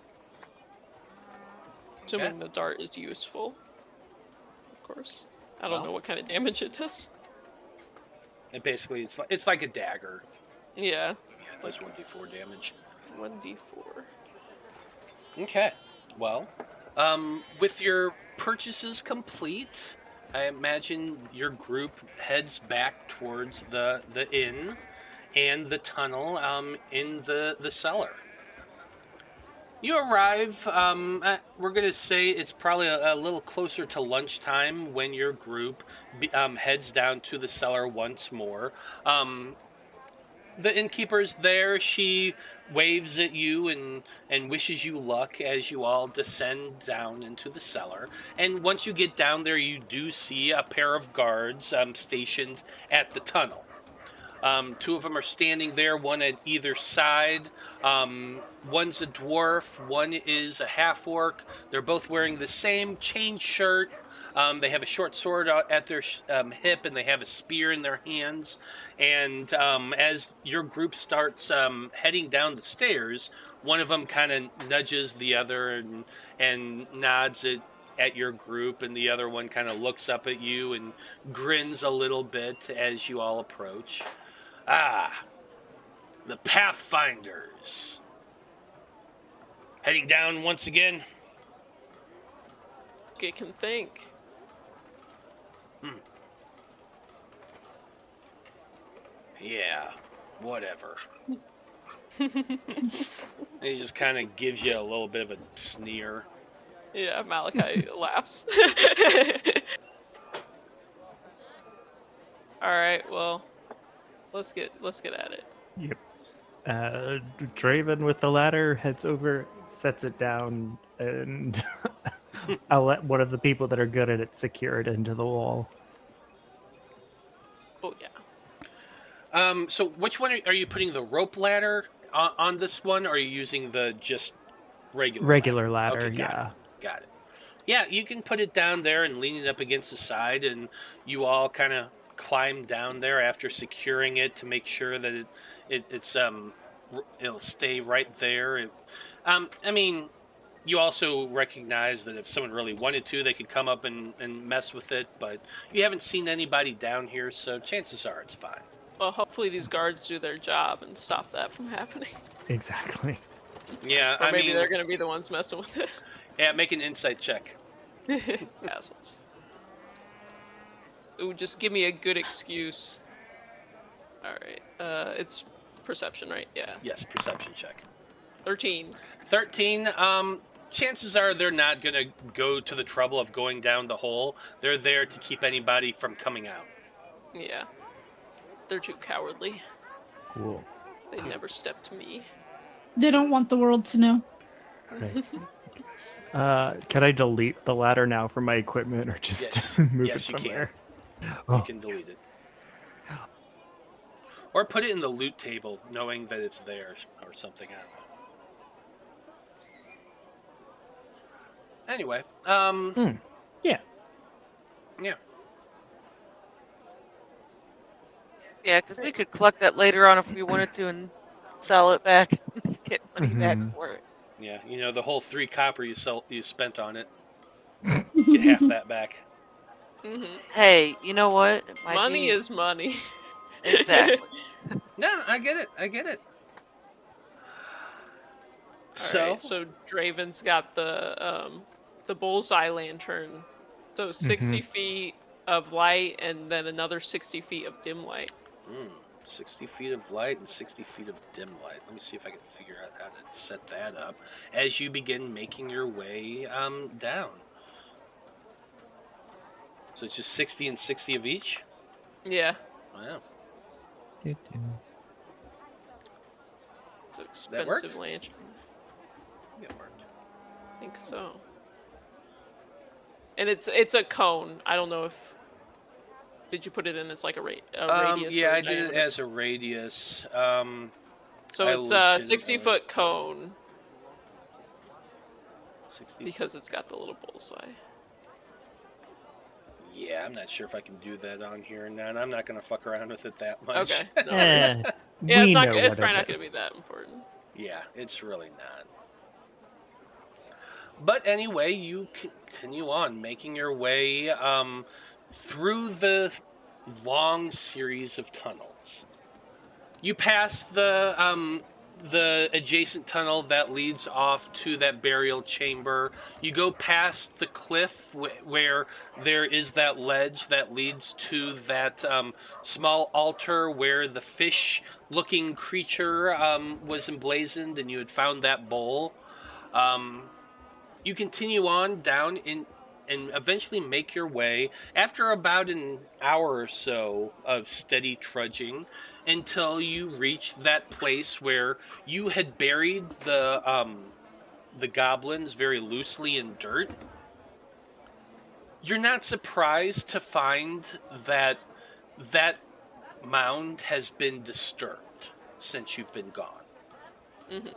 Speaker 3: Assuming the dart is useful. Of course. I don't know
Speaker 1: Well.
Speaker 3: what kind of damage it does.
Speaker 1: And basically, it's like a dagger.
Speaker 3: Yeah.
Speaker 1: Yeah, it does 1d4 damage.
Speaker 3: 1d4.
Speaker 1: Okay. Well, with your purchases complete, I imagine your group heads back towards the inn and the tunnel in the cellar. You arrive, we're going to say it's probably a little closer to lunchtime when your group heads down to the cellar once more. The innkeeper's there. She waves at you and wishes you luck as you all descend down into the cellar. And once you get down there, you do see a pair of guards stationed at the tunnel. 2 of them are standing there, one at either side. One's a dwarf, one is a half-orc. They're both wearing the same chain shirt. They have a short sword at their hip, and they have a spear in their hands. And as your group starts heading down the stairs, one of them kind of nudges the other and nods at your group, and the other one kind of looks up at you and grins a little bit as you all approach. Ah, the Pathfinders. Heading down once again?
Speaker 3: You can think.
Speaker 1: Yeah, whatever. He just kind of gives you a little bit of a sneer.
Speaker 3: Yeah, Malachi laughs. Alright, well, let's get at it.
Speaker 2: Yep. Draven with the ladder heads over, sets it down, and I'll let one of the people that are good at it secure it into the wall.
Speaker 3: Oh yeah.
Speaker 1: So which one are you putting the rope ladder on this one, or are you using the just regular
Speaker 2: ladder?
Speaker 1: Okay,
Speaker 2: Yeah.
Speaker 1: Got it. Yeah, you can put it down there and lean it up against the side, and you all kind of climb down there after securing it to make sure that it'll stay right there. I mean, you also recognize that if someone really wanted to, they could come up and mess with it, but you haven't seen anybody down here, so chances are it's fine.
Speaker 3: Well, hopefully these guards do their job and stop that from happening.
Speaker 2: Exactly.
Speaker 1: Yeah,
Speaker 3: Or
Speaker 1: I
Speaker 3: maybe
Speaker 1: mean,
Speaker 3: they're gonna be the ones messing with it.
Speaker 1: yeah, make an insight check.
Speaker 3: Assholes. Ooh, just give me a good excuse. Alright, it's perception, right? Yeah.
Speaker 1: Yes, perception check.
Speaker 3: 13.
Speaker 1: 13, chances are they're not going to go to the trouble of going down the hole. They're there to keep anybody from coming out.
Speaker 3: Yeah. They're too cowardly.
Speaker 2: Cool.
Speaker 3: They never step to me.
Speaker 4: They don't want the world to know.
Speaker 2: Right. Can I delete the ladder now from my equipment, or just
Speaker 1: Yes.
Speaker 2: move
Speaker 1: Yes,
Speaker 2: it
Speaker 1: you can.
Speaker 2: somewhere?
Speaker 1: You can delete it. Or put it in the loot table, knowing that it's there or something. I don't know. Anyway,
Speaker 2: Yeah.
Speaker 1: yeah.
Speaker 5: Yeah, because we could collect that later on if we wanted to and sell it back, get money back for it.
Speaker 1: Yeah, you know, the whole 3 copper you spent on it. Get half that back.
Speaker 3: Mm-hmm.
Speaker 5: Hey, you know what? It might
Speaker 3: Money
Speaker 5: be...
Speaker 3: is money.
Speaker 5: Exactly.
Speaker 1: No, I get it.
Speaker 3: Alright, so Draven's got the bullseye lantern. So 60 feet of light and then another 60 feet of dim light.
Speaker 1: 60 feet of light and 60 feet of dim light. Let me see if I can figure out how to set that up as you begin making your way down. So it's just 60 and 60 of each?
Speaker 3: Yeah.
Speaker 1: Wow.
Speaker 2: Do-do.
Speaker 3: It's
Speaker 1: That work?
Speaker 3: expensive lantern.
Speaker 1: It worked.
Speaker 3: I think so. And it's a cone. I don't know if... Did you put it in as like a radius?
Speaker 1: Yeah,
Speaker 3: or a
Speaker 1: I did it
Speaker 3: diameter?
Speaker 1: as a radius.
Speaker 3: So
Speaker 1: I
Speaker 3: it's a
Speaker 1: legitimately-
Speaker 3: 60-foot cone
Speaker 1: 60.
Speaker 3: because it's got the little bullseye.
Speaker 1: Yeah, I'm not sure if I can do that on here or not. I'm not going to fuck around with it that much.
Speaker 3: Okay. No worries.
Speaker 2: Eh,
Speaker 3: Yeah,
Speaker 2: we
Speaker 3: it's not.
Speaker 2: know
Speaker 3: It's
Speaker 2: what
Speaker 3: probably
Speaker 2: it
Speaker 3: not going to be
Speaker 2: is.
Speaker 3: that important.
Speaker 1: Yeah, it's really not. But anyway, you continue on, making your way through the long series of tunnels. You pass the adjacent tunnel that leads off to that burial chamber. You go past the cliff where there is that ledge that leads to that small altar where the fish-looking creature was emblazoned, and you had found that bowl. You continue on down and eventually make your way, after about an hour or so of steady trudging, until you reach that place where you had buried the goblins very loosely in dirt. You're not surprised to find that that mound has been disturbed since you've been gone.
Speaker 3: Mm-hmm.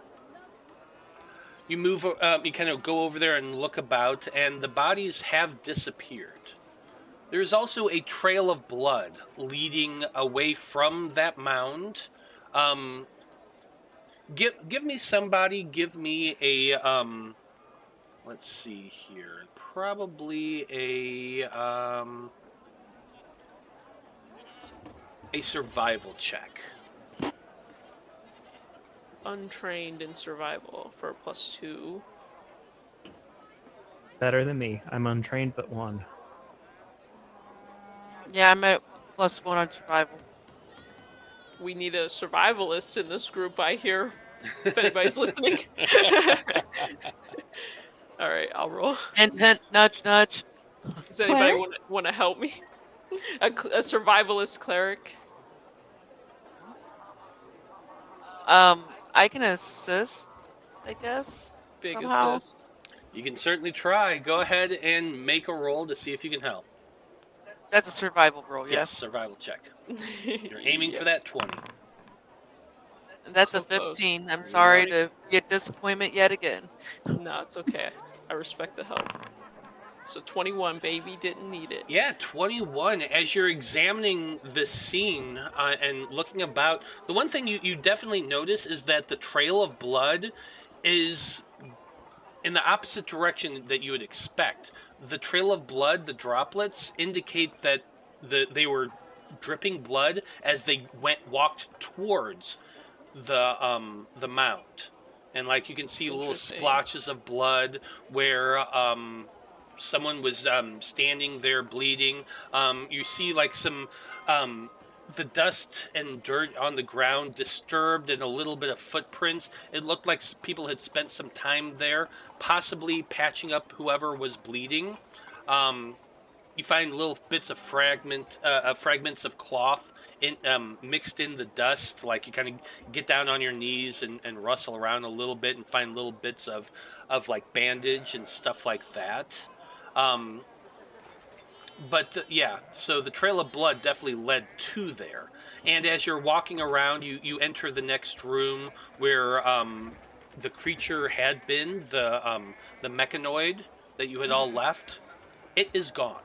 Speaker 1: You move, you kind of go over there and look about, and the bodies have disappeared. There's also a trail of blood leading away from that mound. Give me somebody. Give me a let's see here. Probably a survival check.
Speaker 3: Untrained in survival for a +2.
Speaker 2: Better than me. I'm untrained but one.
Speaker 5: Yeah, I'm at +1 on survival.
Speaker 3: We need a survivalist in this group, I hear. If anybody's listening. All right, I'll roll.
Speaker 5: Hint, hint, nudge, nudge.
Speaker 3: Does anybody
Speaker 4: Cleric?
Speaker 3: want to help me? A survivalist cleric.
Speaker 5: I can assist, I guess.
Speaker 3: Big
Speaker 5: Somehow.
Speaker 3: assist.
Speaker 1: You can certainly try. Go ahead and make a roll to see if you can help.
Speaker 5: That's a survival roll,
Speaker 1: Yes,
Speaker 5: yes.
Speaker 1: survival check. You're aiming for that 20.
Speaker 5: That's
Speaker 3: So
Speaker 5: a
Speaker 3: close.
Speaker 5: 15. I'm sorry to get disappointment yet again.
Speaker 3: No, it's okay. I respect the help. So 21, baby, didn't need it.
Speaker 1: Yeah, 21. As you're examining this scene and looking about, the one thing you definitely notice is that the trail of blood is in the opposite direction that you would expect. The trail of blood, the droplets, indicate that they were dripping blood as they walked towards the mound. And like you can see little
Speaker 3: Interesting.
Speaker 1: splotches of blood where someone was standing there bleeding. You see like some the dust and dirt on the ground disturbed and a little bit of footprints. It looked like people had spent some time there, possibly patching up whoever was bleeding. You find little bits of fragments of cloth mixed in the dust. Like you kind of get down on your knees and rustle around a little bit and find little bits of like bandage and stuff like that. Yeah, so the trail of blood definitely led to there. And as you're walking around, you enter the next room where the creature had been, the mechanoid that you had all left. It is gone.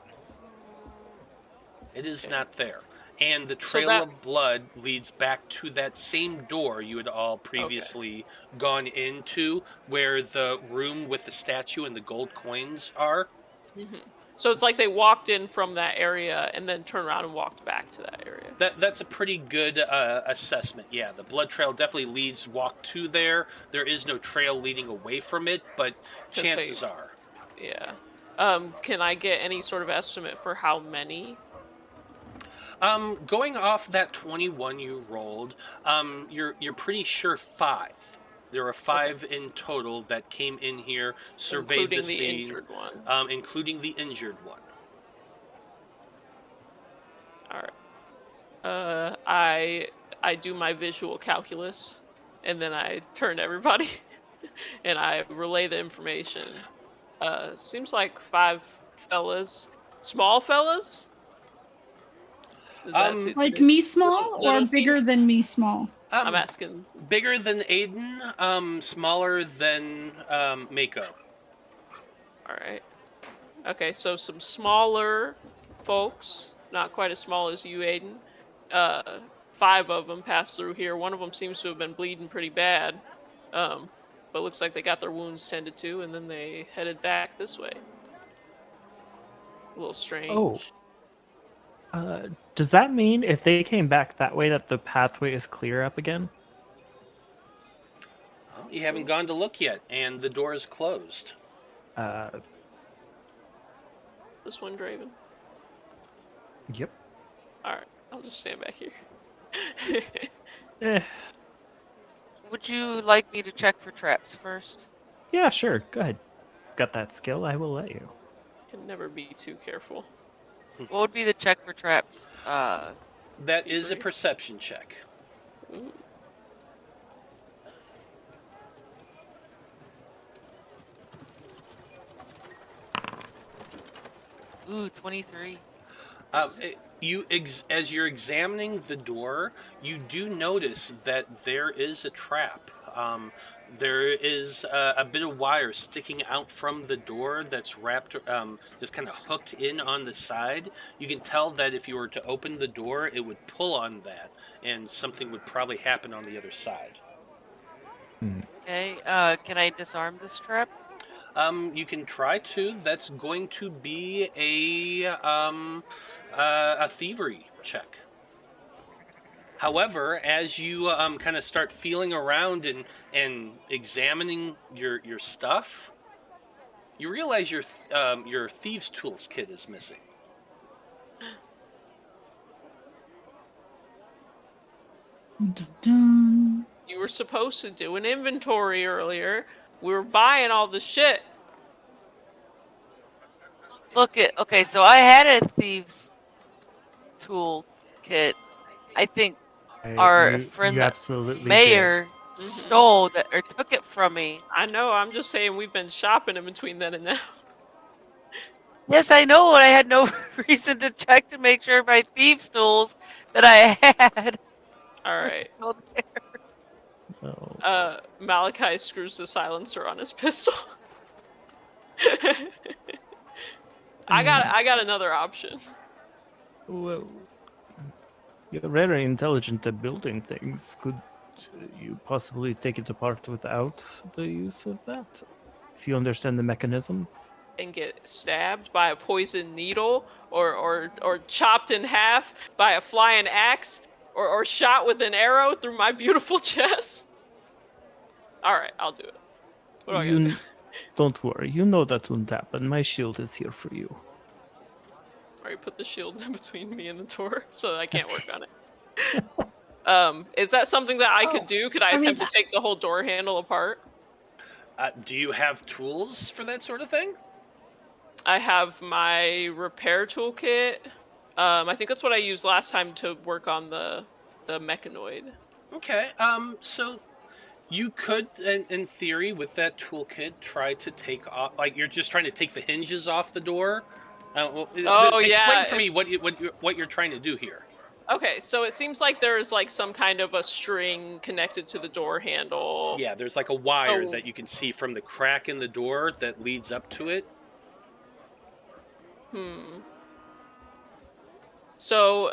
Speaker 1: It is not there. And the trail of blood leads back to that same door you had all previously gone into, where the room with the statue and the gold coins are.
Speaker 3: Mm-hmm. So it's like they walked in from that area and then turned around and walked back to that area.
Speaker 1: That's a pretty good assessment. Yeah, the blood trail definitely walk to there. There is no trail leading away from it, but chances are.
Speaker 3: Yeah. Can I get any sort of estimate for how many?
Speaker 1: Going off that 21 you rolled, you're pretty sure 5. There are 5 in total that came in here, surveyed
Speaker 3: including
Speaker 1: the
Speaker 3: the
Speaker 1: scene,
Speaker 3: injured one.
Speaker 1: including the injured one.
Speaker 3: All right. I do my visual calculus, and then I turn to everybody, and I relay the information. Seems like 5 fellas, small fellas.
Speaker 4: Like me small or
Speaker 3: little
Speaker 4: bigger than me small?
Speaker 3: I'm asking.
Speaker 1: Bigger than Aeden, smaller than Maiko.
Speaker 3: All right. Okay, so some smaller folks, not quite as small as you, Aeden. 5 of them passed through here. One of them seems to have been bleeding pretty bad, but looks like they got their wounds tended to, and then they headed back this way. A little strange.
Speaker 2: Does that mean if they came back that way that the pathway is clear up again?
Speaker 1: Well, you haven't gone to look yet, and the door is closed.
Speaker 3: This one, Draven.
Speaker 2: Yep.
Speaker 3: All right, I'll just stand back here.
Speaker 5: Would you like me to check for traps first?
Speaker 2: Yeah, sure. Go ahead. Got that skill? I will let you.
Speaker 3: Can never be too careful.
Speaker 5: What would be the check for traps?
Speaker 1: That is a perception check.
Speaker 3: Ooh.
Speaker 5: Ooh, 23.
Speaker 1: As you're examining the door, you do notice that there is a trap. There is a bit of wire sticking out from the door that's wrapped, just kind of hooked in on the side. You can tell that if you were to open the door, it would pull on that, and something would probably happen on the other side.
Speaker 5: Okay, can I disarm this trap?
Speaker 1: You can try to. That's going to be a thievery check. However, as you kind of start feeling around and examining your stuff, you realize your thieves' tools kit is missing.
Speaker 4: Dun, dun.
Speaker 3: You were supposed to do an inventory earlier. We were buying all the shit.
Speaker 5: Okay, so I had a thieves' tool kit. I think our friend,
Speaker 2: you
Speaker 5: the
Speaker 2: absolutely
Speaker 5: mayor, stole that or took it from me.
Speaker 3: I know, I'm just saying we've been shopping in between then and now.
Speaker 5: Yes, I know. I had no reason to check to make sure my thieves' tools that I had
Speaker 3: All
Speaker 5: were
Speaker 3: right.
Speaker 5: still there.
Speaker 2: Oh.
Speaker 3: Malachi screws the silencer on his pistol. I got another option.
Speaker 2: Well, you're very intelligent at building things. Could you possibly take it apart without the use of that? If you understand the mechanism?
Speaker 3: And get stabbed by a poisoned needle, or chopped in half by a flying axe, or shot with an arrow through my beautiful chest. All right, I'll do it. What do I gotta do?
Speaker 2: Don't worry, you know that won't happen. My shield is here for you.
Speaker 3: All right, put the shield in between me and the door so I can't work on it. Is that something that I could do? Could I attempt to take the whole door handle apart?
Speaker 1: Do you have tools for that sort of thing?
Speaker 3: I have my repair toolkit. I think that's what I used last time to work on the mechanoid.
Speaker 1: Okay. So you could, in theory, with that toolkit, try to take off. Like you're just trying to take the hinges off the door. Explain for me what you're trying to do here.
Speaker 3: Okay, so it seems like there's like some kind of a string connected to the door handle.
Speaker 1: Yeah, there's like a wire that you can see from the crack in the door that leads up to it.
Speaker 3: So,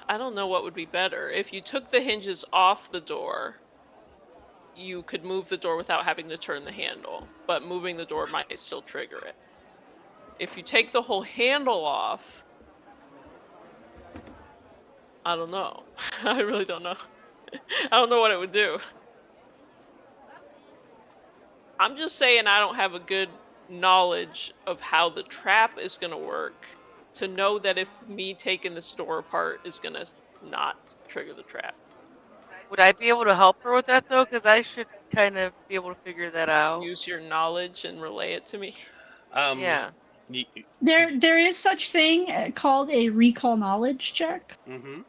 Speaker 3: I don't know what would be better. If you took the hinges off the door, you could move the door without having to turn the handle, but moving the door might still trigger it. If you take the whole handle off, I don't know. I really don't know. I don't know what it would do. I'm just saying I don't have a good knowledge of how the trap is going to work. to know that if me taking this door apart is gonna not trigger the trap.
Speaker 5: Would I be able to help her with that though? Because I should kind of be able to figure that out.
Speaker 3: Use your knowledge and relay it to me.
Speaker 5: Yeah.
Speaker 4: There is such thing called a recall knowledge check.
Speaker 1: Mm-hmm.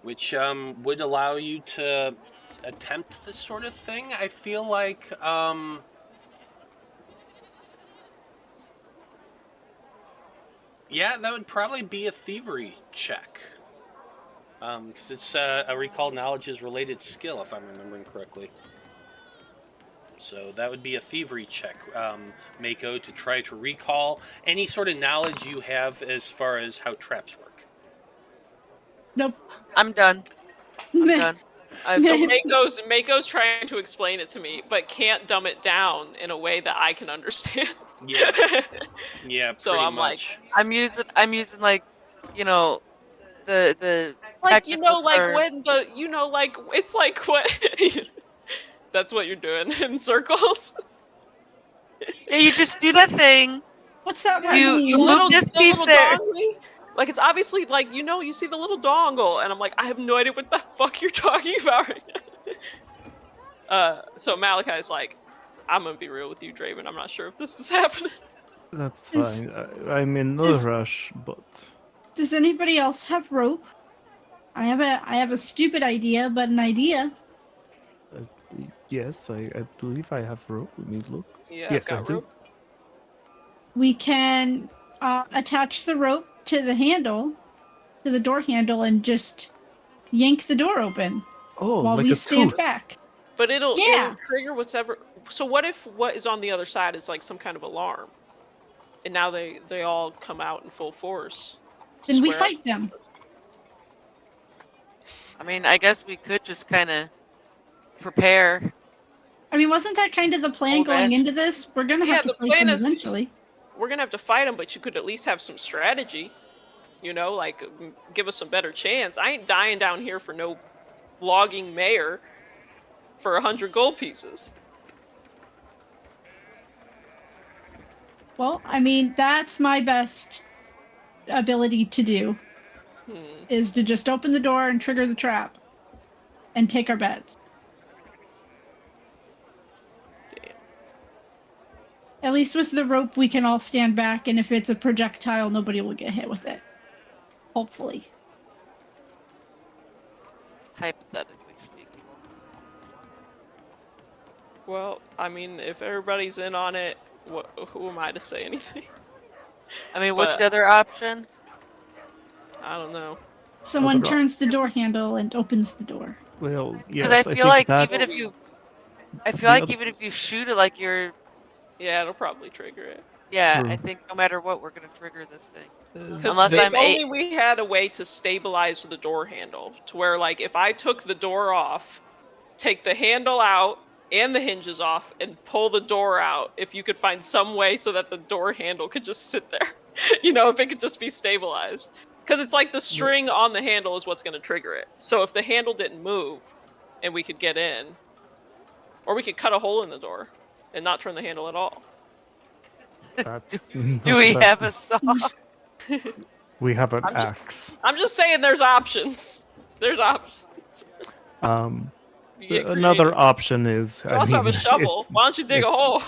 Speaker 1: Which would allow you to attempt this sort of thing. I feel like yeah, that would probably be a thievery check. Because it's a recall knowledge is related skill, if I'm remembering correctly. So that would be a thievery check, Maiko, to try to recall any sort of knowledge you have as far as how traps work.
Speaker 4: Nope.
Speaker 5: I'm done. I'm done.
Speaker 3: So Maiko's trying to explain it to me, but can't dumb it down in a way that I can understand.
Speaker 1: Yeah. Yeah.
Speaker 3: So
Speaker 1: pretty
Speaker 3: I'm
Speaker 1: much.
Speaker 5: I'm using like, you know, the
Speaker 3: like, you know,
Speaker 5: technical
Speaker 3: like
Speaker 5: term.
Speaker 3: when the, you know, like it's like what. That's what you're doing in circles.
Speaker 5: Yeah, you just do that thing.
Speaker 4: What's that word?
Speaker 5: You
Speaker 3: The
Speaker 5: move this piece
Speaker 3: little
Speaker 5: there.
Speaker 3: dongle. Like it's obviously like, you know, you see the little dongle, and I'm like, I have no idea what the fuck you're talking about right now. So Malachi's like, I'm gonna be real with you, Draven. I'm not sure if this is happening.
Speaker 2: That's
Speaker 4: Is-
Speaker 2: fine. I'm in no
Speaker 4: is-
Speaker 2: rush, but
Speaker 4: Does anybody else have rope? I have a stupid idea, but an idea.
Speaker 2: yes, I believe I have rope. Let me look.
Speaker 3: Yeah,
Speaker 2: Yes,
Speaker 3: I've
Speaker 2: I
Speaker 3: got
Speaker 2: do.
Speaker 3: rope.
Speaker 4: We can attach the rope to the handle, to the door handle, and just yank the door open
Speaker 2: Oh,
Speaker 4: while
Speaker 2: like
Speaker 4: we
Speaker 2: a
Speaker 4: stand
Speaker 2: tooth.
Speaker 4: back.
Speaker 3: But it'll
Speaker 4: Yeah.
Speaker 3: trigger whatever. So what if what is on the other side is like some kind of alarm, and now they all come out in full force? to
Speaker 4: Then we
Speaker 3: square up
Speaker 4: fight them.
Speaker 3: with us?
Speaker 5: I mean, I guess we could just kind of prepare.
Speaker 4: I mean, wasn't that kind of the plan
Speaker 5: Hold
Speaker 4: going
Speaker 5: it.
Speaker 4: into this? We're gonna
Speaker 3: Yeah,
Speaker 4: have to
Speaker 3: the
Speaker 4: fight
Speaker 3: plan
Speaker 4: them
Speaker 3: is-
Speaker 4: eventually.
Speaker 3: We're gonna have to fight them, but you could at least have some strategy. You know, like give us a better chance. I ain't dying down here for no logging mayor for 100 gold pieces.
Speaker 4: Well, I mean, that's my best ability to do, is to just open the door and trigger the trap and take our bets.
Speaker 3: Damn.
Speaker 4: At least with the rope, we can all stand back, and if it's a projectile, nobody will get hit with it. Hopefully.
Speaker 5: Hypothetically speaking.
Speaker 3: Well, I mean, if everybody's in on it, who am I to say anything?
Speaker 5: I mean, what's
Speaker 3: But-
Speaker 5: the other option?
Speaker 3: I don't know.
Speaker 4: Someone
Speaker 2: Other
Speaker 4: turns the door handle and opens the door.
Speaker 2: Well, yes,
Speaker 5: Because I feel like
Speaker 2: that,
Speaker 5: even if you, I
Speaker 2: the
Speaker 5: feel like
Speaker 2: other-
Speaker 5: even if you shoot it like you're,
Speaker 3: Yeah, it'll probably trigger it.
Speaker 5: yeah,
Speaker 2: True.
Speaker 5: I think no matter what, we're gonna trigger this thing.
Speaker 3: Because
Speaker 5: Unless
Speaker 3: if
Speaker 5: I'm
Speaker 3: only we had a way to stabilize the door handle, to where, like, if I took the door off, take the handle out and the hinges off, and pull the door out, if you could find some way so that the door handle could just sit there, you know, if it could just be stabilized. Because it's like the string on the handle is what's going to trigger it. So if the handle didn't move, and we could get in, or we could cut a hole in the door and not turn the handle at all.
Speaker 2: that's
Speaker 5: Do we
Speaker 2: that-
Speaker 5: have a saw?
Speaker 2: We have an
Speaker 3: I'm just-
Speaker 2: axe.
Speaker 3: I'm just saying there's options. There's options. You get
Speaker 2: Another
Speaker 3: creative.
Speaker 2: option is.
Speaker 3: You
Speaker 2: I
Speaker 3: also have a
Speaker 2: mean,
Speaker 3: shovel.
Speaker 2: it's-
Speaker 3: Why don't you dig a
Speaker 2: it's-
Speaker 3: hole?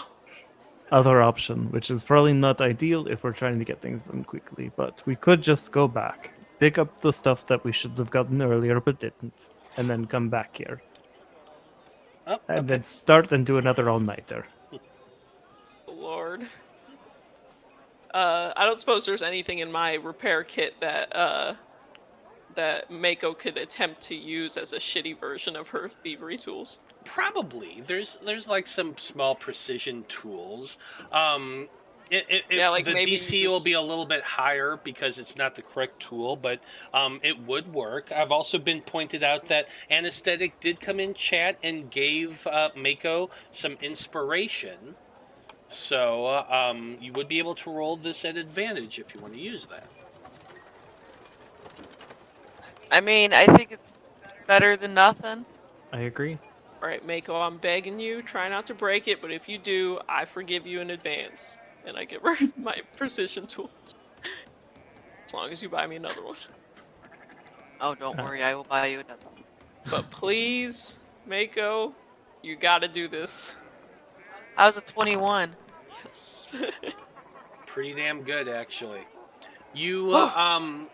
Speaker 2: Other option, which is probably not ideal if we're trying to get things done quickly, but we could just go back, pick up the stuff that we should have gotten earlier but didn't, and then come back here.
Speaker 1: Oh,
Speaker 2: And
Speaker 1: okay.
Speaker 2: then start and do another all-nighter.
Speaker 3: Lord. I don't suppose there's anything in my repair kit that that Maiko could attempt to use as a shitty version of her thievery tools.
Speaker 1: Probably. There's like some small precision tools.
Speaker 3: Yeah, like
Speaker 1: the
Speaker 3: maybe you
Speaker 1: DC will
Speaker 3: just-
Speaker 1: be a little bit higher because it's not the correct tool, but it would work. I've also been pointed out that Anesthetic did come in chat and gave Maiko some inspiration. So you would be able to roll this at advantage if you want to use that.
Speaker 5: I mean, I think it's better than nothing.
Speaker 2: I agree.
Speaker 3: Alright, Maiko, I'm begging you, try not to break it, but if you do, I forgive you in advance. And I give her my precision tools. As long as you buy me another one.
Speaker 5: Oh, don't worry, I will buy you another one.
Speaker 3: But please, Maiko, you gotta do this.
Speaker 5: How's a 21?
Speaker 3: Yes.
Speaker 1: Pretty damn good, actually. You
Speaker 3: Oh.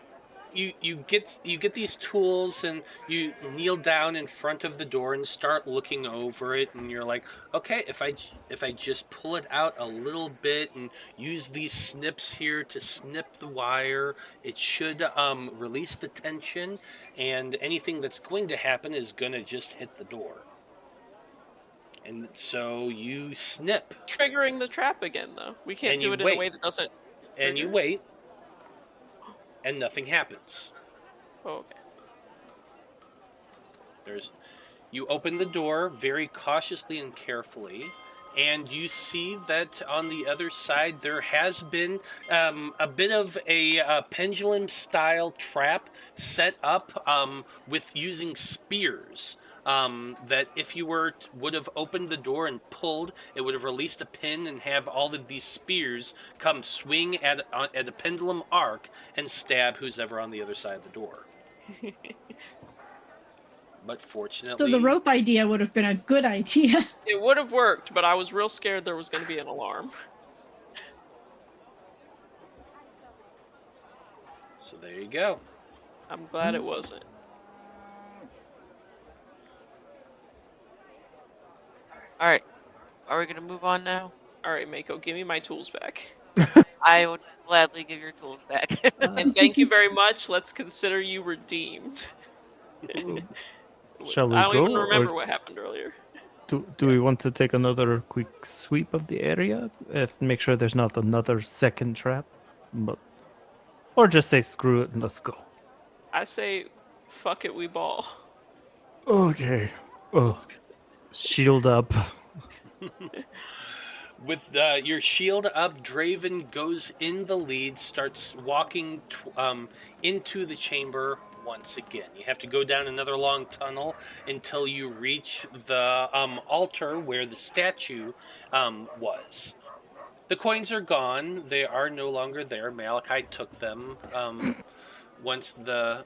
Speaker 1: you get these tools and you kneel down in front of the door and start looking over it, and you're like, okay, if I just pull it out a little bit and use these snips here to snip the wire, it should release the tension, and anything that's going to happen is gonna just hit the door. And so you snip
Speaker 3: Triggering the trap again, though. We can't
Speaker 1: And
Speaker 3: do
Speaker 1: you
Speaker 3: it in
Speaker 1: wait.
Speaker 3: a way that doesn't.
Speaker 1: and you
Speaker 3: Trigger?
Speaker 1: wait, and nothing happens.
Speaker 3: Oh, okay.
Speaker 1: You open the door very cautiously and carefully, and you see that on the other side there has been a bit of a pendulum-style trap set up with using spears. That if you would have opened the door and pulled, it would have released a pin and have all of these spears come swing at a pendulum arc and stab who's ever on the other side of the door. But fortunately,
Speaker 4: So the rope idea would have been a good idea.
Speaker 3: It would have worked, but I was real scared there was going to be an alarm.
Speaker 1: So there you go.
Speaker 3: I'm glad it wasn't.
Speaker 5: Alright. Are we gonna move on now?
Speaker 3: Alright, Maiko, give me my tools back.
Speaker 5: I would gladly give your tools back.
Speaker 3: And thank you very much. Let's consider you redeemed.
Speaker 2: Shall we
Speaker 3: I don't
Speaker 2: go,
Speaker 3: even remember
Speaker 2: or-
Speaker 3: what happened earlier.
Speaker 2: Do we want to take another quick sweep of the area? Make sure there's not another second trap? Or just say screw it and let's go.
Speaker 3: I say, fuck it, we ball.
Speaker 2: Okay. Oh, shield up.
Speaker 1: With your shield up, Draven goes in the lead, starts walking into the chamber once again. You have to go down another long tunnel until you reach the altar where the statue was. The coins are gone. They are no longer there. Malachi took them once the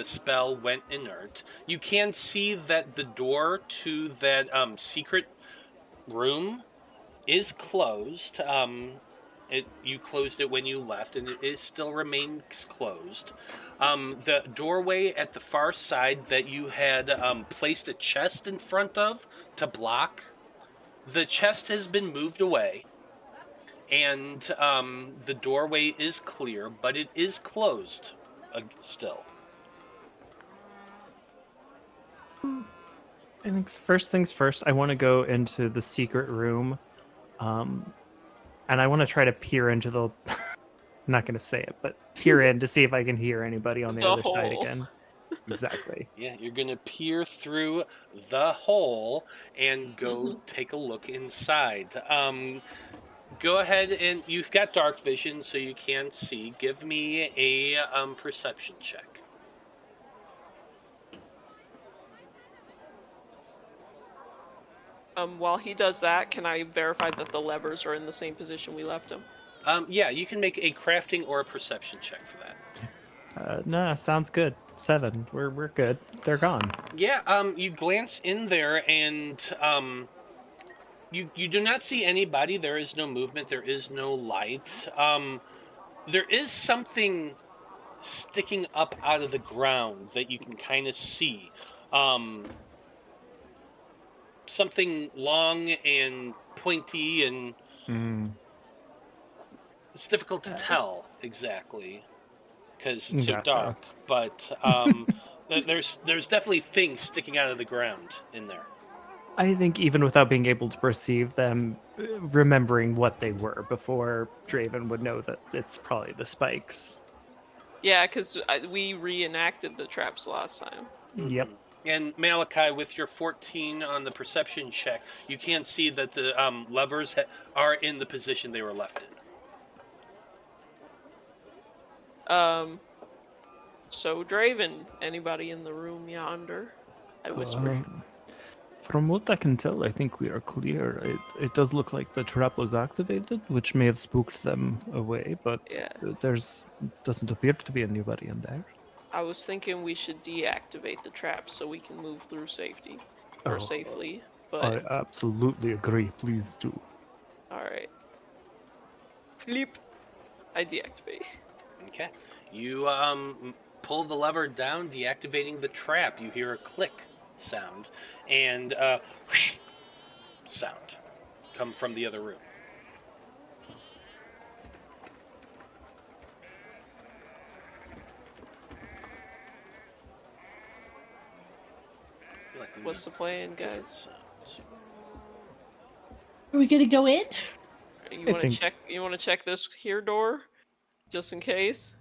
Speaker 1: spell went inert. You can see that the door to that secret room is closed. You closed it when you left, and it still remains closed. The doorway at the far side that you had placed a chest in front of to block, the chest has been moved away, and the doorway is clear, but it is closed still.
Speaker 2: I think first things first, I want to go into the secret room. And I want to try to peer into the... I'm not going to say it, but peer in to see if I can hear anybody on the
Speaker 3: The
Speaker 2: other side
Speaker 3: hole.
Speaker 2: again. Exactly.
Speaker 1: Yeah, you're going to peer through the hole and go take a look inside. Go ahead, and you've got dark vision, so you can see. Give me a perception check.
Speaker 3: While he does that, can I verify that the levers are in the same position we left them?
Speaker 1: Yeah, you can make a crafting or a perception check for that.
Speaker 2: Nah, sounds good. 7. We're good. They're gone.
Speaker 1: Yeah, you glance in there, and you do not see anybody. There is no movement. There is no light. There is something sticking up out of the ground that you can kind of see. Something long and pointy, and it's difficult to tell exactly because it's so
Speaker 2: Gotcha.
Speaker 1: dark. But there's definitely things sticking out of the ground in there.
Speaker 2: I think even without being able to perceive them, remembering what they were before Draven would know that it's probably the spikes.
Speaker 3: Yeah, because we reenacted the traps last time.
Speaker 2: Yep.
Speaker 1: And Malachi, with your 14 on the perception check, you can see that the levers are in the position they were left in.
Speaker 3: So Draven, anybody in the room yonder? I whisper.
Speaker 2: From what I can tell, I think we are clear. It does look like the trap was activated, which may have spooked them away, but
Speaker 3: Yeah.
Speaker 2: doesn't appear to be anybody in there.
Speaker 3: I was thinking we should deactivate the trap so we can move through safety. Or
Speaker 2: Oh,
Speaker 3: safely.
Speaker 2: I
Speaker 3: But,
Speaker 2: absolutely agree. Please do.
Speaker 3: alright. Flip. I deactivate.
Speaker 1: Okay. You pull the lever down, deactivating the trap. You hear a click sound and sound come from the other room. I feel like we
Speaker 3: What's
Speaker 1: need
Speaker 3: the plan,
Speaker 1: different
Speaker 3: guys?
Speaker 1: sounds.
Speaker 4: Are we gonna go in?
Speaker 3: You
Speaker 2: I
Speaker 3: want to
Speaker 2: think-
Speaker 3: check? You want to check this here door, just in case?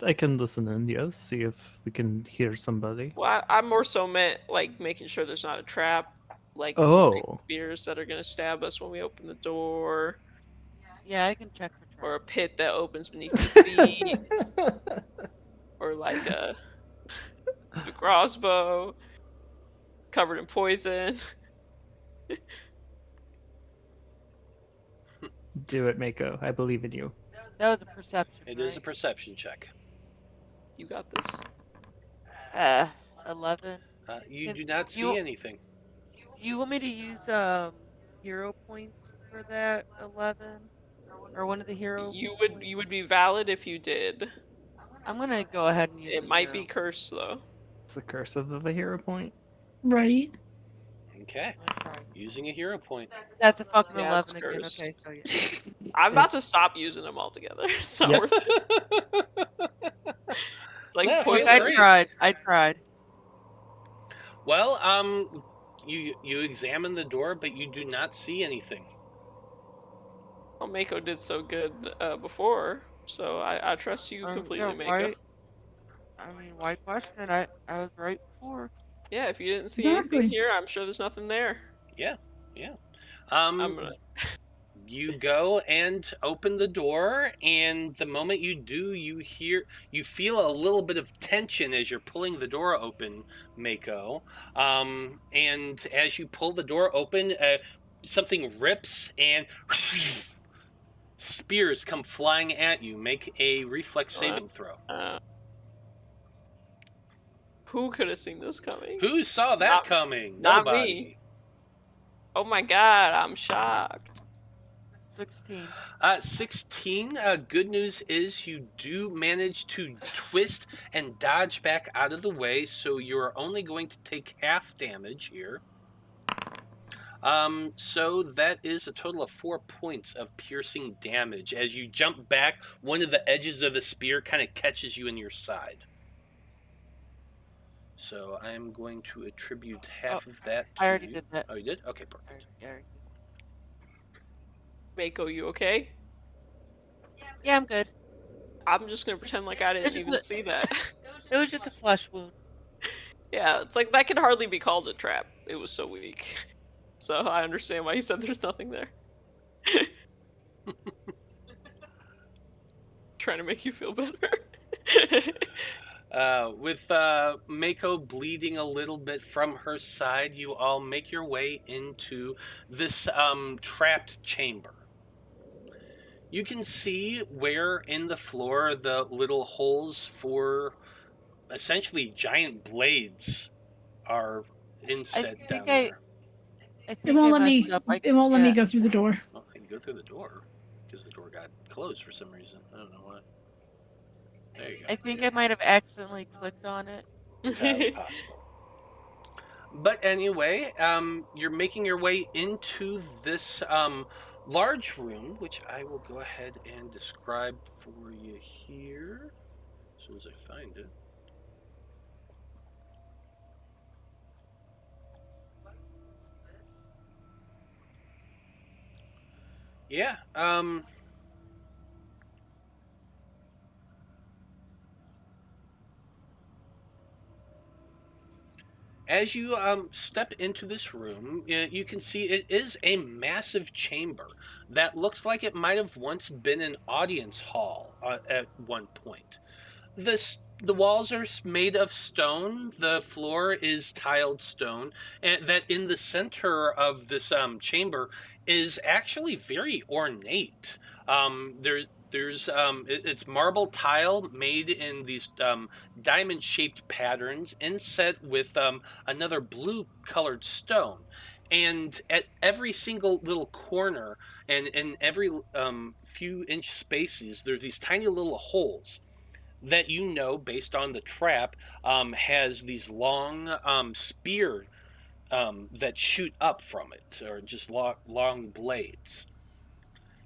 Speaker 2: I can listen in, yes, see if we can hear somebody.
Speaker 3: Well, I'm more so meant like making sure there's not a trap, like some big
Speaker 2: Oh,
Speaker 3: spears that are gonna stab us when we open the door,
Speaker 5: Yeah, I can check for traps.
Speaker 3: or a pit that opens beneath your feet, or like a crossbow covered in poison.
Speaker 2: do it, Maiko. I believe in you.
Speaker 5: That was a perception.
Speaker 1: It is a perception check.
Speaker 3: You got this.
Speaker 5: 11.
Speaker 1: You
Speaker 5: Can
Speaker 1: do not see
Speaker 5: you-
Speaker 1: anything.
Speaker 5: Do you want me to use hero points for that 11, or one of the hero?
Speaker 3: You
Speaker 5: points?
Speaker 3: would be valid if you did.
Speaker 5: I'm gonna go ahead and use.
Speaker 3: It
Speaker 5: the
Speaker 3: might
Speaker 5: hero.
Speaker 3: be cursed though.
Speaker 2: It's the curse of the hero point.
Speaker 4: Right.
Speaker 1: Okay.
Speaker 5: I'm gonna try.
Speaker 1: Using a hero point.
Speaker 5: That's a fucking
Speaker 3: Yeah, it's
Speaker 5: 11 again.
Speaker 3: cursed.
Speaker 5: Okay, so yeah.
Speaker 3: I'm about to stop using them altogether. It's not
Speaker 2: Yep.
Speaker 3: worth it. Like
Speaker 1: Yeah,
Speaker 3: poison.
Speaker 1: feel
Speaker 5: I
Speaker 1: free.
Speaker 5: tried. I tried.
Speaker 1: Well, you examine the door, but you do not see anything.
Speaker 3: Well, Maiko did so good before, so I trust you completely,
Speaker 5: Yeah,
Speaker 3: Maiko.
Speaker 5: why? I mean, why question? I was right before.
Speaker 3: Yeah, if you didn't see
Speaker 4: Exactly.
Speaker 3: anything here, I'm sure there's nothing there. I'm gonna.
Speaker 1: You go and open the door, and the moment you do, you feel a little bit of tension as you're pulling the door open, Maiko. And as you pull the door open, something rips and spears come flying at you. Make a reflex saving throw.
Speaker 3: Who could have seen this coming?
Speaker 1: Who saw that
Speaker 3: Not-
Speaker 1: coming?
Speaker 3: not
Speaker 1: Nobody.
Speaker 3: me. Oh my god, I'm shocked.
Speaker 5: 16.
Speaker 1: 16. Good news is you do manage to twist and dodge back out of the way, so you're only going to take half damage here. So that is a total of 4 points of piercing damage. As you jump back, one of the edges of the spear kind of catches you in your side. So I am going to attribute half of that to
Speaker 5: I already
Speaker 1: you.
Speaker 5: did that.
Speaker 1: Oh, you did? Okay, perfect.
Speaker 3: Maiko, you okay?
Speaker 5: Yeah, I'm good.
Speaker 3: I'm just gonna pretend like I didn't
Speaker 5: just
Speaker 3: even
Speaker 5: a-
Speaker 3: see that.
Speaker 5: It was just a flesh wound.
Speaker 3: Yeah, it's like that can hardly be called a trap. It was so weak. So I understand why you said there's nothing there. Trying to make you feel better.
Speaker 1: With Maiko bleeding a little bit from her side, you all make your way into this trapped chamber. You can see where in the floor the little holes for essentially giant blades are inset down there.
Speaker 4: It won't let me. It won't let me go through the door.
Speaker 1: Well, I can go through the door because the door got closed for some reason. I don't know why. There you go.
Speaker 5: I think I might have accidentally clicked on it.
Speaker 1: Entirely possible. But anyway, you're making your way into this large room, which I will go ahead and describe for you here as soon as I find it. Yeah, as you step into this room, you can see it is a massive chamber that looks like it might have once been an audience hall at one point. The The walls are made of stone. The floor is tiled stone, and that in the center of this chamber is actually very ornate. It's marble tile made in these diamond-shaped patterns, inset with another blue-colored stone. And at every single little corner and in every few inch spaces, there's these tiny little holes that based on the trap, has these long spear that shoot up from it, or just long blades.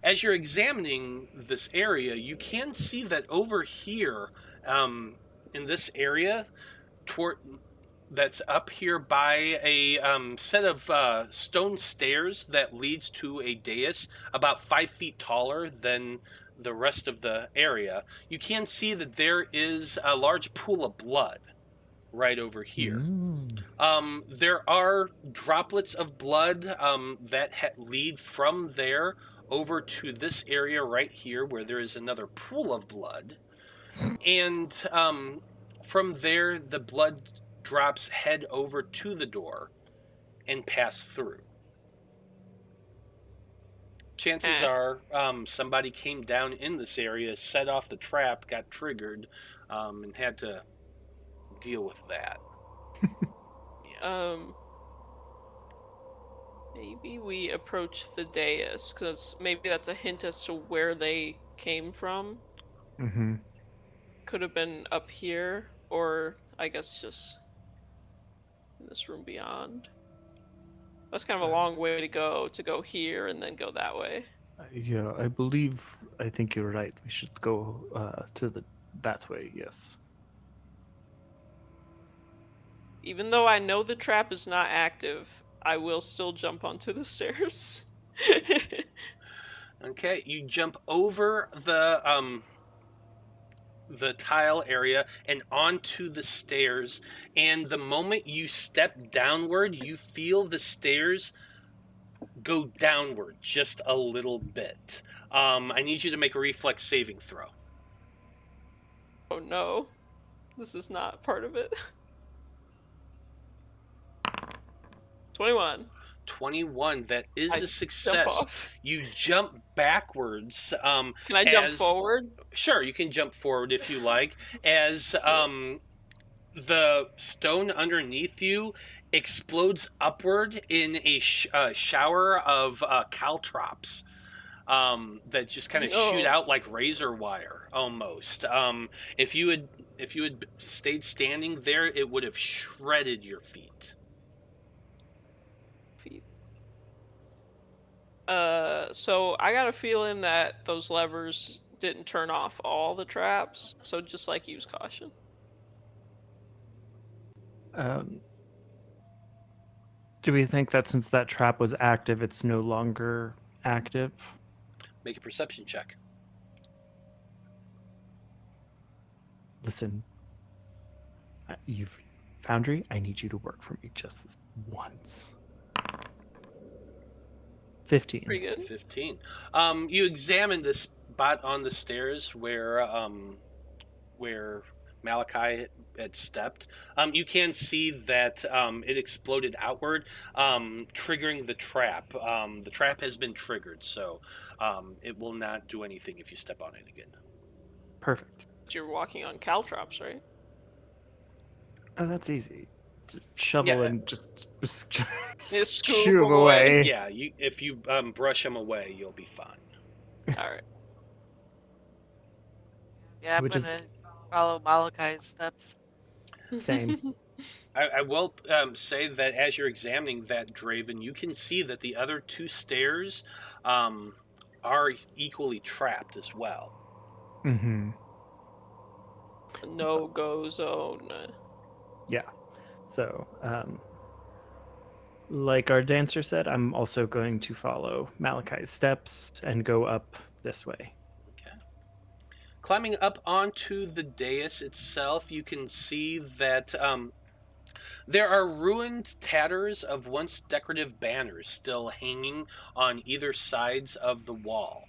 Speaker 1: As you're examining this area, you can see that over here, in this area, toward that's up here by a set of stone stairs that leads to a dais about 5 feet taller than the rest of the area. You can see that there is a large pool of blood right over here. There are droplets of blood that lead from there over to this area right here, where there is another pool of blood. And from there, the blood drops head over to the door and pass through. Chances are somebody came down in this area, set off the trap, got triggered, and had to deal with that.
Speaker 3: Maybe we approach the dais, because maybe that's a hint as to where they came from.
Speaker 2: Mm-hmm.
Speaker 3: Could have been up here, or I guess just in this room beyond. That's kind of a long way to go here and then go that way.
Speaker 2: Yeah, I think you're right. We should go that way, yes.
Speaker 3: Even though I know the trap is not active, I will still jump onto the stairs.
Speaker 1: Okay, you jump over the tile area and onto the stairs, and the moment you step downward, you feel the stairs go downward just a little bit. I need you to make a reflex saving throw.
Speaker 3: Oh no, this is not part of it. 21.
Speaker 1: 21, that is a success. You jump backwards.
Speaker 3: Can I jump forward?
Speaker 1: Sure, you can jump forward if you like. As the stone underneath you explodes upward in a shower of caltrops that just kind of shoot out like razor wire almost. If you had stayed standing there, it would have shredded your feet.
Speaker 3: So I got a feeling that those levers didn't turn off all the traps, so just like use caution.
Speaker 2: Do we think that since that trap was active, it's no longer active?
Speaker 1: Make a perception check.
Speaker 2: Listen, Foundry, I need you to work for me just this once. 15.
Speaker 3: Pretty good.
Speaker 1: 15. You examine this spot on the stairs where Malachi had stepped. You can see that it exploded outward, triggering the trap. The trap has been triggered, so it will not do anything if you step on it again.
Speaker 2: Perfect.
Speaker 3: You're walking on caltrops, right?
Speaker 2: Oh, that's easy. Shovel and just
Speaker 3: Just
Speaker 2: shoo them away.
Speaker 1: Yeah, if you brush them away, you'll be fine.
Speaker 3: All right.
Speaker 5: Yeah, I'm gonna follow Malachi's steps.
Speaker 2: Same.
Speaker 1: I will say that as you're examining that, Draven, you can see that the other two stairs are equally trapped as well.
Speaker 2: Mm-hmm.
Speaker 3: No-go zone.
Speaker 2: Yeah. So, like our dancer said, I'm also going to follow Malachi's steps and go up this way.
Speaker 1: Okay. Climbing up onto the dais itself, you can see that there are ruined tatters of once decorative banners still hanging on either sides of the wall.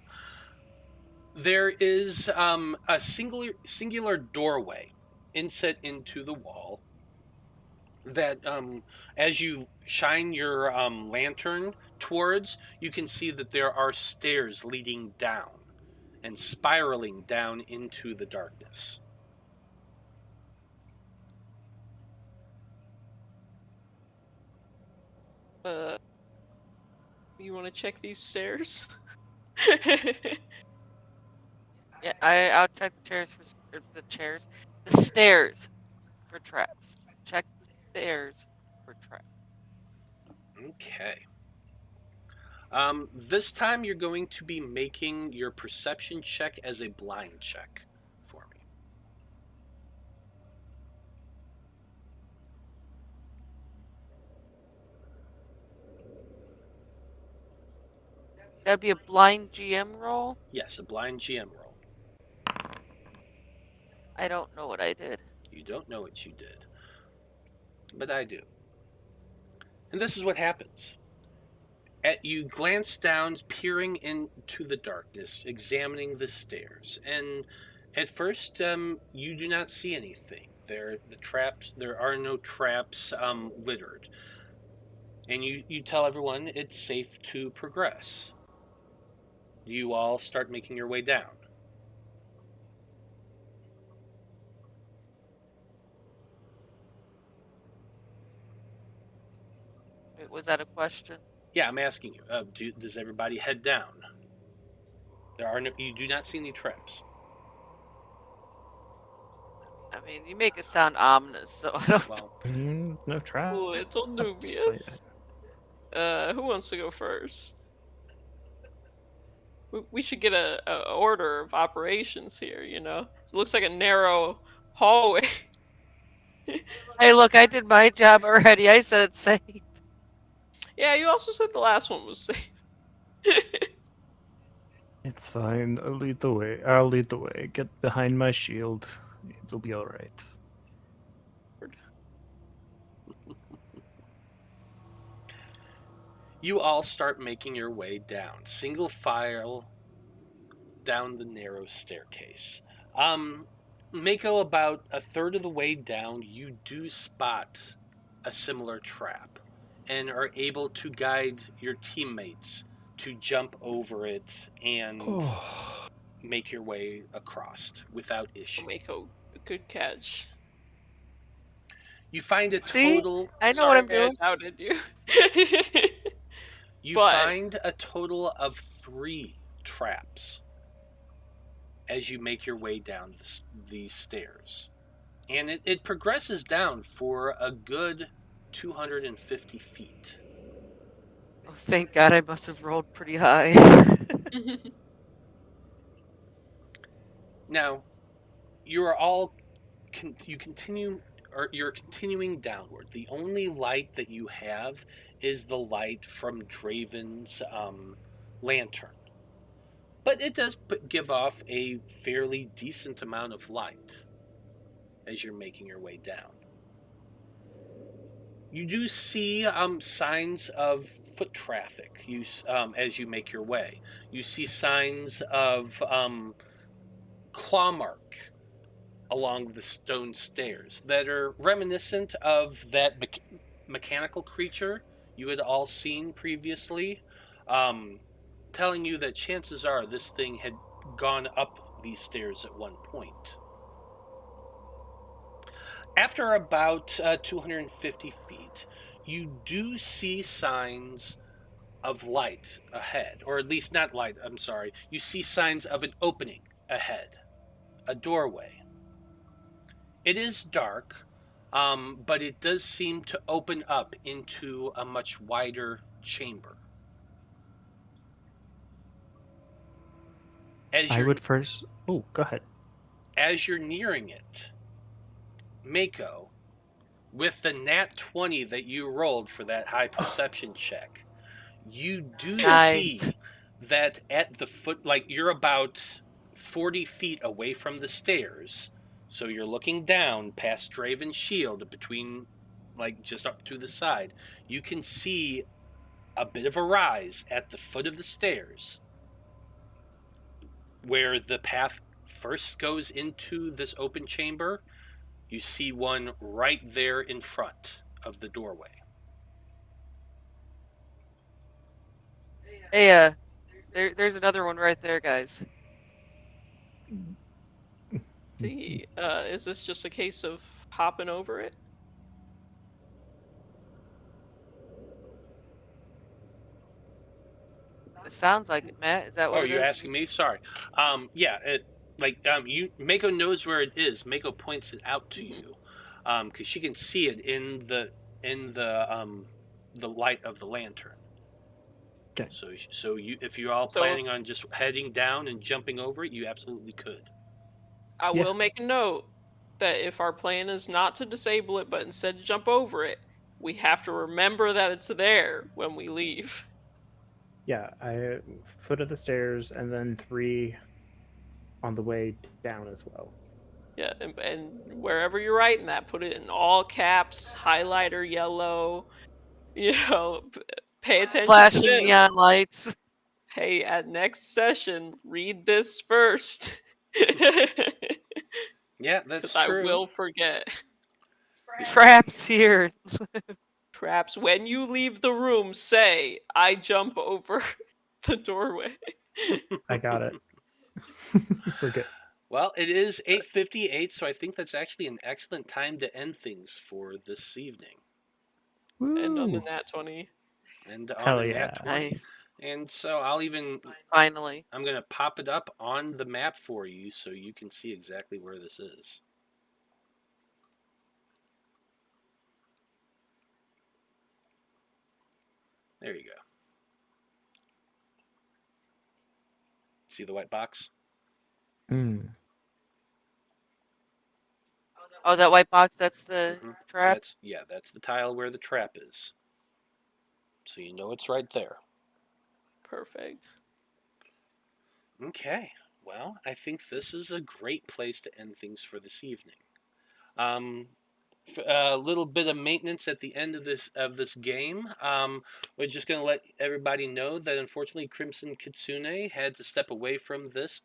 Speaker 1: There is a singular doorway inset into the wall that as you shine your lantern towards, you can see that there are stairs leading down and spiraling down into the darkness.
Speaker 3: You want to check these stairs?
Speaker 5: Yeah, I'll check the stairs for traps. Check the stairs for traps.
Speaker 1: Okay. This time you're going to be making your perception check as a blind check for me.
Speaker 5: That'd be a blind GM roll.
Speaker 1: Yes, a blind GM roll.
Speaker 5: I don't know what I did.
Speaker 1: You don't know what you did, but I do. And this is what happens. You glance down, peering into the darkness, examining the stairs, and at first you do not see anything. There are no traps littered, and you tell everyone it's safe to progress. You all start making your way down.
Speaker 5: Wait, was that a question?
Speaker 1: Yeah, I'm asking you. Does everybody head down? You do not see any traps.
Speaker 5: I mean, you make it sound ominous, so I don't.
Speaker 1: Well,
Speaker 2: No trap.
Speaker 3: Little dubious. Who wants to go first? We should get a order of operations here, you know? It looks like a narrow hallway.
Speaker 5: Hey, look, I did my job already. I said it's safe.
Speaker 3: Yeah, you also said the last one was safe.
Speaker 2: It's fine. I'll lead the way. Get behind my shield. It'll be all right.
Speaker 1: you all start making your way down, single file down the narrow staircase. Maiko, about a third of the way down, you do spot a similar trap and are able to guide your teammates to jump over it and make your way across without issue.
Speaker 3: Maiko, good catch.
Speaker 1: You find a
Speaker 5: See?
Speaker 1: total.
Speaker 5: I know
Speaker 3: Sorry,
Speaker 5: what I'm doing.
Speaker 3: I doubted you.
Speaker 1: You
Speaker 3: But-
Speaker 1: find a total of 3 traps as you make your way down these stairs. And it progresses down for a good 250 feet.
Speaker 5: Oh, thank God I must have rolled pretty high.
Speaker 1: Now, you're continuing downward. The only light that you have is the light from Draven's lantern. But it does give off a fairly decent amount of light as you're making your way down. You do see signs of foot traffic as you make your way. You see signs of claw mark along the stone stairs that are reminiscent of that mechanical creature you had all seen previously, telling you that chances are this thing had gone up these stairs at one point. After about 250 feet, you do see signs of light ahead, or at least not light, I'm sorry. You see signs of an opening ahead, a doorway. It is dark, but it does seem to open up into a much wider chamber.
Speaker 2: I would first. Oh, go ahead.
Speaker 1: As you're nearing it, Maiko, with the nat 20 that you rolled for that high perception check, you do
Speaker 5: Nice.
Speaker 1: see that at the foot, like you're about 40 feet away from the stairs, so you're looking down past Draven's shield between, like just up to the side. You can see a bit of a rise at the foot of the stairs where the path first goes into this open chamber. You see one right there in front of the doorway.
Speaker 5: Hey, there's another one right there, guys.
Speaker 3: See, is this just a case of hopping over it?
Speaker 5: It sounds like it, Matt. Is that what
Speaker 1: Oh,
Speaker 5: it
Speaker 1: you're
Speaker 5: is?
Speaker 1: asking me? Sorry. Yeah, Maiko knows where it is. Maiko points it out to you, because she can see it in the light of the lantern.
Speaker 2: Okay.
Speaker 1: So if you're all
Speaker 3: So
Speaker 1: planning
Speaker 3: if-
Speaker 1: on just heading down and jumping over it, you absolutely could.
Speaker 3: I
Speaker 2: Yeah.
Speaker 3: will make a note that if our plan is not to disable it, but instead to jump over it, we have to remember that it's there when we leave.
Speaker 2: Yeah, foot of the stairs and then 3 on the way down as well.
Speaker 3: Yeah, and wherever you're writing that, put it in all caps, highlighter yellow. You know, pay attention to
Speaker 5: Flashing
Speaker 3: this.
Speaker 5: neon lights.
Speaker 3: Hey, at next session, read this first.
Speaker 1: Yeah, that's
Speaker 3: Because
Speaker 1: true.
Speaker 3: I will forget.
Speaker 5: Traps here.
Speaker 3: Traps, when you leave the room, say, I jump over the doorway.
Speaker 2: I got it. We're good.
Speaker 1: Well, it is 8:58, so I think that's actually an excellent time to end things for this evening.
Speaker 3: And on the
Speaker 2: Woo.
Speaker 3: nat 20.
Speaker 1: And on
Speaker 2: Hell
Speaker 1: the
Speaker 2: yeah.
Speaker 1: nat 20.
Speaker 5: Nice.
Speaker 1: And so
Speaker 5: Finally.
Speaker 1: I'm going to pop it up on the map for you so you can see exactly where this is. There you go. See the white box?
Speaker 2: Mm.
Speaker 5: Oh, that white box, that's the trap?
Speaker 1: That's the tile where the trap is. So you know it's right there.
Speaker 3: Perfect.
Speaker 1: Okay. Well, I think this is a great place to end things for this evening. A little bit of maintenance at the end of this game. We're just going to let everybody know that unfortunately Crimson Kitsune had to step away from this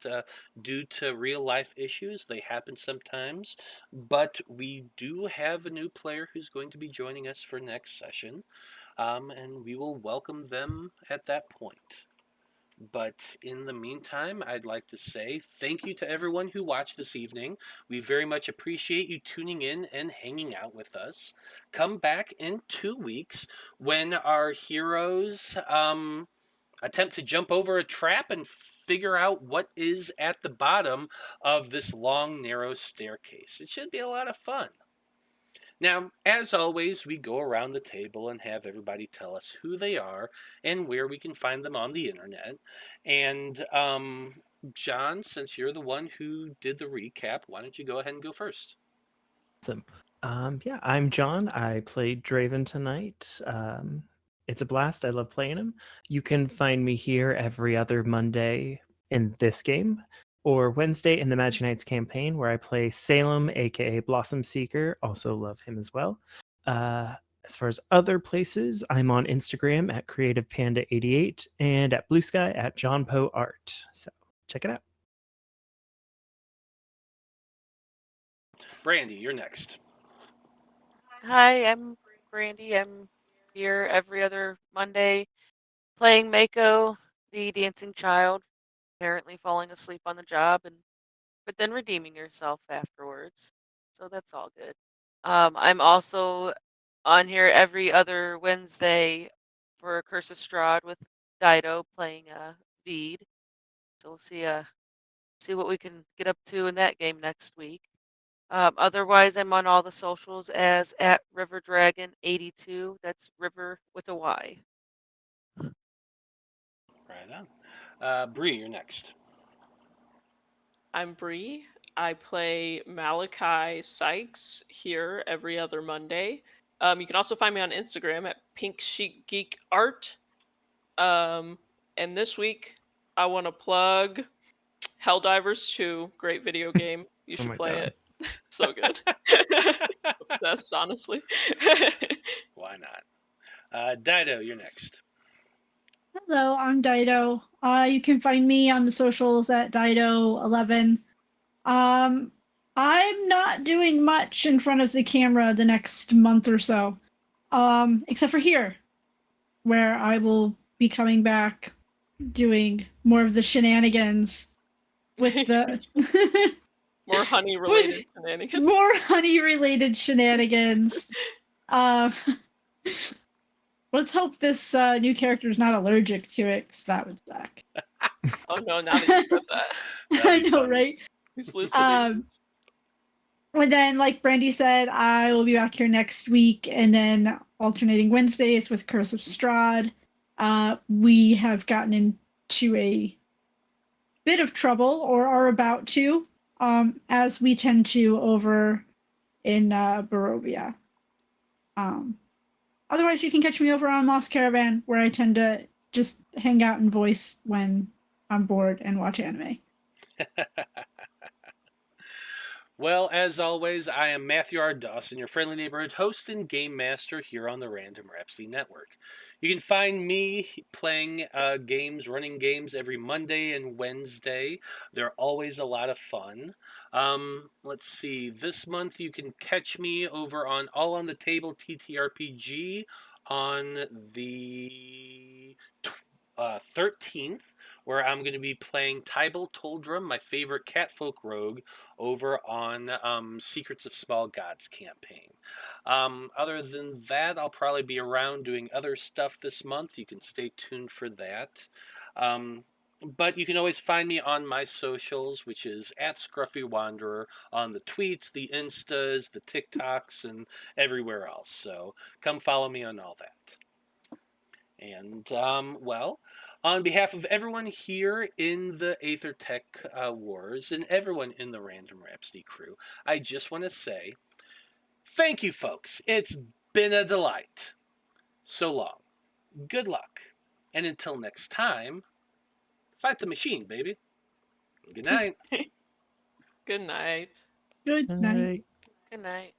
Speaker 1: due to real life issues. They happen sometimes, but we do have a new player who's going to be joining us for next session, and we will welcome them at that point. But in the meantime, I'd like to say thank you to everyone who watched this evening. We very much appreciate you tuning in and hanging out with us. Come back in 2 weeks when our heroes attempt to jump over a trap and figure out what is at the bottom of this long, narrow staircase. It should be a lot of fun. Now, as always, we go around the table and have everybody tell us who they are and where we can find them on the internet. And John, since you're the one who did the recap, why don't you go ahead and go first?
Speaker 2: Awesome. Yeah, I'm John. I played Draven tonight. It's a blast. I love playing him. You can find me here every other Monday in this game, or Wednesday in the Magic Knights campaign, where I play Salem, aka Blossom Seeker. Also love him as well. As far as other places, I'm on Instagram at CreativePanda88 and at Blue Sky at JohnPoArt. So check it out.
Speaker 1: Brandie, you're next.
Speaker 5: Hi, I'm Brandie. I'm here every other Monday playing Maiko, the dancing child, apparently falling asleep on the job, but then redeeming herself afterwards. So that's all good. I'm also on here every other Wednesday for Curse of Strahd with Dyto playing Veed. So we'll see what we can get up to in that game next week. Otherwise, I'm on all the socials as at River Dragon 82. That's River with a Y.
Speaker 1: Right on. Brie, you're next.
Speaker 3: I'm Brie. I play Malachi Sykes here every other Monday. You can also find me on Instagram at Pink Chic Geek Art. And this week, I want to plug Helldivers 2. Great video game. You
Speaker 2: Oh
Speaker 3: should
Speaker 2: my
Speaker 3: play
Speaker 2: God.
Speaker 3: it. So good. Obsessed, honestly.
Speaker 1: Why not? Dyto, you're next.
Speaker 4: Hello, I'm Dyto. You can find me on the socials at Dyto11. I'm not doing much in front of the camera the next month or so. Except for here, where I will be coming back doing more of the shenanigans with the
Speaker 3: More honey-related shenanigans.
Speaker 4: more honey-related shenanigans. Let's hope this new character is not allergic to it, because that would suck.
Speaker 3: Oh no! Now that you said that,
Speaker 4: I
Speaker 1: That'd be
Speaker 4: know,
Speaker 1: funny.
Speaker 4: right?
Speaker 3: he's listening.
Speaker 4: And then, like Brandie said, I will be back here next week, and then alternating Wednesdays with Curse of Strahd. We have gotten into a bit of trouble, or are about to, as we tend to over in Barovia. Otherwise, you can catch me over on Lost Caravan, where I tend to just hang out and voice when I'm bored and watch anime.
Speaker 1: Well, as always, I am Matthew R. Dawson, your friendly neighborhood host and game master here on the Random Rhapsody Network. You can find me playing games, running games every Monday and Wednesday. They're always a lot of fun. Let's see, this month you can catch me over on All on the Table TTRPG on the 13th, where I'm going to be playing Tybal Toldrum, my favorite catfolk rogue, over on Secrets of Small Gods campaign. Other than that, I'll probably be around doing other stuff this month. You can stay tuned for that. But you can always find me on my socials, which is at Scruffy Wanderer on the tweets, the Instas, the TikToks, and everywhere else. So come follow me on all that. And, well, on behalf of everyone here in the Æther-Tech Wars and everyone in the Random Rhapsody crew, I just want to say thank you, folks. It's been a delight. So long. Good luck. And until next time, fight the machine, baby. Good night.
Speaker 3: Good night.
Speaker 4: Good night.
Speaker 2: Right.
Speaker 5: Good night.